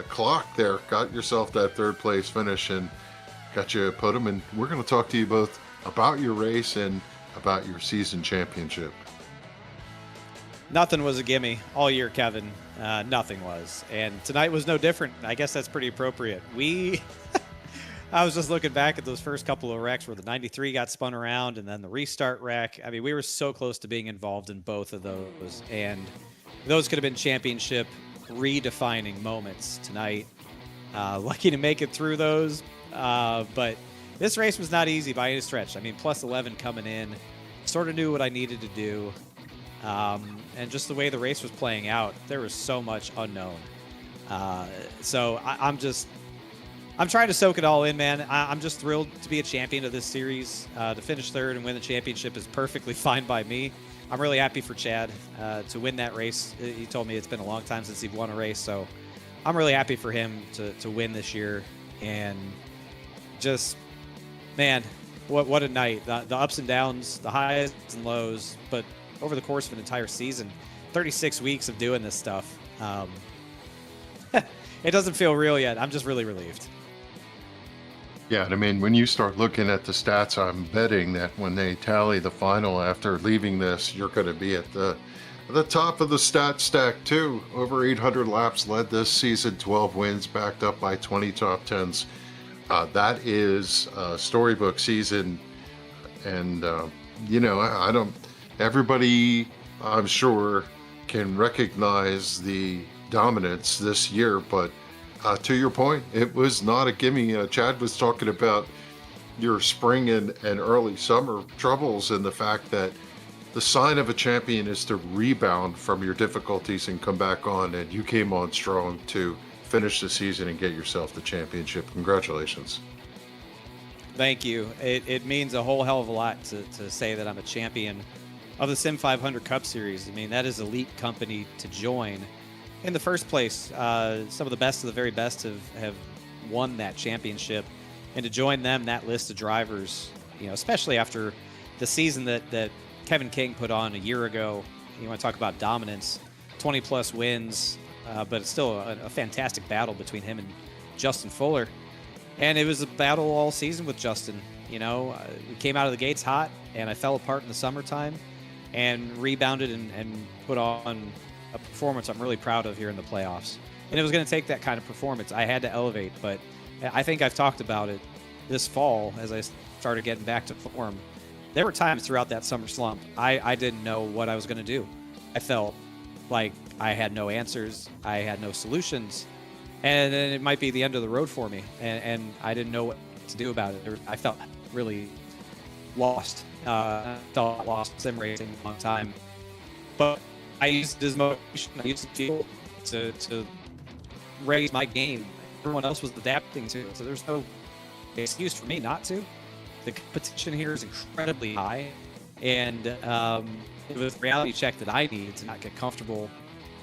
clock there. Got yourself that third place finish and got you a podium. And we're going to talk to you both about your race and about your season championship. Nothing was a gimme all year, Kevin. Nothing was. And tonight was no different. I guess that's pretty appropriate. I was just looking back at those first couple of wrecks where the 93 got spun around and then the restart wreck. I mean, we were so close to being involved in both of those. And those could have been championship redefining moments tonight. Lucky to make it through those. But this race was not easy by any stretch. I mean, plus 11 coming in. Sort of knew what I needed to do. And just the way the race was playing out, there was so much unknown. So I'm trying to soak it all in, man. I'm just thrilled to be a champion of this series. To finish third and win the championship is perfectly fine by me. I'm really happy for Chad to win that race. He told me it's been a long time since he won a race, so I'm really happy for him to win this year. And just, man, what a night. The ups and downs, the highs and lows, but over the course of an entire season, 36 weeks of doing this stuff. It doesn't feel real yet. I'm just really relieved. Yeah, I mean, when you start looking at the stats, I'm betting that when they tally the final after leaving this, you're going to be at the top of the stat stack too. Over 800 laps led this season, 12 wins, backed up by 20 top 10s. That is a storybook season, and I don't. Everybody, I'm sure, can recognize the dominance this year, but to your point, it was not a gimme. Chad was talking about your spring and early summer troubles and the fact that the sign of a champion is to rebound from your difficulties and come back on, and you came on strong to finish the season and get yourself the championship. Congratulations. Thank you. It means a whole hell of a lot to say that I'm a champion of the Sim 500 Cup Series. I mean, that is elite company to join. In the first place, some of the best of the very best have won that championship. And to join them, that list of drivers, especially after the season that Kevin King put on a year ago, you want to talk about dominance, 20-plus wins, but it's still a fantastic battle between him and Justin Fuller. And it was a battle all season with Justin. We came out of the gates hot, and I fell apart in the summertime and rebounded and put on a performance I'm really proud of here in the playoffs. And it was going to take that kind of performance. I had to elevate, but I think I've talked about it this fall as I started getting back to form. There were times throughout that summer slump I didn't know what I was going to do. I felt like I had no answers. I had no solutions. And then it might be the end of the road for me. And I didn't know what to do about it. I felt really lost. I felt lost sim racing a long time. But I used it as motivation. I used it to fuel. to raise my game. Everyone else was adapting to it, so there's no excuse for me not to. The competition here is incredibly high, and it was a reality check that I needed to not get comfortable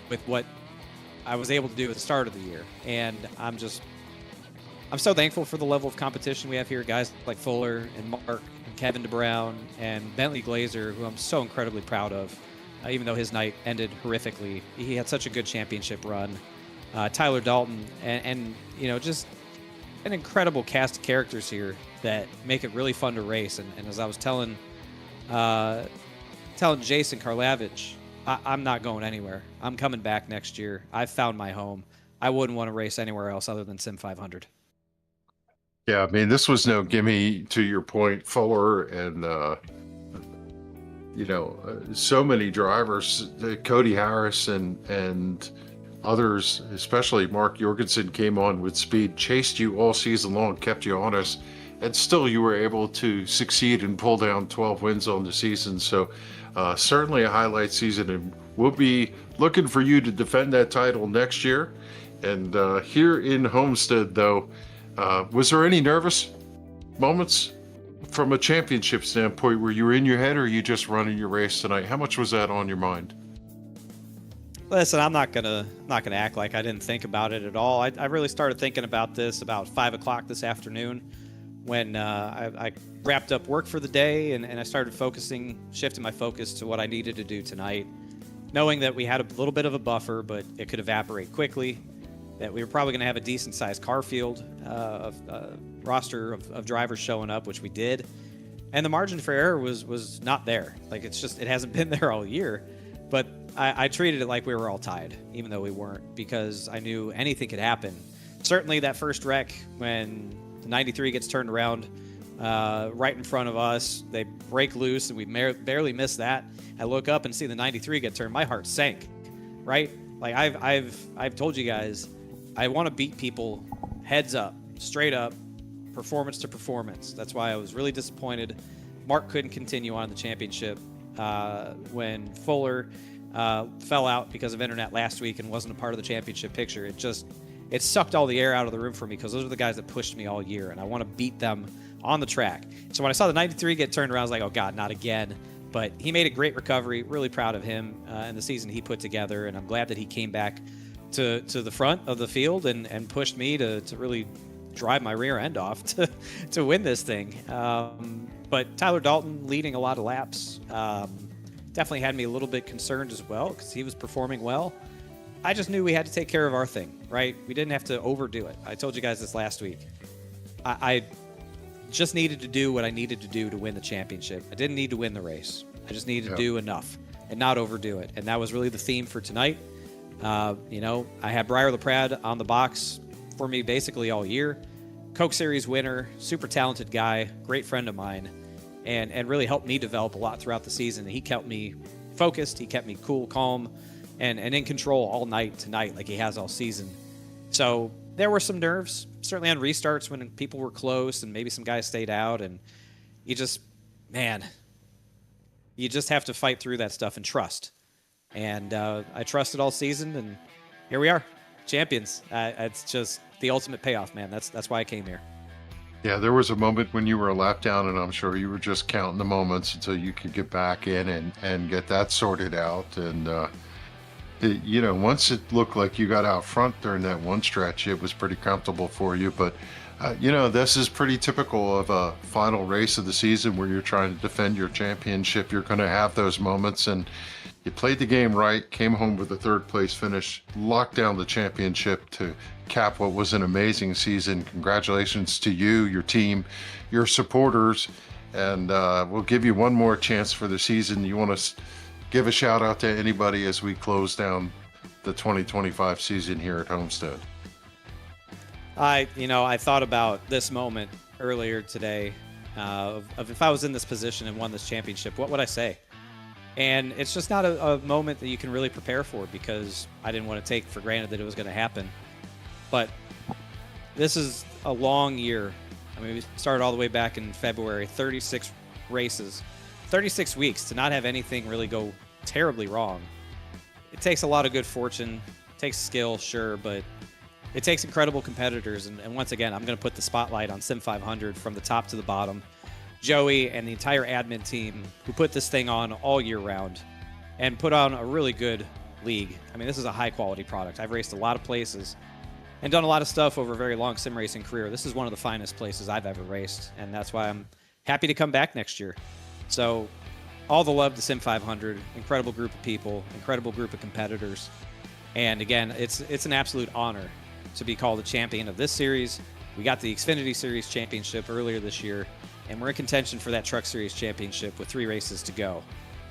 with what I was able to do at the start of the year. And I'm so thankful for the level of competition we have here. Guys like Fuller and Mark and Kevin DeBrown and Bentley Glazer, who I'm so incredibly proud of, even though his night ended horrifically. He had such a good championship run. Tyler Dalton, and just an incredible cast of characters here that make it really fun to race. And as I was telling Jason Karlavich, I'm not going anywhere. I'm coming back next year. I've found my home. I wouldn't want to race anywhere else other than Sim 500. Yeah, I mean, this was no gimme, to your point, Fuller, and so many drivers, Cody Harris and others, especially Mark Jorgensen, came on with speed, chased you all season long, kept you honest, and still you were able to succeed and pull down 12 wins on the season. So certainly a highlight season, and we'll be looking for you to defend that title next year. And here in Homestead, though, was there any nervous moments from a championship standpoint where you were in your head, or you just running your race tonight? How much was that on your mind? Listen, I'm not gonna act like I didn't think about it at all. I really started thinking about this about 5 o'clock this afternoon when I wrapped up work for the day, and I started shifting my focus to what I needed to do tonight, knowing that we had a little bit of a buffer, but it could evaporate quickly, that we were probably going to have a decent-sized car field, roster of drivers showing up, which we did, and the margin for error was not there. Like, it hasn't been there all year, but I treated it like we were all tied, even though we weren't, because I knew anything could happen. Certainly that first wreck when the 93 gets turned around right in front of us, they break loose, and we barely miss that. I look up and see the 93 get turned. My heart sank, right? Like, I've told you guys, I want to beat people heads up, straight up, performance to performance. That's why I was really disappointed Mark couldn't continue on in the championship when Fuller fell out because of internet last week and wasn't a part of the championship picture. It sucked all the air out of the room for me, because those are the guys that pushed me all year, and I want to beat them on the track. So when I saw the 93 get turned around, I was like, oh God, not again. But he made a great recovery. Really proud of him and the season he put together, and I'm glad that he came back to the front of the field and pushed me to really drive my rear end off to win this thing. But Tyler Dalton leading a lot of laps definitely had me a little bit concerned as well, because he was performing well. I just knew we had to take care of our thing, right? We didn't have to overdo it. I told you guys this last week. I just needed to do what I needed to do to win the championship. I didn't need to win the race. I just needed to do enough and not overdo it. And that was really the theme for tonight. I had Briar LaPrade on the box for me basically all year. Coke Series winner, super talented guy, great friend of mine, and really helped me develop a lot throughout the season. He kept me focused. He kept me cool, calm, and in control all night tonight, like he has all season. So there were some nerves, certainly on restarts when people were close and maybe some guys stayed out, and you just have to fight through that stuff and trust. And I trusted all season, and here we are, champions. It's just the ultimate payoff, man. That's why I came here. Yeah, there was a moment when you were a lap down, and I'm sure you were just counting the moments until you could get back in and get that sorted out. And once it looked like you got out front during that one stretch, it was pretty comfortable for you. But this is pretty typical of a final race of the season where you're trying to defend your championship. You're going to have those moments, and you played the game right, came home with a third place finish, locked down the championship to cap what was an amazing season. Congratulations to you, your team, your supporters, and we'll give you one more chance for the season. You want to give a shout out to anybody as we close down the 2025 season here at Homestead? I thought about this moment earlier today of if I was in this position and won this championship, what would I say? And it's just not a moment that you can really prepare for, because I didn't want to take for granted that it was going to happen. But this is a long year. I mean, we started all the way back in February, 36 races, 36 weeks to not have anything really go terribly wrong. It takes a lot of good fortune. It takes skill, sure, but it takes incredible competitors. And once again, I'm going to put the spotlight on Sim 500 from the top to the bottom. Joey and the entire admin team who put this thing on all year round and put on a really good league. I mean, this is a high-quality product. I've raced a lot of places and done a lot of stuff over a very long sim racing career. This is one of the finest places I've ever raced, and that's why I'm happy to come back next year. So all the love to Sim 500, incredible group of people, incredible group of competitors. And again, it's an absolute honor to be called the champion of this series. We got the Xfinity Series championship earlier this year, and we're in contention for that Truck Series championship with 3 races to go.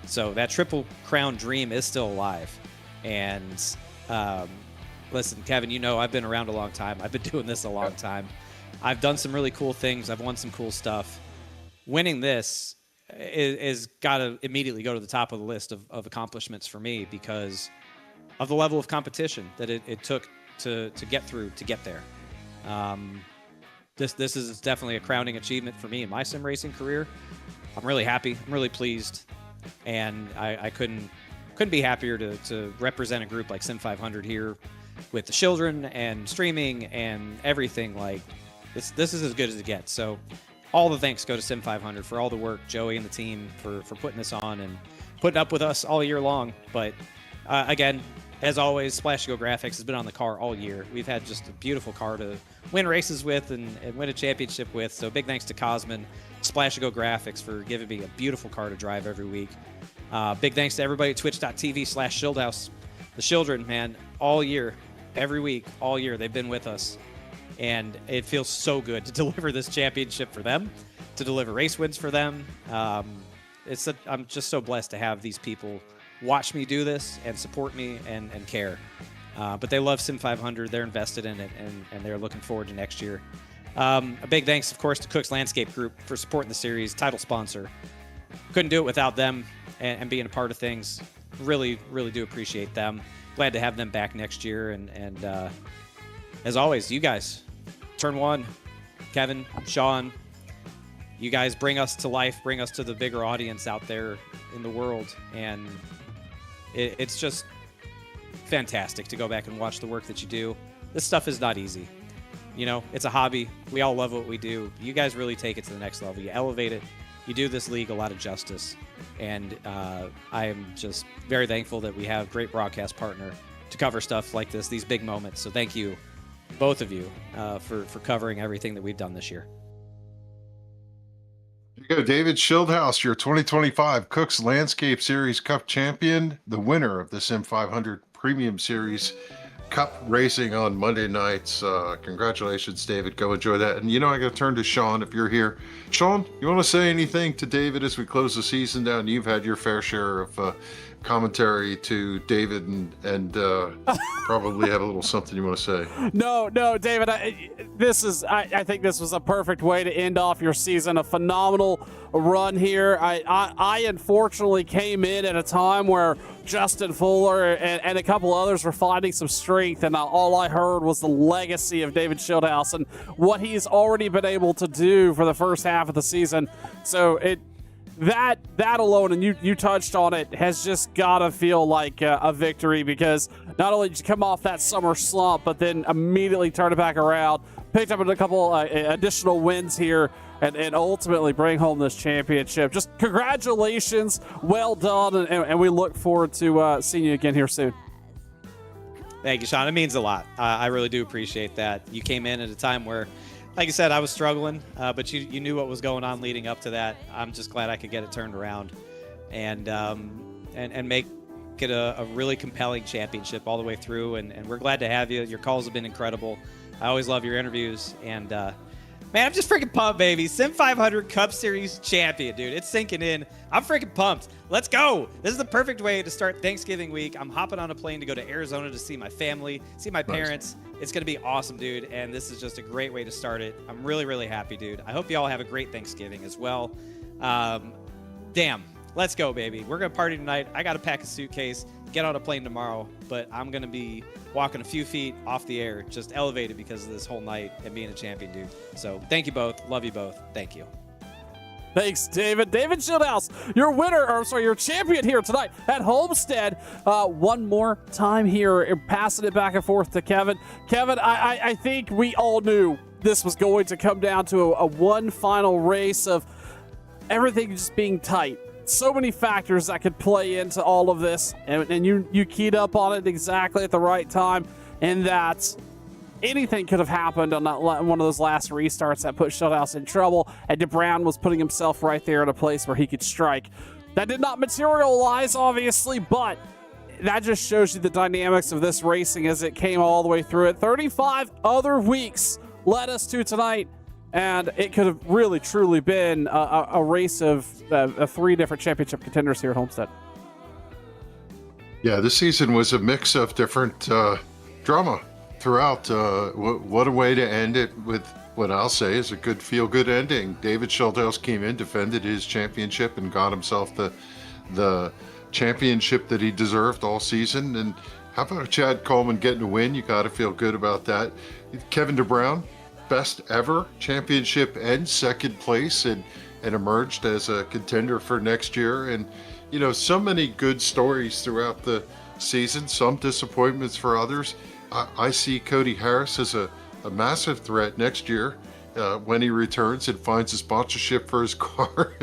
So that Triple Crown dream is still alive. And listen, Kevin, you know I've been around a long time. I've been doing this a long time. I've done some really cool things. I've won some cool stuff. Winning this is got to immediately go to the top of the list of accomplishments for me because of the level of competition that it took to get through, to get there. This is definitely a crowning achievement for me in my sim racing career. I'm really happy. I'm really pleased. And I couldn't be happier to represent a group like Sim 500 here with the children and streaming and everything. Like this is as good as it gets. So all the thanks go to Sim 500 for all the work, Joey and the team for putting this on and putting up with us all year long. But again, as always, Splash Go Graphics has been on the car all year. We've had just a beautiful car to win races with and win a championship with. So big thanks to Cosman, Splash Go Graphics for giving me a beautiful car to drive every week. Big thanks to everybody at twitch.tv/Shieldhouse. The children, man, all year, every week, all year, they've been with us. And it feels so good to deliver this championship for them, to deliver race wins for them. I'm just so blessed to have these people watch me do this and support me and care. But they love Sim 500. They're invested in it, and they're looking forward to next year. A big thanks, of course, to Cook's Landscape Group for supporting the series, title sponsor. Couldn't do it without them and being a part of things. Really, really do appreciate them. Glad to have them back next year. And as always, you guys, Turn 1, Kevin, Sean, you guys bring us to life, bring us to the bigger audience out there in the world. And it's just fantastic to go back and watch the work that you do. This stuff is not easy. You know, it's a hobby. We all love what we do. You guys really take it to the next level. You elevate it. You do this league a lot of justice. And I am just very thankful that we have a great broadcast partner to cover stuff like this, these big moments. So thank you, both of you, for covering everything that we've done this year. Here you go, David Shieldhouse, your 2025 Cook's Landscape Series Cup champion, the winner of the Sim 500 Premium Series Cup racing on Monday nights. Congratulations, David. Go enjoy that. And I got to turn to Sean if you're here. Sean, you want to say anything to David as we close the season down? You've had your fair share of commentary to David and probably have a little something you want to say. No, David, I think this was a perfect way to end off your season. A phenomenal run here. I unfortunately came in at a time where Justin Fuller and a couple others were finding some strength, and all I heard was the legacy of David Shieldhouse and what he's already been able to do for the first half of the season. So that alone, and you touched on it, has just got to feel like a victory, because not only did you come off that summer slump, but then immediately turn it back around, picked up a couple additional wins here, and ultimately bring home this championship. Just congratulations, well done, and we look forward to seeing you again here soon. Thank you, Sean. It means a lot. I really do appreciate that. You came in at a time where, like you said, I was struggling, but you knew what was going on leading up to that. I'm just glad I could get it turned around and make it a really compelling championship all the way through. And we're glad to have you. Your calls have been incredible. I always love your interviews. And, man, I'm just freaking pumped, baby. Sim 500 Cup Series champion, dude. It's sinking in. I'm freaking pumped. Let's go. This is the perfect way to start Thanksgiving week. I'm hopping on a plane to go to Arizona to see my family, see my parents. It's going to be awesome, dude, and this is just a great way to start it. I'm really, really happy, dude. I hope you all have a great Thanksgiving as well. Damn. Let's go, baby. We're going to party tonight. I got to pack a suitcase, get on a plane tomorrow, but I'm going to be walking a few feet off the air, just elevated because of this whole night and being a champion, dude. So thank you both. Love you both. Thank you. Thanks, David. David Shieldhouse, your winner, or sorry, your champion here tonight at Homestead. One more time here, and passing it back and forth to Kevin. Kevin, I think we all knew this was going to come down to a one final race of everything just being tight. So many factors that could play into all of this, and you keyed up on it exactly at the right time, and that anything could have happened on that one of those last restarts that put Shieldhouse in trouble, and DeBrown was putting himself right there in a place where he could strike. That did not materialize, obviously, but that just shows you the dynamics of this racing as it came all the way through it. 35 other weeks led us to tonight, and it could have really, truly been a race of 3 different championship contenders here at Homestead. Yeah, this season was a mix of different drama throughout. What a way to end it with what I'll say is a good feel-good ending. David Shieldhouse came in, defended his championship, and got himself the championship that he deserved all season. And how about Chad Coleman getting a win? You got to feel good about that. Kevin DeBrown, best ever championship and second place, and emerged as a contender for next year. And so many good stories throughout the season, some disappointments for others. I see Cody Harris as a massive threat next year when he returns and finds a sponsorship for his car.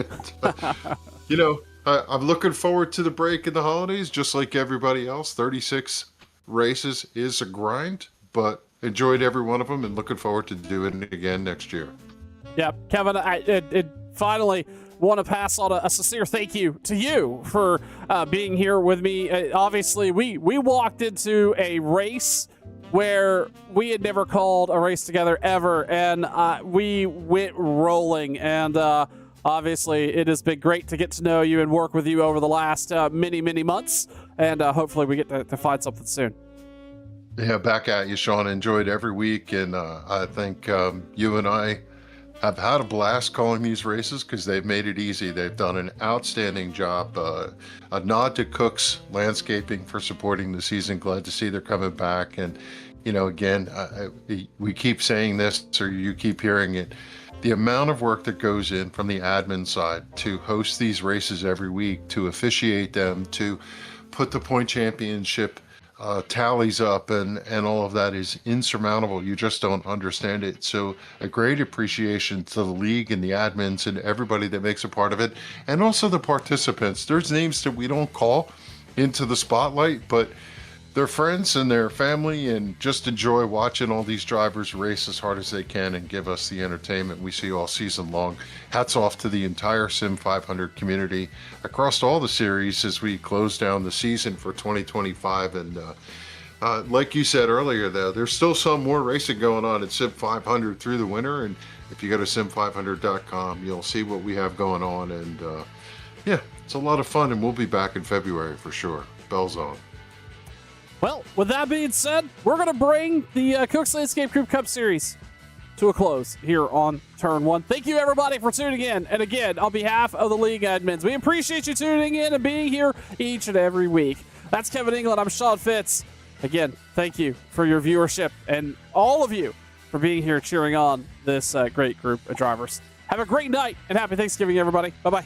I'm looking forward to the break in the holidays, just like everybody else. 36 races is a grind, but enjoyed every one of them and looking forward to doing it again next year. Yeah, Kevin, I finally want to pass on a sincere thank you to you for being here with me. Obviously, we walked into a race where we had never called a race together ever, and we went rolling. And obviously, it has been great to get to know you and work with you over the last many, many months, and hopefully we get to find something soon. Yeah, back at you, Sean. Enjoyed every week, and I think you and I have had a blast calling these races because they've made it easy. They've done an outstanding job. A nod to Cook's Landscaping for supporting the season. Glad to see they're coming back. And, again, we keep saying this, or you keep hearing it. The amount of work that goes in from the admin side to host these races every week, to officiate them, to put the point championship tallies up, and all of that is insurmountable. You just don't understand it. So a great appreciation to the league and the admins and everybody that makes a part of it, and also the participants. There's names that we don't call into the spotlight, but they're friends and their family, and just enjoy watching all these drivers race as hard as they can and give us the entertainment we see all season long. Hats off to the entire Sim 500 community across all the series as we close down the season for 2025. And like you said earlier, though, there's still some more racing going on at Sim 500 through the winter. And if you go to sim500.com, you'll see what we have going on. And yeah, it's a lot of fun, and we'll be back in February for sure. Bells on. Well, with that being said, we're going to bring the Cook's Landscape Group Cup Series to a close here on Turn 1. Thank you, everybody, for tuning in. And again, on behalf of the league admins, we appreciate you tuning in and being here each and every week. That's Kevin England. I'm Sean Fitz. Again, thank you for your viewership, and all of you for being here cheering on this great group of drivers. Have a great night, and happy Thanksgiving, everybody. Bye-bye.